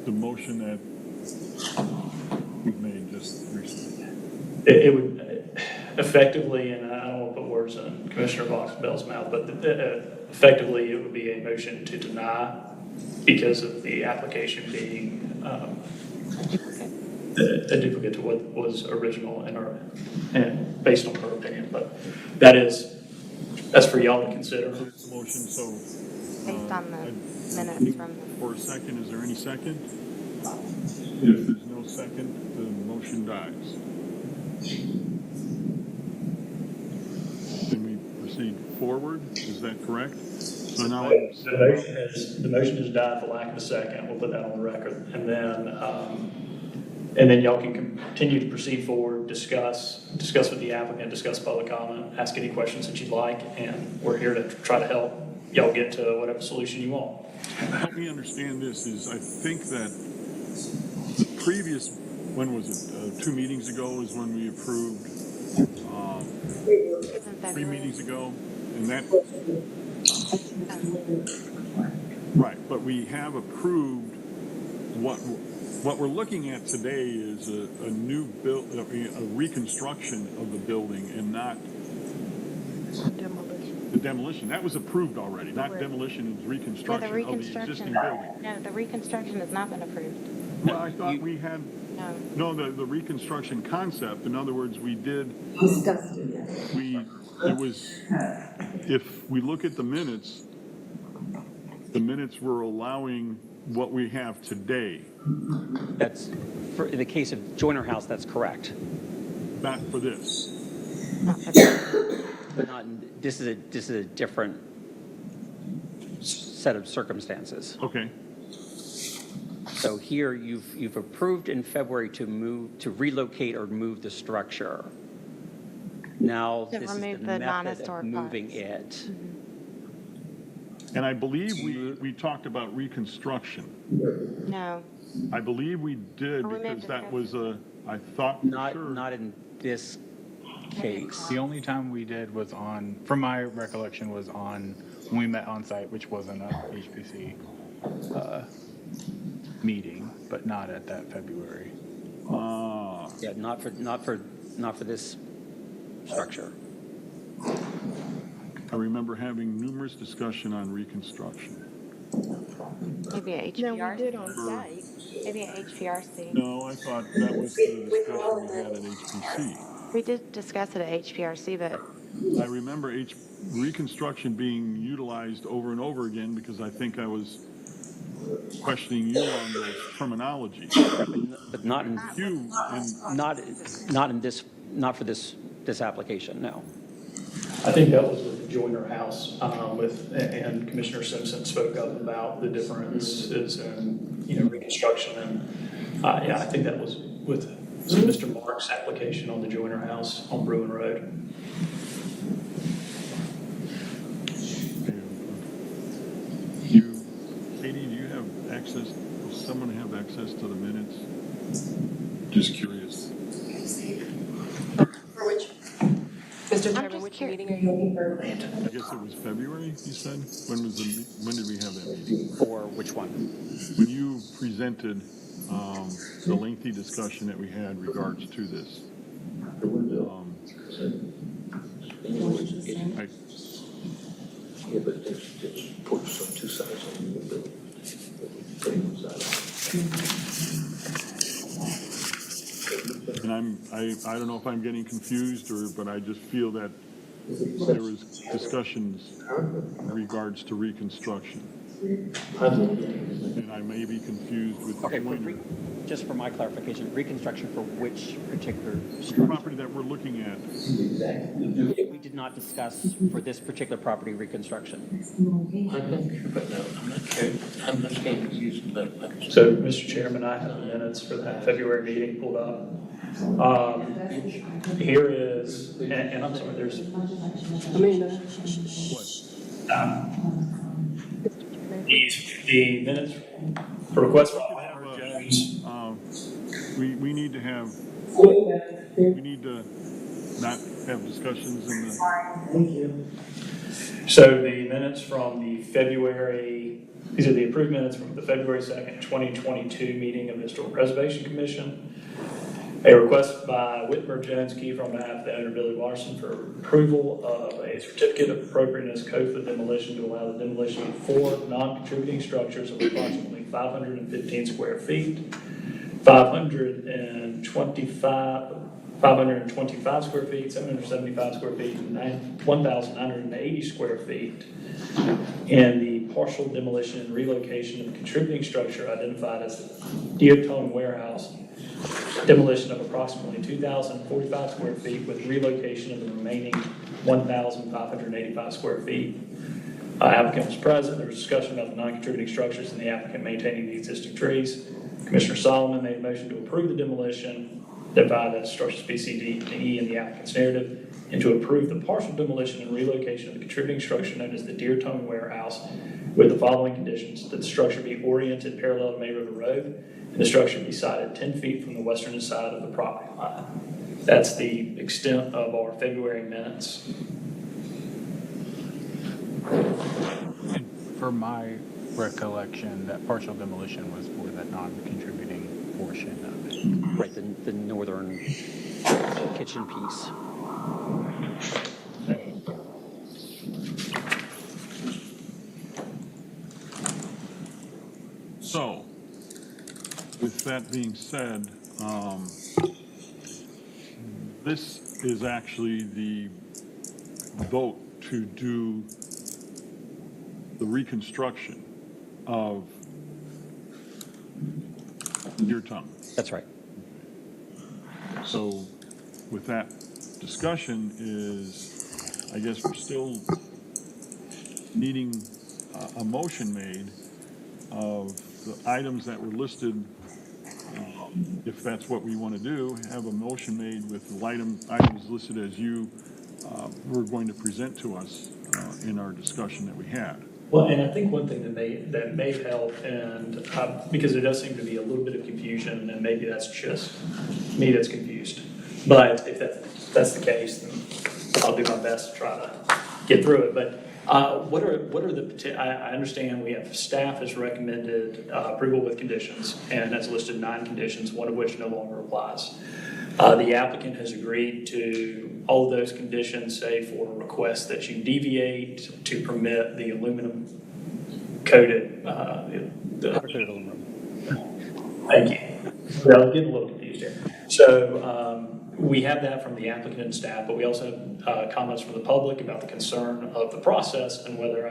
the motion that we've made just recently.
It would effectively, and I don't want to put words in Commissioner Bell's mouth, but effectively it would be a motion to deny because of the application being a duplicate to what was original and based on her opinion. But that's for y'all to consider.
It's a motion, so.
Based on the minutes from the.
For a second, is there any second? If there's no second, the motion dies. Then we proceed forward, is that correct? So now.
The motion has died for lack of a second. We'll put that on the record. And then y'all can continue to proceed forward, discuss with the applicant, discuss public comment, ask any questions that you'd like, and we're here to try to help y'all get to whatever solution you want.
Help me understand this is, I think that the previous, when was it, 2 meetings ago is when we approved, 3 meetings ago, and that, right, but we have approved what we're looking at today is a new a reconstruction of the building and not the demolition. That was approved already, not demolition, it was reconstruction of the existing building.
No, the reconstruction has not been approved.
Well, I thought we had,
No.
the reconstruction concept, in other words, we did, it was, if we look at the minutes were allowing what we have today.
That's, for, in the case of Joyner House, that's correct.
Not for this.
But not, this is a different set of circumstances.
Okay.
So here, you've approved in February to relocate or move the structure. Now,
To
this is the
remove the
method of
non-historic
moving
parts.
it.
And I believe we talked about reconstruction.
No.
I believe we did
Oh, we meant
because that
to-
was I thought for sure.
Not in this case.
The only time we did was on, from my recollection, was on when we met on site, which wasn't a HPC meeting, but not at that February.
Yeah, not for this structure.
I remember having numerous discussion on reconstruction.
Maybe a
No, we
HPRC.
did on site.
Maybe a HPRC.
No, I thought that was the discussion we had at HPC.
We did discuss it at HPRC, but
I remember reconstruction being utilized over and over again because I think I was questioning you on those terminology.
But not in,
You, and
not for this application, no.
I think that was with the Joyner House, and Commissioner Simpson spoke up about the differences in, reconstruction, and, yeah, I think that was with Mr. Mark's application on the Joyner House on Bruin Road.
Katie, do you have access, does someone have access to the minutes? Just curious.
For which, Mr. Chairman, which meeting are you looking for?
I guess it was February, you said? When did we have that meeting?
For which one?
When you presented the lengthy discussion that we had regards to this.
Yeah, but it's porches on two sides of the building.
And I don't know if I'm getting confused but I just feel that there was discussions in regards to reconstruction. And I may be confused with
Okay, just for my clarification, reconstruction for which particular structure?
property that we're looking at.
We did not discuss for this particular property reconstruction.
I'm not getting confused about that.
So, Mr. Chairman, I have the minutes for that February meeting pulled up. Here is, and I'm sorry, there's. The minutes for request for
We need to not have discussions in the.
So the minutes from these are the approved minutes from the February 2nd, 2022 meeting of the Historic Preservation Commission. A request by Whitmer Jones Kiefer on behalf of the owner Billy Watterson for approval of a certificate of appropriateness code for demolition to allow the demolition of 4 non-contributing structures of approximately 515 square feet, 525 square feet, 775 square feet, and 1,980 square feet, and the partial demolition and relocation of a contributing structure identified as the Deotone Warehouse, demolition of approximately 2,045 square feet with relocation of the remaining 1,585 square feet. Applicant was present. There was discussion about the non-contributing structures and the applicant maintaining the existing trees. Commissioner Solomon made a motion to approve the demolition, divide the structures B, C, D, and E in the applicant's narrative, and to approve the partial demolition and relocation of the contributing structure known as the Deotone Warehouse with the following conditions: that the structure be oriented parallel to May River Road, and the structure be sited 10 feet from the western side of the property line. That's the extent of our February minutes.
For my recollection, that partial demolition was for that non-contributing portion of it.
Right, the northern kitchen piece.
So, with that being said, this is actually the vote to do the reconstruction of your tongue.
That's right.
So with that discussion is, I guess we're still needing a motion made of the items that were listed. If that's what we want to do, have a motion made with the items listed as you were going to present to us in our discussion that we had.
Well, and I think one thing that may help, and because there does seem to be a little bit of confusion, and maybe that's just me that's confused. But if that's the case, then I'll do my best to try to get through it. But what are the? I understand we have staff has recommended approval with conditions, and has listed 9 conditions, one of which no longer applies. The applicant has agreed to all of those conditions, say for requests that you deviate to permit the aluminum coated. Thank you. Well, I'm getting a little confused here. So We have that from the applicant and staff, but we also have comments from the public about the concern of the process and whether,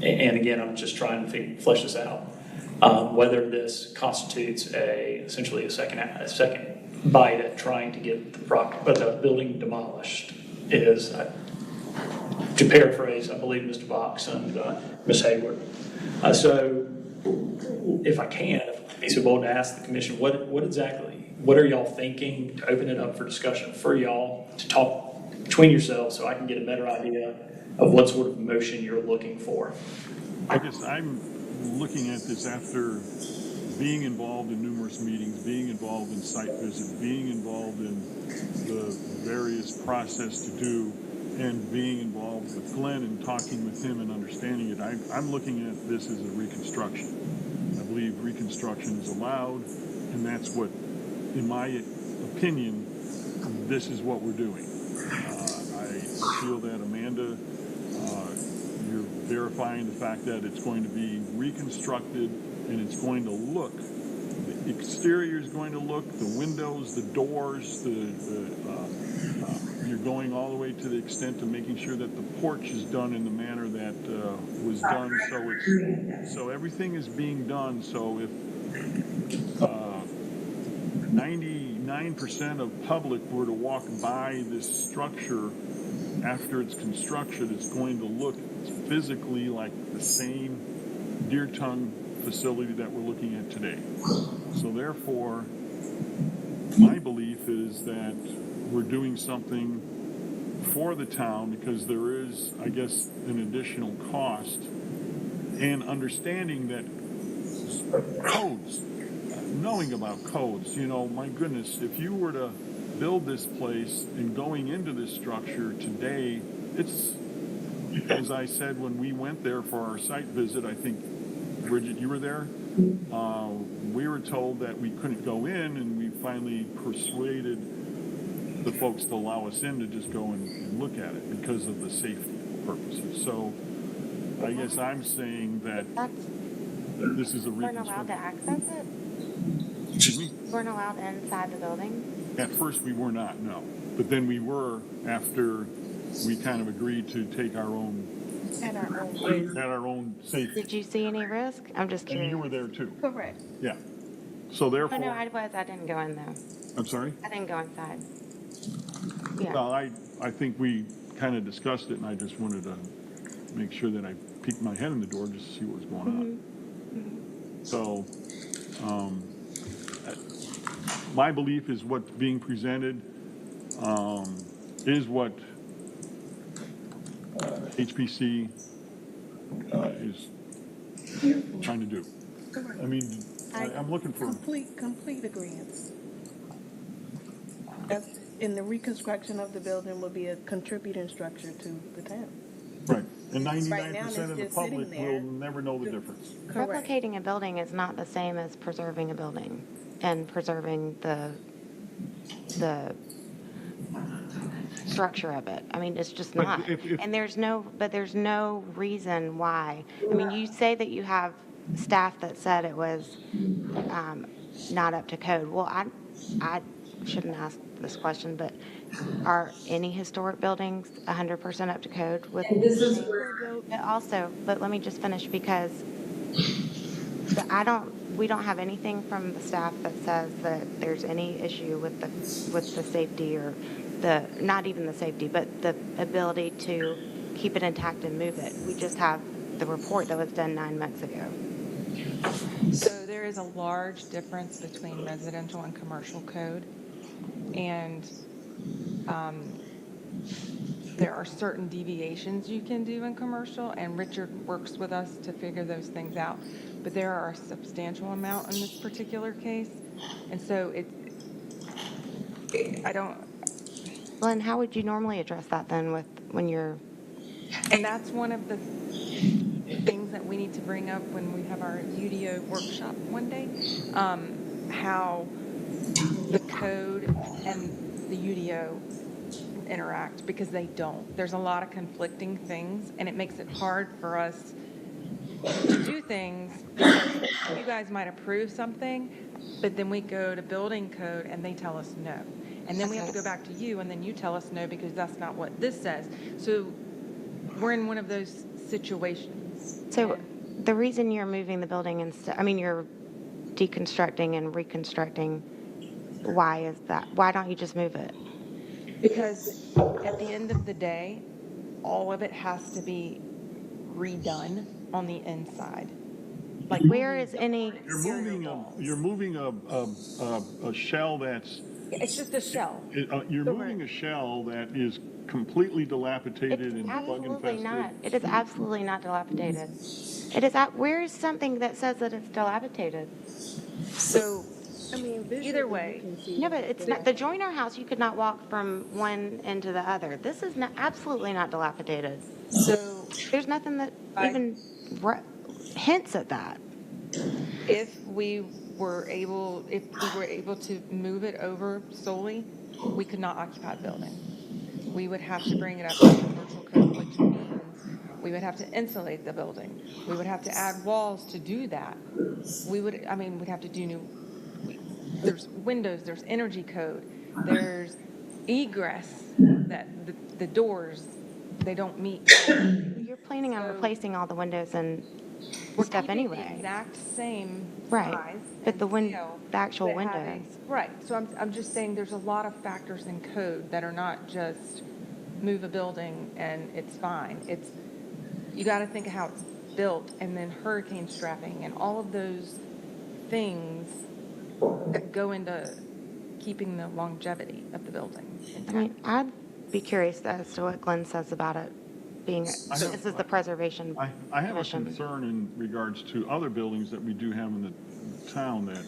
and again, I'm just trying to flesh this out, whether this constitutes essentially a second bite at trying to get the building demolished is, to paraphrase, I believe, Mr. Box and Ms. Hayward. So if I can, if I'd be so bold to ask the commission, what are y'all thinking, to open it up for discussion for y'all to talk between yourselves so I can get a better idea of what sort of motion you're looking for?
I guess I'm looking at this after being involved in numerous meetings, being involved in site visits, being involved in the various process to do, and being involved with Glenn and talking with him and understanding it. I'm looking at this as a reconstruction. I believe reconstruction is allowed, and that's what, in my opinion, this is what we're doing. I feel that, Amanda, you're verifying the fact that it's going to be reconstructed and it's going to look, the exterior is going to look, the windows, the doors, you're going all the way to the extent of making sure that the porch is done in the manner that was done. So everything is being done. So if 99% of public were to walk by this structure after its construction, it's going to look physically like the same deer tongue facility that we're looking at today. So therefore, my belief is that we're doing something for the town because there is, I guess, an additional cost, and understanding that codes, knowing about codes, my goodness, if you were to build this place and going into this structure today, it's, as I said when we went there for our site visit, I think, Bridget, you were there? We were told that we couldn't go in, and we finally persuaded the folks to allow us in to just go and look at it because of the safety purposes. So I guess I'm saying that this is a
Weren't allowed to access it?
Excuse me?
Weren't allowed inside the building?
At first we were not, no. But then we were after we kind of agreed to take our own
At our own risk.
at our own safety.
Did you see any risk? I'm just
And
curious.
you were there too.
Correct.
Yeah. So
Oh,
therefore,
no, I was. I didn't go in, though.
I'm sorry?
I didn't go inside. Yeah.
Well, I think we kind of discussed it, and I just wanted to make sure that I peeked my head in the door just to see what was going on. So, my belief is what's being presented is what HPC is trying to do. I mean, I'm looking for
Complete agreement. In the reconstruction of the building will be a contributing structure to the town.
right, and
Right
99%
now, it's
of the
just
public
sitting there.
will never know the difference.
Correct.
Replicating a building is not the same as preserving a building and preserving the structure of it. I mean, it's just
But
not.
if-
And there's no reason why. I mean, you say that you have staff that said it was not up to code. Well, I shouldn't ask this question, but are any historic buildings 100% up to code with?
And this is where,
But let me just finish because we don't have anything from the staff that says that there's any issue with the safety or not even the safety, but the ability to keep it intact and move it. We just have the report that was done 9 months ago.
So there is a large difference between residential and commercial code. And there are certain deviations you can do in commercial, and Richard works with us to figure those things out. But there are a substantial amount in this particular case. And so
Glenn, how would you normally address that then when you're...
And that's one of the things that we need to bring up when we have our UDO workshop one day, how the code and the UDO interact, because they don't. There's a lot of conflicting things, and it makes it hard for us to do things because you guys might approve something, but then we go to building code and they tell us no. And then we have to go back to you, and then you tell us no, because that's not what this says. So we're in one of those situations.
So the reason you're moving the building instead, I mean, you're deconstructing and reconstructing, why is that? Why don't you just move it?
Because at the end of the day, all of it has to be redone on the inside.
Like, where is any,
You're moving a shell that's,
It's just a shell.
you're moving a shell that is completely dilapidated
it's
and bug
absolutely
infested.
not. It is absolutely not dilapidated. It is, where is something that says that it's dilapidated?
So
I mean, visually,
either way,
you can see
No, but
that
it's
they're-
not, the Joyner house, you could not walk from one end to the other. This is not, absolutely not dilapidated.
so
There's nothing that even hints at that.
if we were able to move it over solely, we could not occupy the building. We would have to bring it up to commercial code, which means we would have to insulate the building. We would have to add walls to do that. We'd have to do there's windows, there's energy code, there's egress, that the doors, they don't meet.
You're planning on replacing all the windows and
We're
stuff
keeping
anyway.
the exact same
Right,
size
but
and
the
scale,
actual
but having-
windows.
Right, so I'm just saying there's a lot of factors in code that are not just move a building and it's fine. You got to think of how it's built, and then hurricane strapping and all of those things that go into keeping the longevity of the building intact.
I mean, I'd be curious as to what Glenn says about it being, this is the preservation
I have a
commission.
concern in regards to other buildings that we do have in the town that,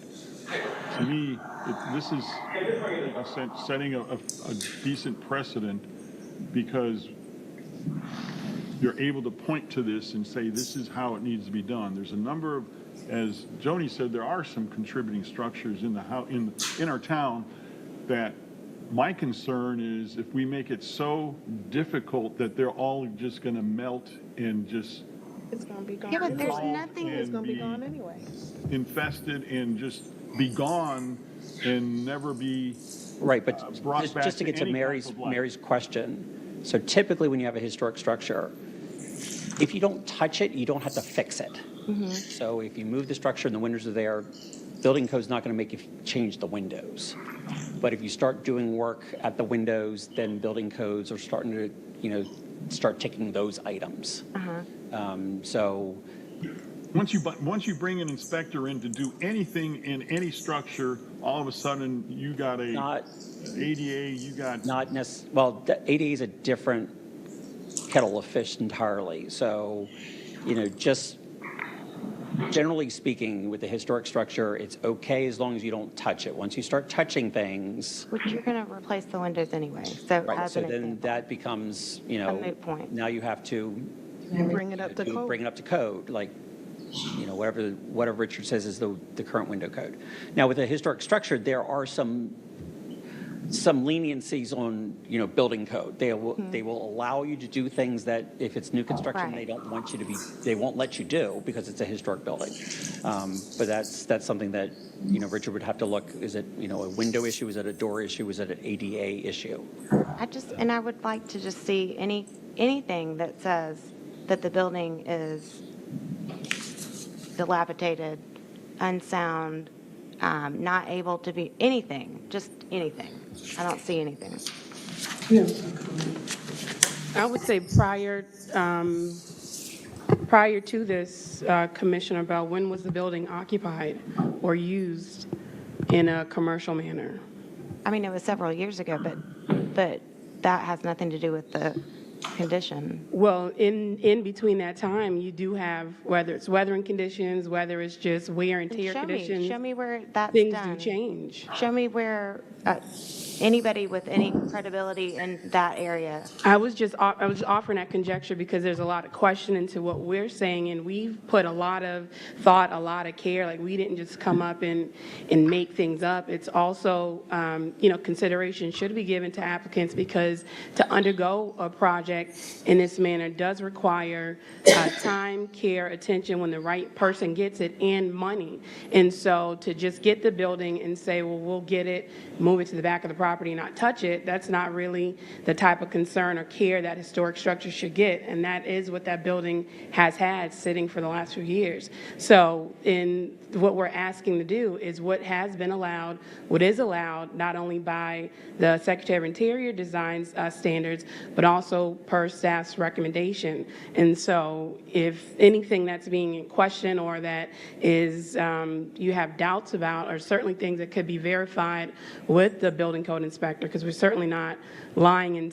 to me, this is setting a decent precedent, because you're able to point to this and say, this is how it needs to be done. There's a number of, as Joni said, there are some contributing structures in our town that my concern is if we make it so difficult that they're all just going to melt and just
It's gonna be gone.
Yeah, but there's
anyway.
nothing-
It's gonna be gone anyway.
infested and just be gone and never be
Right, but
brought
just
back
to get to
any
Mary's
type of life.
Mary's question, so typically when you have a historic structure, if you don't touch it, you don't have to fix it. So if you move the structure and the windows are there, building code's not going to make you change the windows. But if you start doing work at the windows, then building codes are starting to, start ticking those items. So
Once you bring an inspector in to do anything in any structure, all of a sudden you got
not
ADA, you got
well, the ADA is a different kettle of fish entirely. So, just generally speaking, with the historic structure, it's okay as long as you don't touch it. Once you start touching things,
Which you're going to replace the windows anyway, so
right,
as
so
an
then
example.
that becomes,
A moot point.
now you have to
Bring it up to code.
bring it up to code, like, whatever Richard says is the current window code. Now, with a historic structure, there are some leniencies on, building code. They will allow you to do things that if it's new construction,
Right.
they won't let you do because it's a historic building. But that's something that, Richard would have to look, is it, a window issue? Is it a door issue? Is it an ADA issue?
I would like to just see anything that says that the building is dilapidated, unsound, not able to be, anything, just anything. I don't see anything.
I would say prior to this, Commissioner Bell, when was the building occupied or used in a commercial manner?
I mean, it was several years ago, but that has nothing to do with the condition.
Well, in between that time, you do have, whether it's weathering conditions, whether it's just wear and tear conditions.
Show me where that's
Things
done.
do change.
Show me where anybody with any credibility in that area.
I was offering that conjecture because there's a lot of question into what we're saying, and we've put a lot of thought, a lot of care. Like, we didn't just come up and make things up. It's also, consideration should be given to applicants, because to undergo a project in this manner does require time, care, attention when the right person gets it, and money. And so to just get the building and say, well, we'll get it, move it to the back of the property and not touch it, that's not really the type of concern or care that historic structures should get. And that is what that building has had sitting for the last few years. So in what we're asking to do is what has been allowed, what is allowed, not only by the Secretary of Interior Design's standards, but also per staff's recommendation. And so if anything that's being in question or that is you have doubts about, are certainly things that could be verified with the building code inspector, because we're certainly not lying and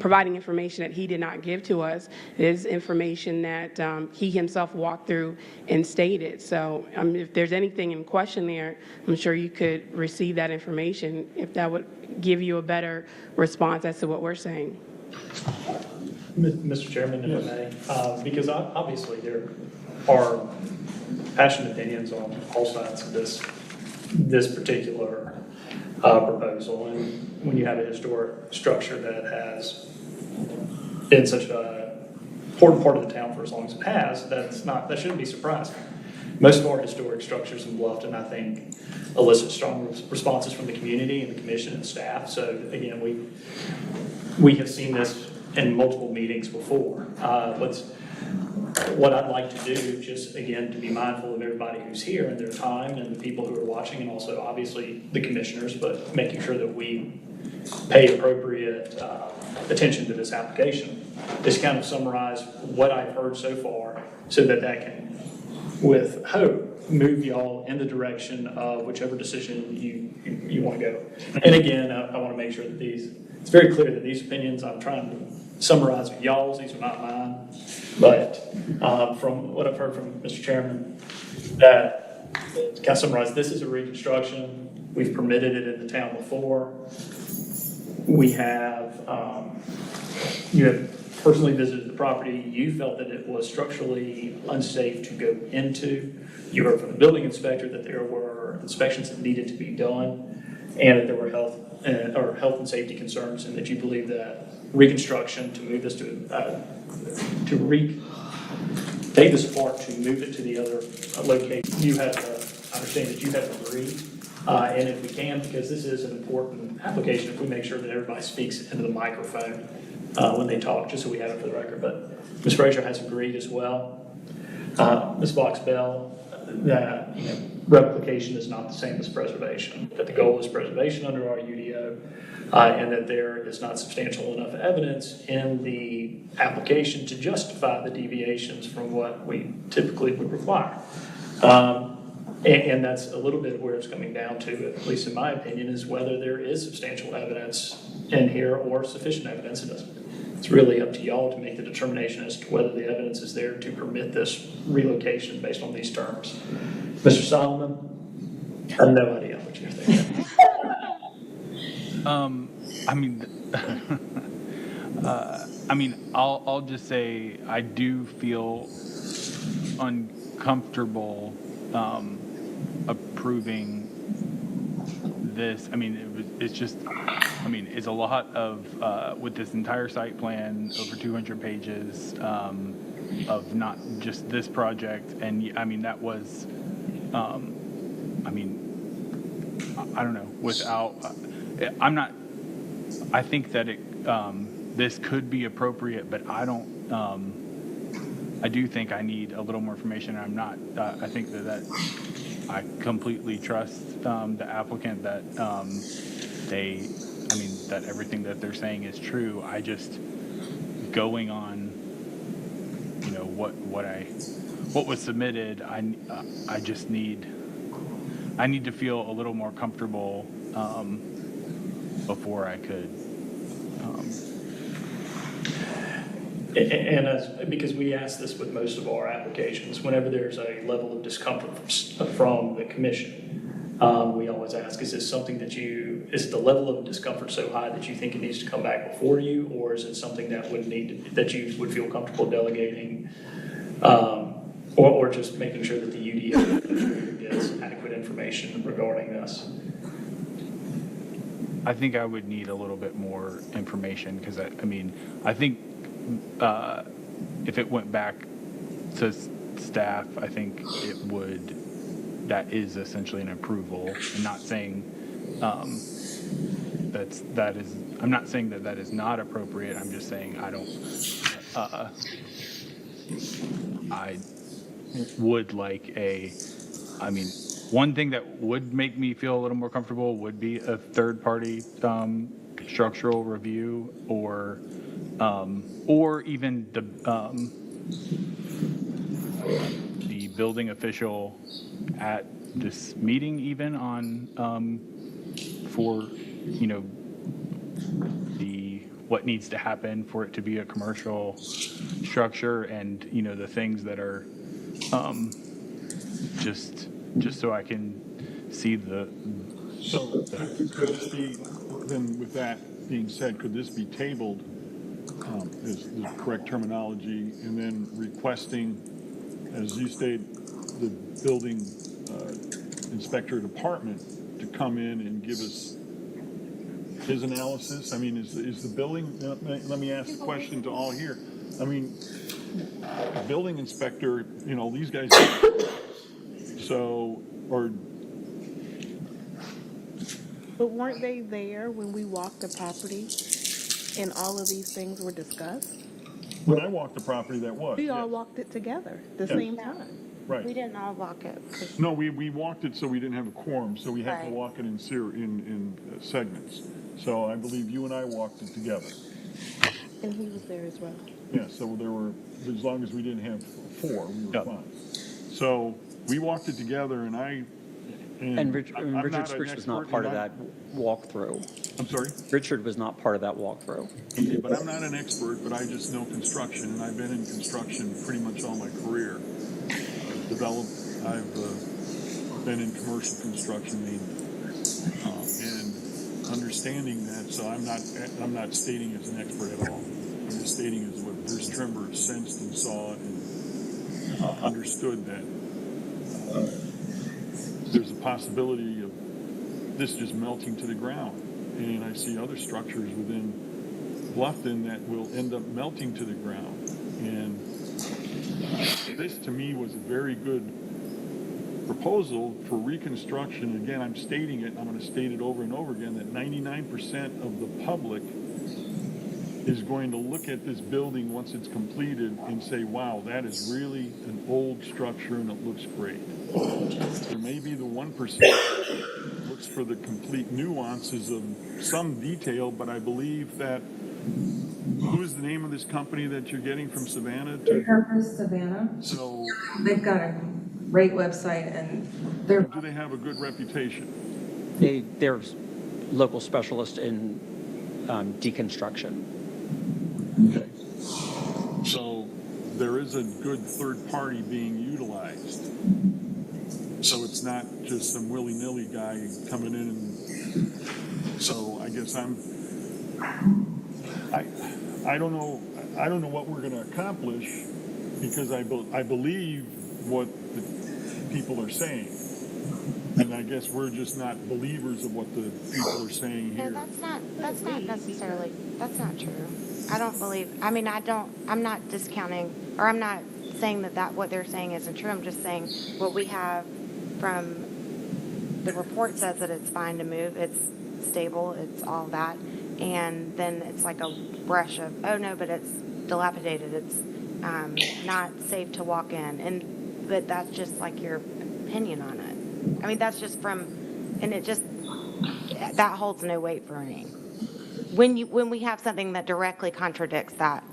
providing information that he did not give to us. It is information that he himself walked through and stated. So if there's anything in question there, I'm sure you could receive that information if that would give you a better response as to what we're saying.
Mr. Chairman, if I may, because obviously there are passionate opinions on all sides of this particular proposal, and when you have a historic structure that has been such an important part of the town for as long as it has, that shouldn't be surprising. Most of our historic structures in Bluffton, I think, elicit strong responses from the community and the commission and staff. So again, we have seen this in multiple meetings before. What I'd like to do, just again, to be mindful of everybody who's here and their time and the people who are watching, and also obviously the commissioners, but making sure that we pay appropriate attention to this application, is kind of summarize what I've heard so far so that can, with hope, move y'all in the direction of whichever decision you want to go. And again, I want to make sure that it's very clear that these opinions I'm trying to summarize are y'all's, these are not mine. But from what I've heard from Mr. Chairman, that to kind of summarize, this is a reconstruction. We've permitted it in the town before. We have, you have personally visited the property. You felt that it was structurally unsafe to go into. You heard from the building inspector that there were inspections that needed to be done and that there were health and safety concerns, and that you believe that reconstruction to move this take this apart to move it to the other location. You have I understand that you have agreed. And if we can, because this is an important application, if we make sure that everybody speaks into the microphone when they talk, just so we have it for the record. But Ms. Frazier has agreed as well. Ms. Box-Bell, that replication is not the same as preservation, that the goal is preservation under our UDO, and that there is not substantial enough evidence in the application to justify the deviations from what we typically would require. And that's a little bit where it's coming down to, at least in my opinion, is whether there is substantial evidence in here or sufficient evidence. It's really up to y'all to make the determination as to whether the evidence is there to permit this relocation based on these terms. Mr. Solomon, I have no idea what you're thinking.
I'll just say I do feel uncomfortable approving this. It's a lot of, with this entire site plan, over 200 pages of not just this project. And that was, I don't know, without, I think that this could be appropriate, but I do think I need a little more information. I think that I completely trust the applicant that that everything that they're saying is true. I just, going on, what was submitted, I just need to feel a little more comfortable before I could.
And because we ask this with most of our applications, whenever there's a level of discomfort from the commission, we always ask, is this something is the level of discomfort so high that you think it needs to come back before you, or is it something that that you would feel comfortable delegating, or just making sure that the UDO gets adequate information regarding this?
I think I would need a little bit more information, because I think if it went back to staff, I think it would, that is essentially an approval. I'm not saying I'm not saying that is not appropriate. I'm just saying I would like one thing that would make me feel a little more comfortable would be a third-party structural review, or even the building official at this meeting, even on for what needs to happen for it to be a commercial structure, and the things that are just so I can see the.
So could this be, then with that being said, could this be tabled, is the correct terminology, and then requesting, as you stated, the building inspector department to come in and give us his analysis? I mean, is the building, let me ask the question to all here. I mean, building inspector, these guys, so, or.
But weren't they there when we walked the property and all of these things were discussed?
When I walked the property, that was.
We all
yes.
walked it together the
Yes.
same time.
Right.
We didn't all walk it. 'Cause
No, we walked it so we didn't have a quorum, so we had to
Right.
walk it in segments. So I believe you and I walked it together.
And he was there as well.
Yeah, so there were, as long as we didn't have four, we were
Yeah.
fine. So we walked it together, and
And
Richard
Richard Spruce was not part of that walkthrough.
I'm sorry?
Richard was not part of that walkthrough.
Okay, but I'm not an expert, but I just know construction, and I've been in construction pretty much all my career. I've been in commercial construction mainly, and understanding that. So I'm not stating as an expert at all. I'm just stating as what Bruce Trimber sensed and saw and understood, that there's a possibility of this just melting to the ground, and I see other structures within Bluffton that will end up melting to the ground. And this, to me, was a very good proposal for reconstruction. Again, I'm stating it, and I'm going to state it over and over again, that 99% of the public is going to look at this building once it's completed and say, wow, that is really an old structure and it looks great. There may be the 1% that looks for the complete nuances of some detail, but I believe that, who is the name of this company that you're getting from Savannah?
Purpose Savannah.
So,
They've got a great website, and they're.
do they have a good reputation?
They're local specialists in deconstruction.
Okay. So there is a good third party being utilized. So it's not just some willy-nilly guy coming in and, so I guess I don't know what we're going to accomplish, because I believe what the people are saying. And I guess we're just not believers of what the people are saying
No,
here.
that's not necessarily, that's not true. I don't believe, I'm not discounting, or I'm not saying that what they're saying isn't true. I'm just saying what we have from the report says that it's fine to move, it's stable, it's all that. And then it's like a brush of, oh no, but it's dilapidated, it's not safe to walk in. But that's just like your opinion on it. I mean, that's just that holds no weight for me. When we have something that directly contradicts that.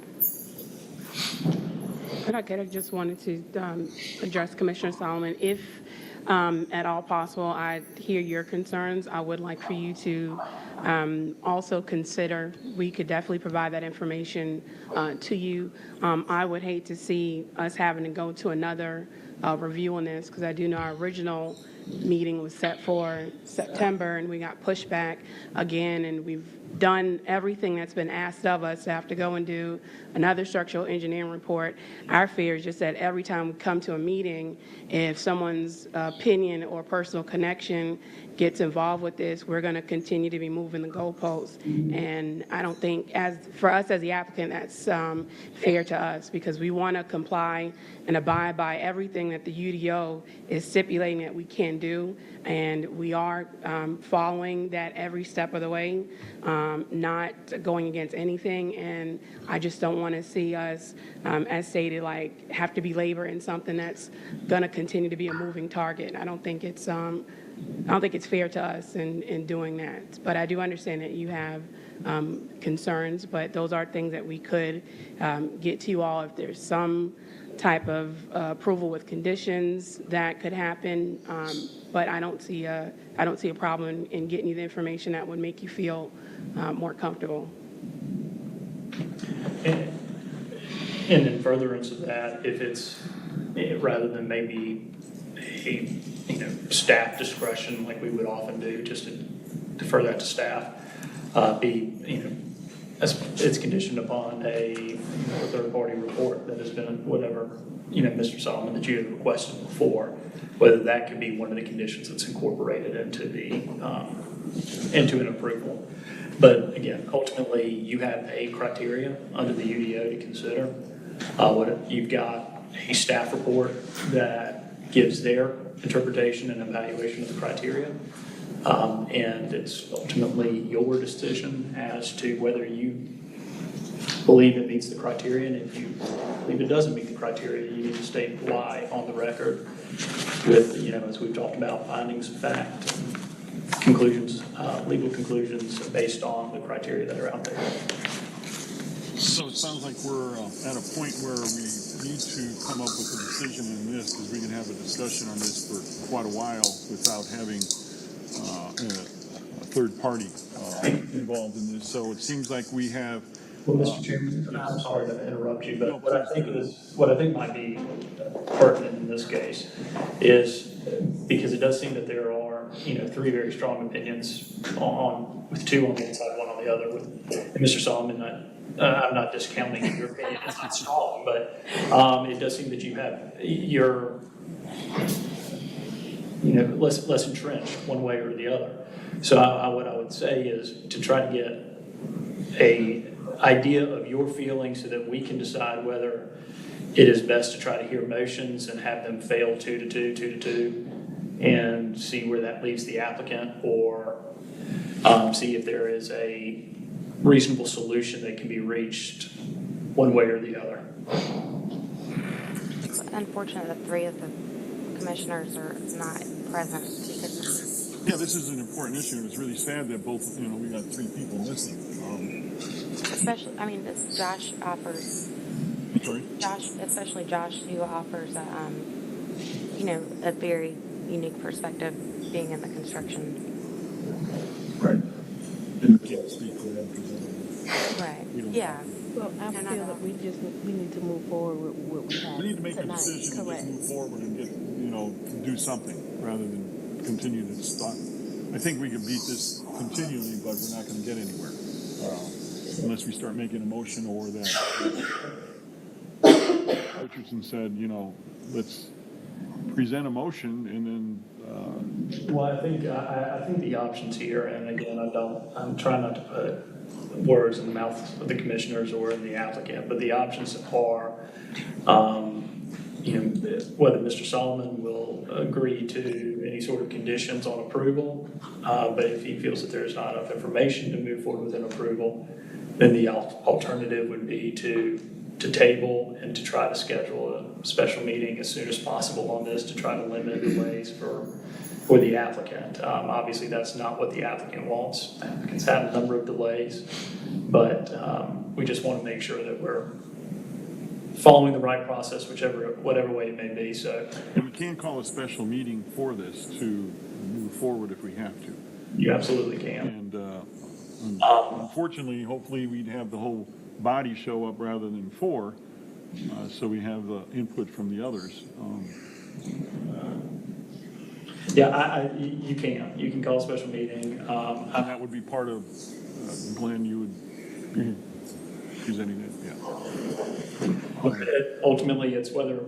I just wanted to address Commissioner Solomon. If at all possible, I hear your concerns. I would like for you to also consider, we could definitely provide that information to you. I would hate to see us having to go to another reviewing this, because I do know our original meeting was set for September, and we got pushed back again, and we've done everything that's been asked of us to have to go and do another structural engineering report. Our fear is just that every time we come to a meeting, if someone's opinion or personal connection gets involved with this, we're going to continue to be moving the goalposts. And I don't think, for us as the applicant, that's fair to us, because we want to comply and abide by everything that the UDO is stipulating that we can do. And we are following that every step of the way, not going against anything. And I just don't want to see us, as stated, like have to belabor in something that's going to continue to be a moving target. I don't think it's fair to us in doing that. But I do understand that you have concerns, but those are things that we could get to you all if there's some type of approval with conditions that could happen. But I don't see a problem in getting you the information that would make you feel more comfortable.
And in furtherance of that, if it's rather than maybe a staff discretion like we would often do, just to defer that to staff, it's conditioned upon a third-party report that has been whatever Mr. Solomon that you had requested before, whether that could be one of the conditions that's incorporated into an approval. But again, ultimately, you have a criteria under the UDO to consider. You've got a staff report that gives their interpretation and evaluation of the criteria. And it's ultimately your decision as to whether you believe it meets the criteria, and if you believe it doesn't meet the criteria, you need to state why on the record with, as we've talked about, findings of fact, conclusions, legal conclusions based on the criteria that are out there.
So it sounds like we're at a point where we need to come up with a decision in this, because we can have a discussion on this for quite a while without having a third party involved in this. So it seems like we have.
Well, Mr. Chairman, I'm sorry to interrupt you, but what I think might be pertinent in this case is because it does seem that there are three very strong opinions with two on one side, one on the other. And Mr. Solomon, I'm not discounting your opinion; it's not strong, but it does seem that you have your less entrenched one way or the other. So what I would say is to try to get a idea of your feelings so that we can decide whether it is best to try to hear motions and have them fail 2-2, and see where that leaves the applicant, or see if there is a reasonable solution that can be reached one way or the other.
It's unfortunate that three of the commissioners are not present.
Yeah, this is an important issue, and it's really sad that both, we got three people missing.
Especially, this Josh offers.
Sorry?
Especially Josh, who offers a very unique perspective being in the construction.
Right. And we can't speak for them.
Right. Yeah.
Well, I feel that we need to move forward with what we have.
We need to make
tonight.
a decision
Correct.
and move forward and get, do something rather than continue to stop. I think we can beat this continually, but we're not going to get anywhere unless we start making a motion, or that Richardson said, let's present a motion and then.
Well, I think the options here, and again, I'm trying not to put words in the mouth of the commissioners or in the applicant, but the options are, whether Mr. Solomon will agree to any sort of conditions on approval, but if he feels that there's not enough information to move forward with an approval, then the alternative would be to table and to try to schedule a special meeting as soon as possible on this to try to limit delays for the applicant. Obviously, that's not what the applicant wants. Applicants have a number of delays, but we just want to make sure that we're following the right process, whatever way it may be. So,
and we can call a special meeting for this to move forward if we have to.
You absolutely can.
And unfortunately, hopefully, we'd have the whole body show up rather than four, so we have the input from the others.
Yeah, you can call a special meeting.
And that would be part of, Glenn, you would be presenting it, yeah.
Ultimately, it's whether,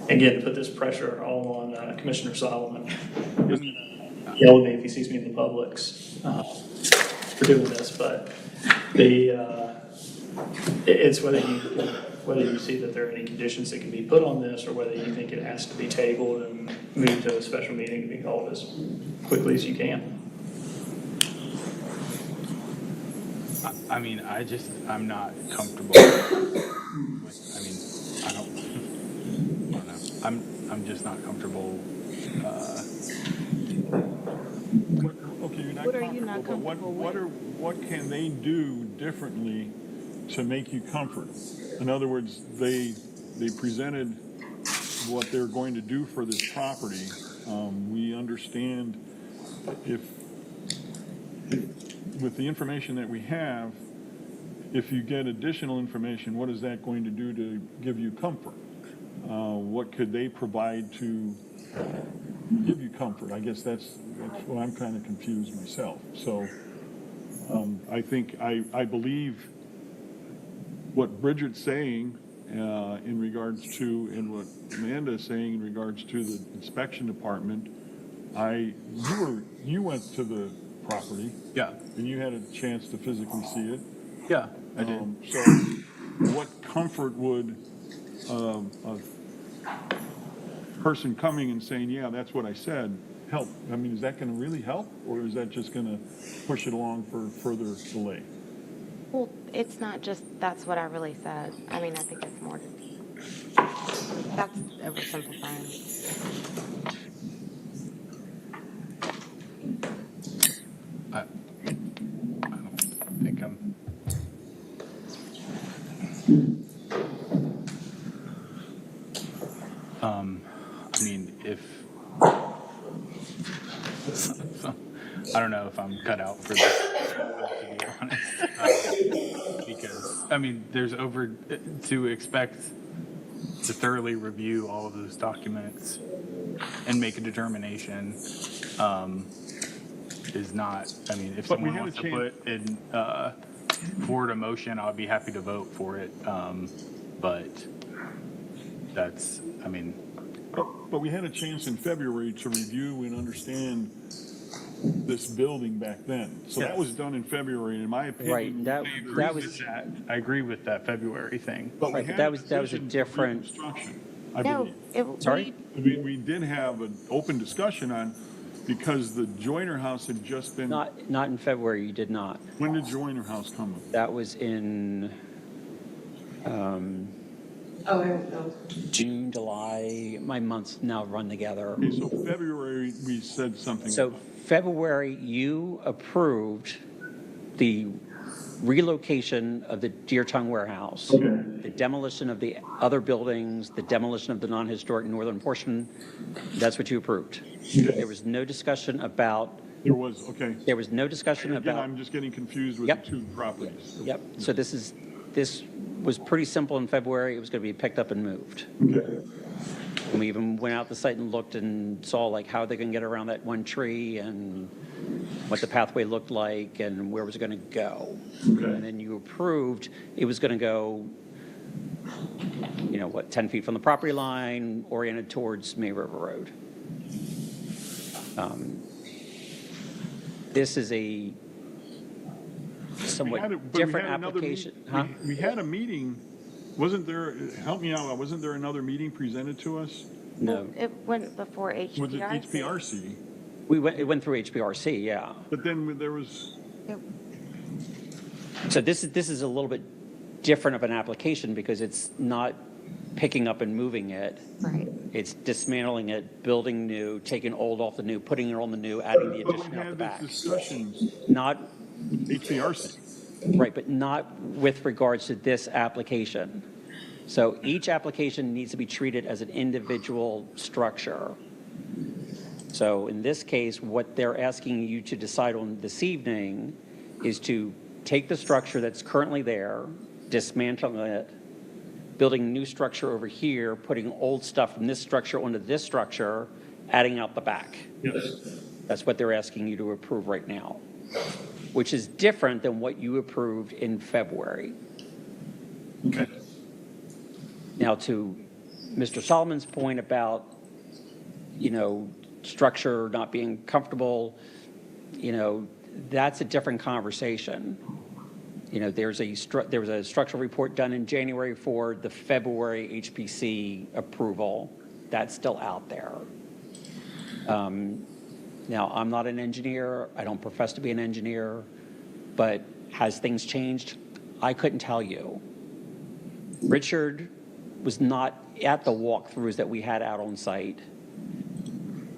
again, to put this pressure all on Commissioner Solomon. He's gonna yell at me if he sees me in the Publix for doing this, but it's whether you see that there are any conditions that can be put on this, or whether you think it has to be tabled and moved to a special meeting to be called as quickly as you can.
I mean, I'm not comfortable. I don't know. I'm just not comfortable.
Okay, you're not
What are you not
comfortable, but
comfortable
what can they do differently to make you comfortable? In other words, they presented what they're going to do for this property. We understand if with the information that we have, if you get additional information, what is that going to do to give you comfort? What could they provide to give you comfort? I guess that's what I'm kind of confused myself. So I think I believe what Bridget's saying in regards to, and what Amanda is saying in regards to the inspection department. You went to the property.
Yeah.
And you had a chance to physically see it.
Yeah, I did.
So what comfort would a person coming and saying, yeah, that's what I said, help? I mean, is that going to really help, or is that just going to push it along for further delay?
Well, it's not just, that's what I really said. I mean, I think it's more, that's oversimplifying.
I don't think I'm. I mean, if I don't know if I'm cut out for this, to be honest, because I mean, to expect to thoroughly review all of those documents and make a determination. Is not, I mean, if someone wants to put in forward a motion, I'll be happy to vote for it. But that's, I mean.
But we had a chance in February to review and understand this building back then. So that was done in February, in my opinion.
Right.
I agree with that February thing.
But
right, that was a different.
I believe.
Sorry?
We did have an open discussion on, because the Joyner House had just been.
Not in February, you did not.
When did Joyner House come up?
That was in June, July. My months now run together.
Okay, so February, we said something.
So February, you approved the relocation of the Deer Tongue Warehouse, the demolition of the other buildings, the demolition of the non-historic northern portion. That's what you approved. There was no discussion about.
There was, okay.
There was no discussion
Again,
about.
I'm just getting confused with the two properties.
Yep. So this was pretty simple in February. It was going to be picked up and moved.
Okay.
And we even went out the site and looked and saw like how they can get around that one tree and what the pathway looked like and where it was going to go.
Okay.
And then you approved it was going to go, 10 feet from the property line, oriented towards May River Road. This is a somewhat different application.
We had a meeting. Wasn't there, help me out, wasn't there another meeting presented to us?
No.
It went before HPRC.
Was it HPRC?
It went through HPRC, yeah.
But then there was.
So this is a little bit different of an application because it's not picking up and moving it.
Right.
It's dismantling it, building new, taking old off the new, putting it on the new, adding the addition out the back.
Discussions.
Not
HPRC.
Right, but not with regards to this application. So each application needs to be treated as an individual structure. So in this case, what they're asking you to decide on this evening is to take the structure that's currently there, dismantle it, building new structure over here, putting old stuff from this structure onto this structure, adding out the back.
Yes.
That's what they're asking you to approve right now, which is different than what you approved in February.
Okay.
Now, to Mr. Solomon's point about, structure not being comfortable, that's a different conversation. There was a structural report done in January for the February HPC approval. That's still out there. Now, I'm not an engineer. I don't profess to be an engineer. But has things changed? I couldn't tell you. Richard was not at the walkthroughs that we had out on site.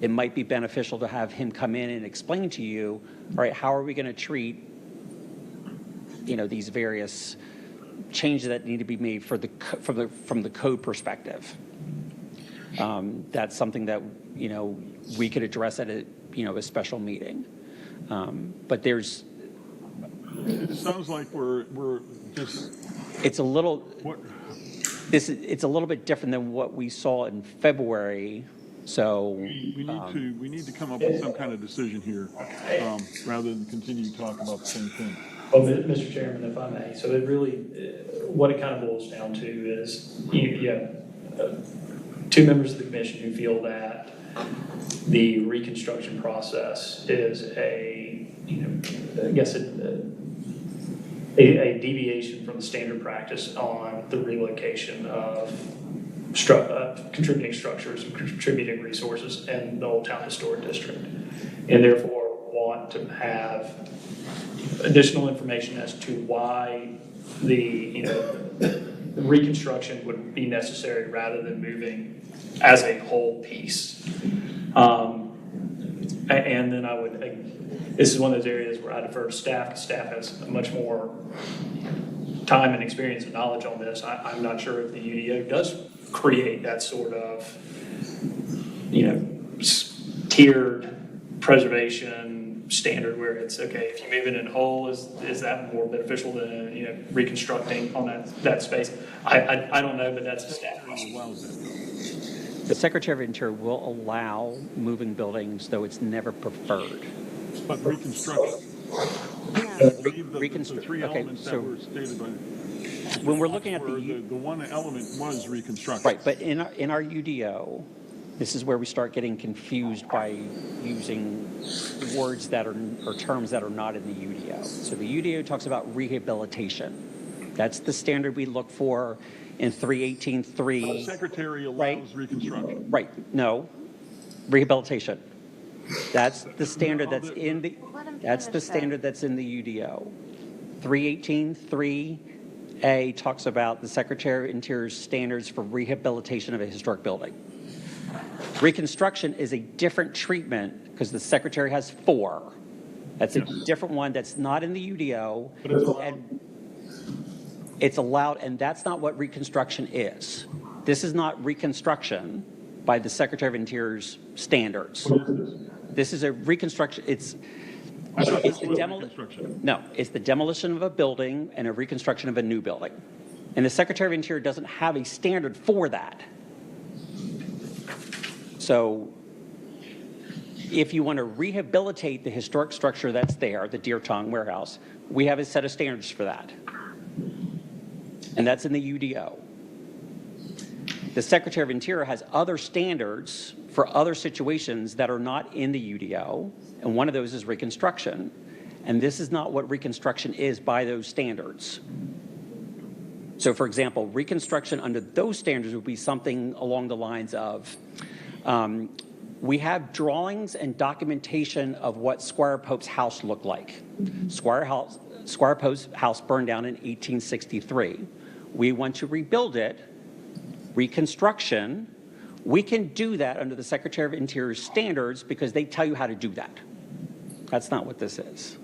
It might be beneficial to have him come in and explain to you, all right, how are we going to treat, these various changes that need to be made from the code perspective. That's something that, we could address at a special meeting. But there's.
It sounds like we're just.
It's a little.
What?
It's a little bit different than what we saw in February. So
we need to come up with some kind of decision here, rather than continue to talk about the same thing.
Well, Mr. Chairman, if I may, so it really, what it kind of boils down to is you have two members of the commission who feel that the reconstruction process is a deviation from the standard practice on the relocation of contributing structures and contributing resources in the Old Town Historic District, and therefore want to have additional information as to why the reconstruction would be necessary rather than moving as a whole piece. And then this is one of those areas where I defer to staff, because staff has much more time and experience and knowledge on this. I'm not sure if the UDO does create that sort of, tiered preservation standard where it's, okay, if you move it in whole, is that more beneficial than, reconstructing on that space? I don't know, but that's a staff question.
The Secretary of Interior will allow moving buildings, though it's never preferred.
But reconstruction. The three elements that were stated by.
When we're looking at
the one element was reconstruction.
Right, but in our UDO, this is where we start getting confused by using words that are, or terms that are not in the UDO. So the UDO talks about rehabilitation. That's the standard we look for in 318.3.
The Secretary allows reconstruction.
Right, no, rehabilitation. That's the standard that's in the, that's the standard that's in the UDO. 318.3A talks about the Secretary of Interior's standards for rehabilitation of a historic building. Reconstruction is a different treatment because the Secretary has 4. That's a different one that's not in the UDO.
But it's allowed.
It's allowed, and that's not what reconstruction is. This is not reconstruction by the Secretary of Interior's standards.
What is this?
This is a reconstruction. It's the demolition of a building and a reconstruction of a new building. And the Secretary of Interior doesn't have a standard for that. So if you want to rehabilitate the historic structure that's there, the Deer Tongue Warehouse, we have a set of standards for that. And that's in the UDO. The Secretary of Interior has other standards for other situations that are not in the UDO, and one of those is reconstruction. And this is not what reconstruction is by those standards. So, for example, reconstruction under those standards would be something along the lines of, we have drawings and documentation of what Squire Pope's house looked like. Squire Pope's house burned down in 1863. We want to rebuild it. Reconstruction, we can do that under the Secretary of Interior's standards because they tell you how to do that. That's not what this is.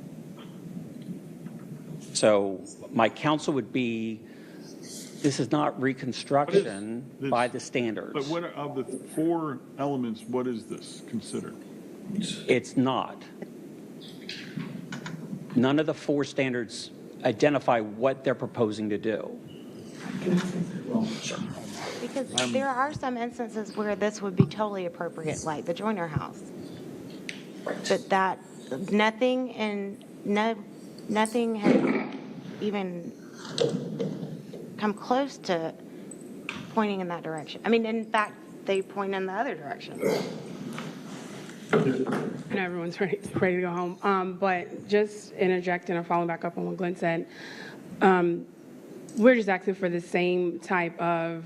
So my counsel would be, this is not reconstruction by the standards.
But what of the 4 elements, what is this considered?
It's not. None of the 4 standards identify what they're proposing to do.
Because there are some instances where this would be totally appropriate, like the Joyner House. But that, nothing has even come close to pointing in that direction. I mean, in fact, they point in the other direction.
And everyone's ready to go home. But just interjecting or following back up on what Glenn said, we're just asking for the same type of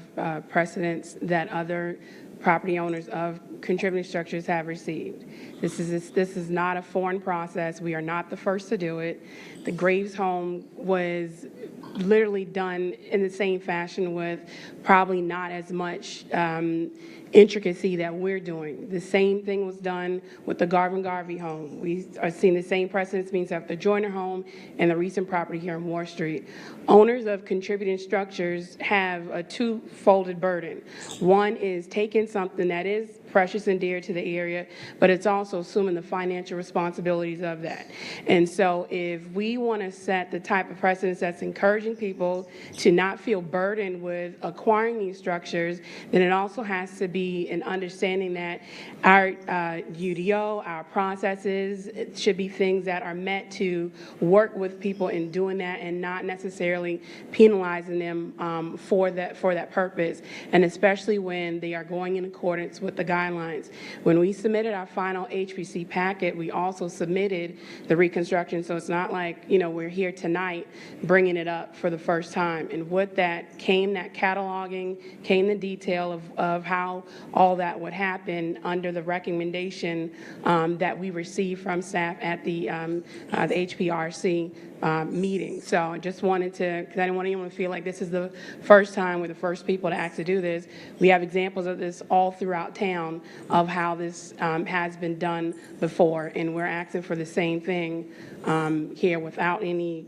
precedents that other property owners of contributing structures have received. This is not a foreign process. We are not the first to do it. The Graves home was literally done in the same fashion with probably not as much intricacy that we're doing. The same thing was done with the Garvin Garvey home. We are seeing the same precedents being set for the Joyner home and the recent property here on Moore Street. Owners of contributing structures have a two-folded burden. One is taking something that is precious and dear to the area, but it's also assuming the financial responsibilities of that. And so if we want to set the type of precedence that's encouraging people to not feel burdened with acquiring these structures, then it also has to be an understanding that our UDO, our processes, it should be things that are meant to work with people in doing that and not necessarily penalizing them for that purpose, and especially when they are going in accordance with the guidelines. When we submitted our final HPC packet, we also submitted the reconstruction, so it's not like, we're here tonight bringing it up for the first time. And with that came that cataloging, came the detail of how all that would happen under the recommendation that we received from staff at the HPRC meeting. So I just wanted to, because I didn't want anyone to feel like this is the first time we're the first people to actually do this. We have examples of this all throughout town of how this has been done before, and we're asking for the same thing here without any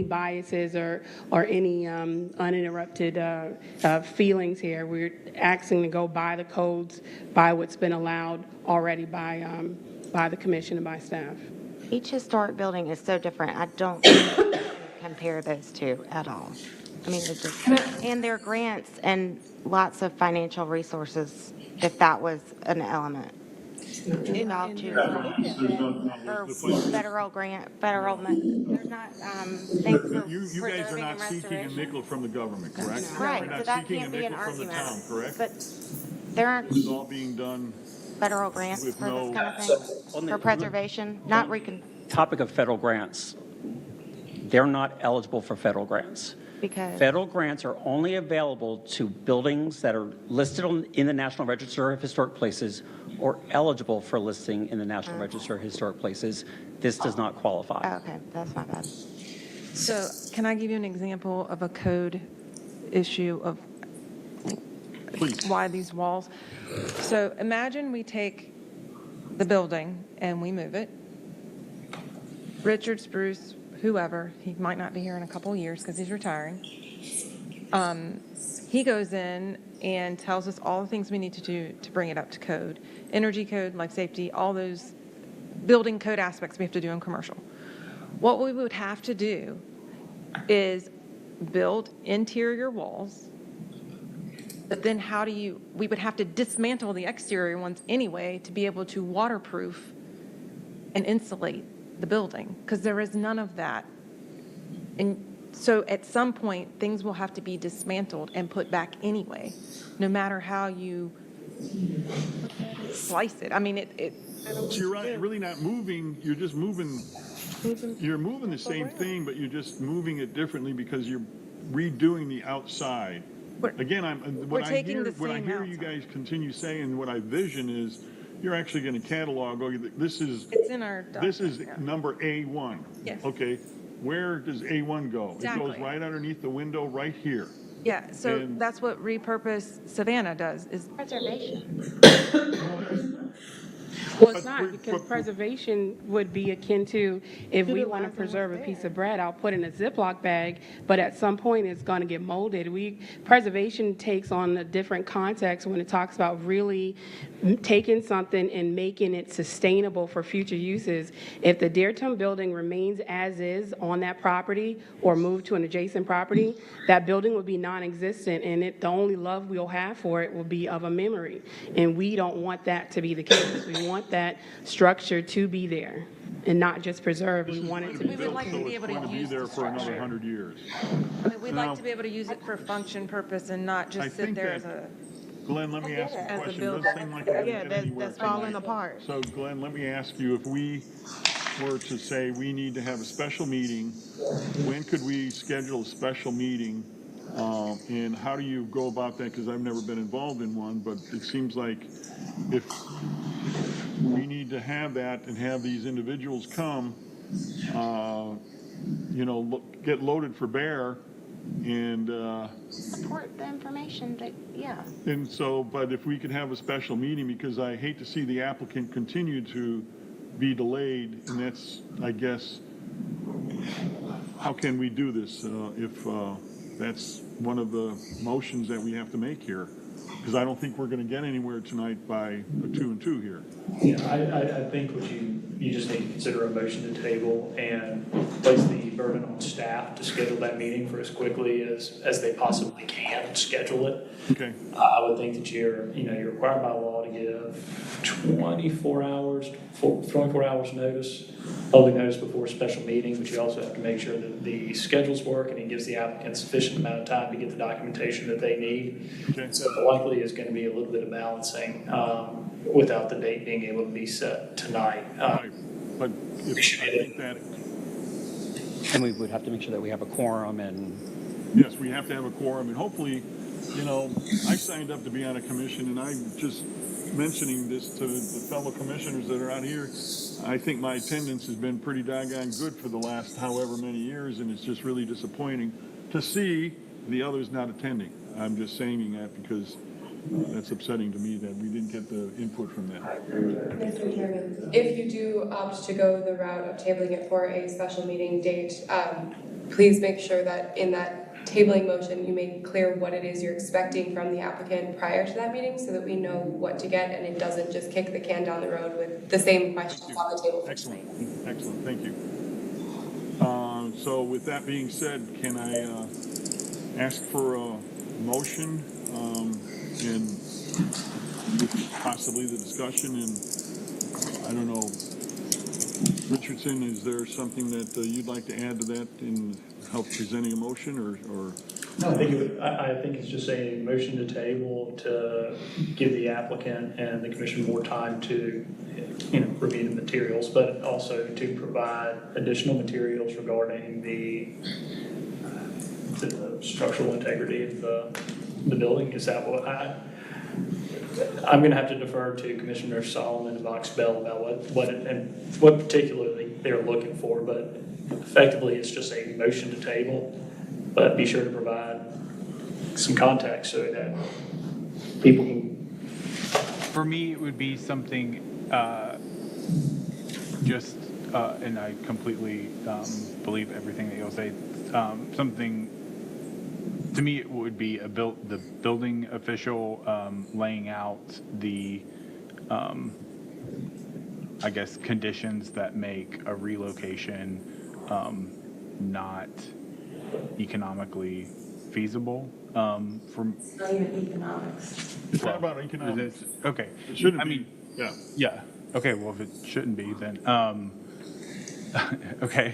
biases or any uninterrupted feelings here. We're asking to go by the codes, by what's been allowed already by the commission and by staff.
Each historic building is so different. I don't think you can compare those two at all. I mean, it just, and there are grants and lots of financial resources if that was an element. Or federal grant, there's not things for
You guys are
preserving
not
and
seeking a
restoration.
nickel from the government, correct?
Right,
You're
so
not
that
seeking a
can't be an
nickel from the town,
argument.
correct?
But there aren't
It's all being done
federal grants
with
for this
no-
kind of
So,
thing, for preservation, not recon,
topic of federal grants, they're not eligible for federal grants.
because.
Federal grants are only available to buildings that are listed in the National Register of Historic Places or eligible for listing in the National Register of Historic Places. This does not qualify.
Okay, that's not bad.
So can I give you an example of a code issue of why these walls? So imagine we take the building and we move it. Richard Spruce, whoever, he might not be here in a couple of years because he's retiring. He goes in and tells us all the things we need to do to bring it up to code. Energy code, life safety, all those building code aspects we have to do in commercial. What we would have to do is build interior walls, but then we would have to dismantle the exterior ones anyway to be able to waterproof and insulate the building, because there is none of that. And so at some point, things will have to be dismantled and put back anyway, no matter how you slice it. I mean,
So you're right, you're really not moving, you're just moving, you're moving the same thing, but you're just moving it differently because you're redoing the outside. Again, what I hear you guys continue saying, what I vision is, you're actually going to catalog, this is number A1.
Yes.
Okay, where does A1 go?
Exactly.
It goes right underneath the window right here.
Yeah, so
And-
that's what Repurpose Savannah does, is
Preservation.
Well, it's
But
not, because preservation would be akin to, if we want to preserve a piece of bread, I'll put in a Ziploc bag, but at some point it's going to get molded. Preservation takes on a different context when it talks about really taking something and making it sustainable for future uses. If the Deertum building remains as is on that property or moved to an adjacent property, that building would be non-existent, and the only love we'll have for it will be of a memory. And we don't want that to be the case. We want that structure to be there and not just preserved. We want it to be
We would like to be able to
going to be
use
there
the
for another
structure.
100 years.
I mean, we'd
Now-
like to be able to use it for function purpose and not
I
just sit
think
there
that-
as a.
Glenn, let me ask you a
As a
question. It
building.
doesn't seem like we're going to
Yeah,
get
that's,
anywhere
that's falling
tonight.
apart.
So Glenn, let me ask you, if we were to say we need to have a special meeting, when could we schedule a special meeting? And how do you go about that? Because I've never been involved in one, but it seems like if we need to have that and have these individuals come, get loaded for bear, and
Report the information that, yeah.
and so, but if we could have a special meeting, because I hate to see the applicant continue to be delayed, and that's, I guess, how can we do this if that's one of the motions that we have to make here? Because I don't think we're going to get anywhere tonight by a 2 and 2 here.
Yeah, I think what you just need to consider a motion to table and place the burden on staff to schedule that meeting for as quickly as they possibly can schedule it.
Okay.
I would think that you're required by law to give 24 hours notice, public notice before a special meeting, but you also have to make sure that the schedules work and it gives the applicant sufficient amount of time to get the documentation that they need.
Okay.
So the likely is going to be a little bit of balancing without the date being able to be set tonight.
Right. But if I think that,
And we would have to make sure that we have a quorum and.
yes, we have to have a quorum, and hopefully, I signed up to be on a commission, and I'm just mentioning this to the fellow commissioners that are out here. I think my attendance has been pretty doggone good for the last however many years, and it's just really disappointing to see the others not attending. I'm just saying that because that's upsetting to me that we didn't get the input from them.
Mr. Chairman, if you do opt to go the route of tabling it for a special meeting date, please make sure that in that tabling motion, you make clear what it is you're expecting from the applicant prior to that meeting so that we know what to get and it doesn't just kick the can down the road with the same questions on the table for tonight.
Excellent, thank you. So with that being said, can I ask for a motion and possibly the discussion? And I don't know, Richardson, is there something that you'd like to add to that in help presenting a motion, or?
No, I think it's just a motion to table to give the applicant and the commission more time to, review the materials, but also to provide additional materials regarding the structural integrity of the building. Is that what I'm going to have to defer to Commissioner Solomon and Box Bell about what particularly they're looking for, but effectively it's just a motion to table, but be sure to provide some context so that people can.
For me, it would be something and I completely believe everything that you'll say. Something to me, it would be the building official laying out the, I guess, conditions that make a relocation not economically feasible.
It's not even economics.
It's not about economics.
Okay.
It shouldn't
I
be.
mean,
Yeah.
yeah. Okay. Well, if it shouldn't be, then okay.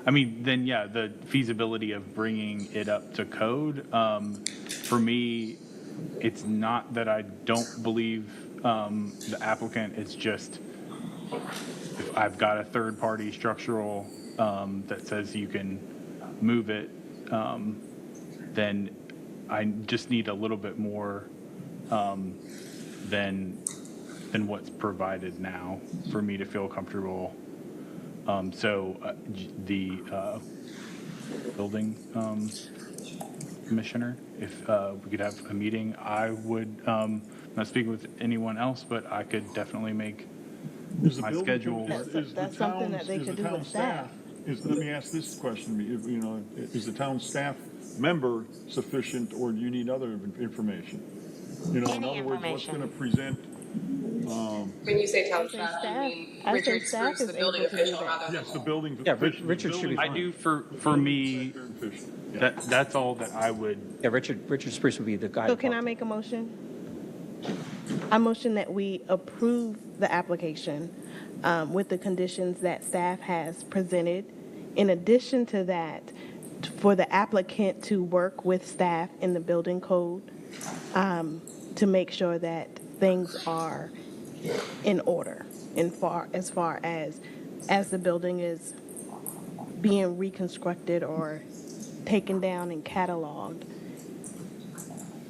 Then yeah, the feasibility of bringing it up to code. For me, it's not that I don't believe the applicant. It's just if I've got a third-party structural that says you can move it, then I just need a little bit more than what's provided now for me to feel comfortable. The building commissioner, if we could have a meeting, I would not speaking with anyone else, but I could definitely make
Is the
my
building-
schedule.
That's something that they
is
could
the
do
town
with staff.
Let me ask this question, is the town staff member sufficient, or do you need other information? In
Any
other words, what's
information.
going to present,
When you say town
say
staff, you
staff.
mean
I say
Richard
staff
Spruce,
is
the building
able to do
official,
that.
rather than.
yes, the building.
Yeah, Richard should be
I
fine.
do for me, that's all that I would,
Yeah, Richard Spruce would be the guy.
So
to
can
talk
I
to.
make a motion? I motion that we approve the application with the conditions that staff has presented. In addition to that, for the applicant to work with staff in the building code to make sure that things are in order as far as the building is being reconstructed or taken down and cataloged.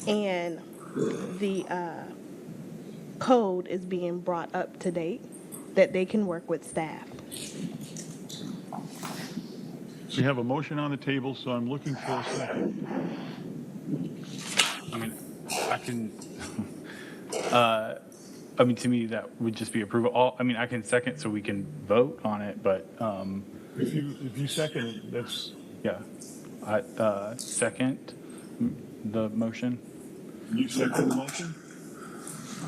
And the code is being brought up to date, that they can work with staff.
We have a motion on the table, so I'm looking for a second.
I mean, I can, to me, that would just be approval. I can second so we can vote on it, but,
If you second it, that's,
yeah. I second the motion.
you second the motion?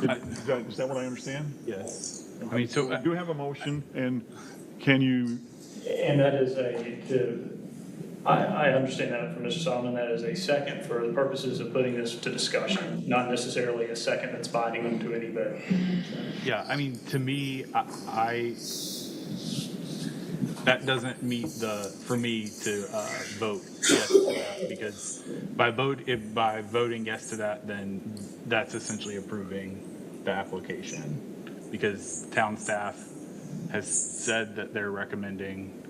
Is that what I understand?
Yes.
We do have a motion, and can you,
And that is I understand that from Mr. Solomon, that is a second for the purposes of putting this to discussion, not necessarily a second that's binding them to any vote.
Yeah, to me, that doesn't meet for me to vote yes to that, because by voting yes to that, then that's essentially approving the application, because town staff has said that they're recommending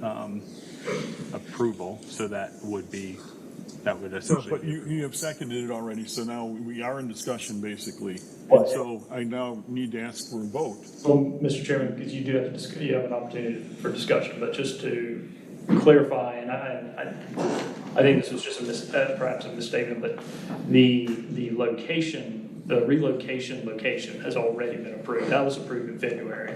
approval, so that would essentially.
but you have seconded it already, so now we are in discussion, basically.
Well,
And so I now need to ask for a vote.
Well, Mr. Chairman, because you do have to, you have an opportunity for discussion, but just to clarify, and I think this was just perhaps a misstatement, but the relocation location has already been approved. That was approved in February.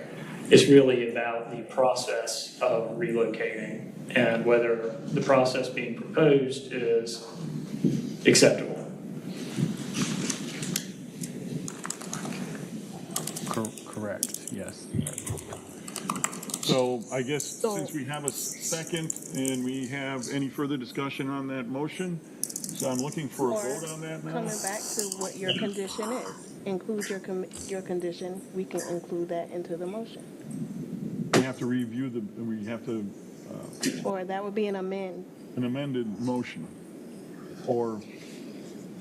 It's really about the process of relocating and whether the process being proposed is acceptable.
Correct, yes.
So I guess since we have a second and we have any further discussion on that motion, so I'm looking for a vote on that now.
Coming back to what your condition is, include your condition, we can include that into the motion.
We have to review
Or that would be an
an amended motion. Or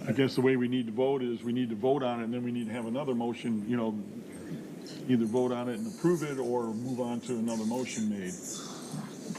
I guess the way we need to vote is we need to vote on it, and then we need to have another motion, either vote on it and approve it or move on to another motion made.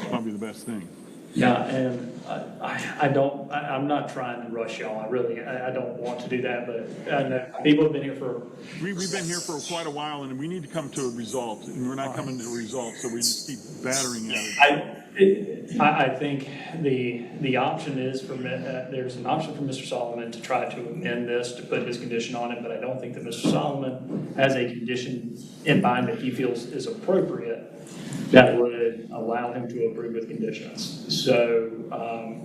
Probably the best thing.
Yeah, and I'm not trying to rush y'all. I don't want to do that, but I know people have been here for.
We've been here for quite a while, and we need to come to a result, and we're not coming to a result, so we just keep battering at it.
I think the option is there's an option for Mr. Solomon to try to amend this to put his condition on it, but I don't think that Mr. Solomon has a condition in mind that he feels is appropriate that would allow him to approve with conditions. So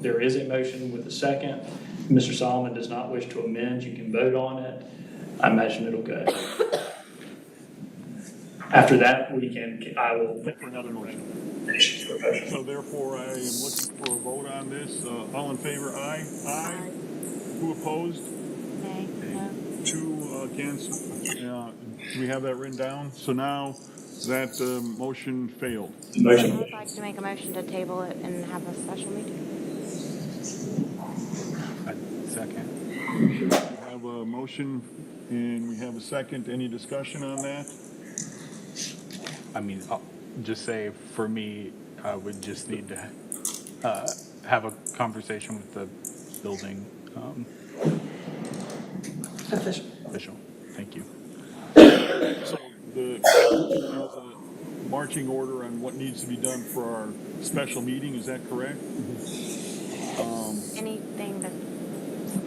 there is a motion with a second. If Mr. Solomon does not wish to amend, you can vote on it. I imagine it'll go. After that, I will look for another motion.
So therefore, I am looking for a vote on this. All in favor, aye? Aye. Who opposed?
Okay, no.
2 against. Do we have that written down? So now that motion failed.
I would like to make a motion to table it and have a special meeting.
Second.
We have a motion and we have a second. Any discussion on that?
I'll just say for me, I would just need to have a conversation with the building official. Thank you.
So there's a marching order on what needs to be done for our special meeting. Is that correct?
Anything that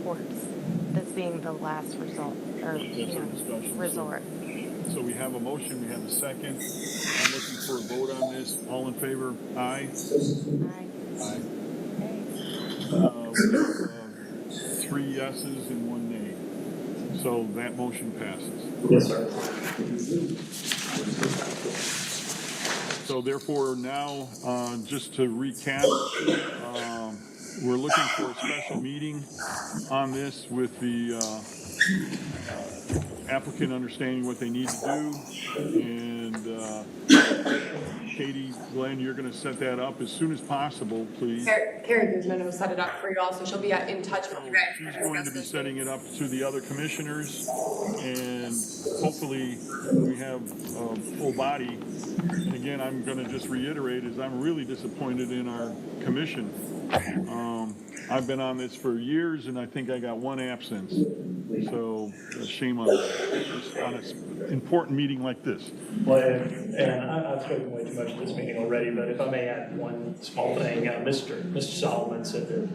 reports, this being the last result, or,
That's our discussion.
resort.
So we have a motion, we have a second. I'm looking for a vote on this. All in favor? Aye.
Aye.
Aye. We have 3 yeses and 1 nay. So that motion passes.
Yes, sir.
So therefore now, just to recap, we're looking for a special meeting on this with the applicant understanding what they need to do. And Katie, Glenn, you're going to set that up as soon as possible, please.
Carrie Guzman will set it up for you all, so she'll be in touch with you guys.
She's going to be setting it up to the other commissioners, and hopefully we have a full body. And again, I'm going to just reiterate, is I'm really disappointed in our commission. I've been on this for years, and I think I got 1 absence. So shame on that, on an important meeting like this.
Well, and I've spoken way too much at this meeting already, but if I may add one small thing, Mr. Solomon said that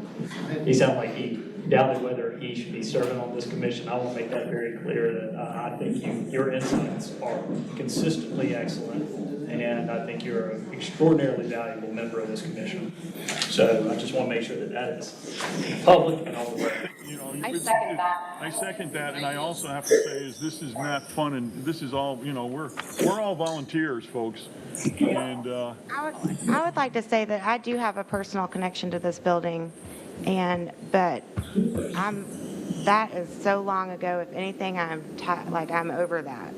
he sounded like he doubted whether he should be serving on this commission. I want to make that very clear that I think your insights are consistently excellent, and I think you're an extraordinarily valuable member of this commission. So I just want to make sure that that is public and on the record.
I second that.
I second that, and I also have to say is this is not fun, and this is all, we're all volunteers, folks. And
I would like to say that I do have a personal connection to this building, but that is so long ago. If anything, I'm over that.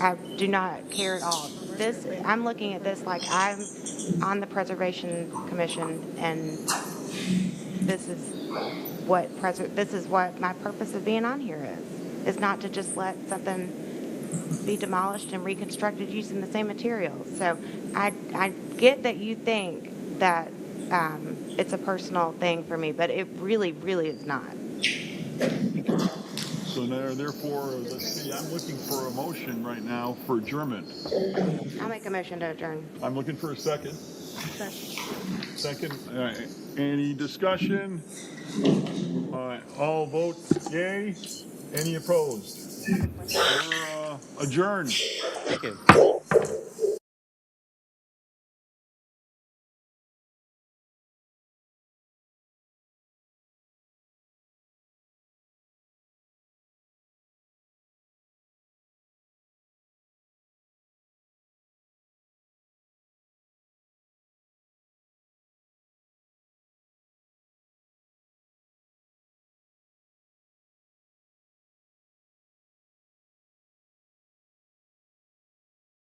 I do not care at all. I'm looking at this like I'm on the Preservation Commission, and this is what my purpose of being on here is not to just let something be demolished and reconstructed using the same materials. So I get that you think that it's a personal thing for me, but it really, really is not.
so therefore, let's see, I'm looking for a motion right now for adjournment.
I'll make a motion to adjourn.
I'm looking for a second. Second. Any discussion? All vote yay. Any opposed? We're adjourned.
Thank you.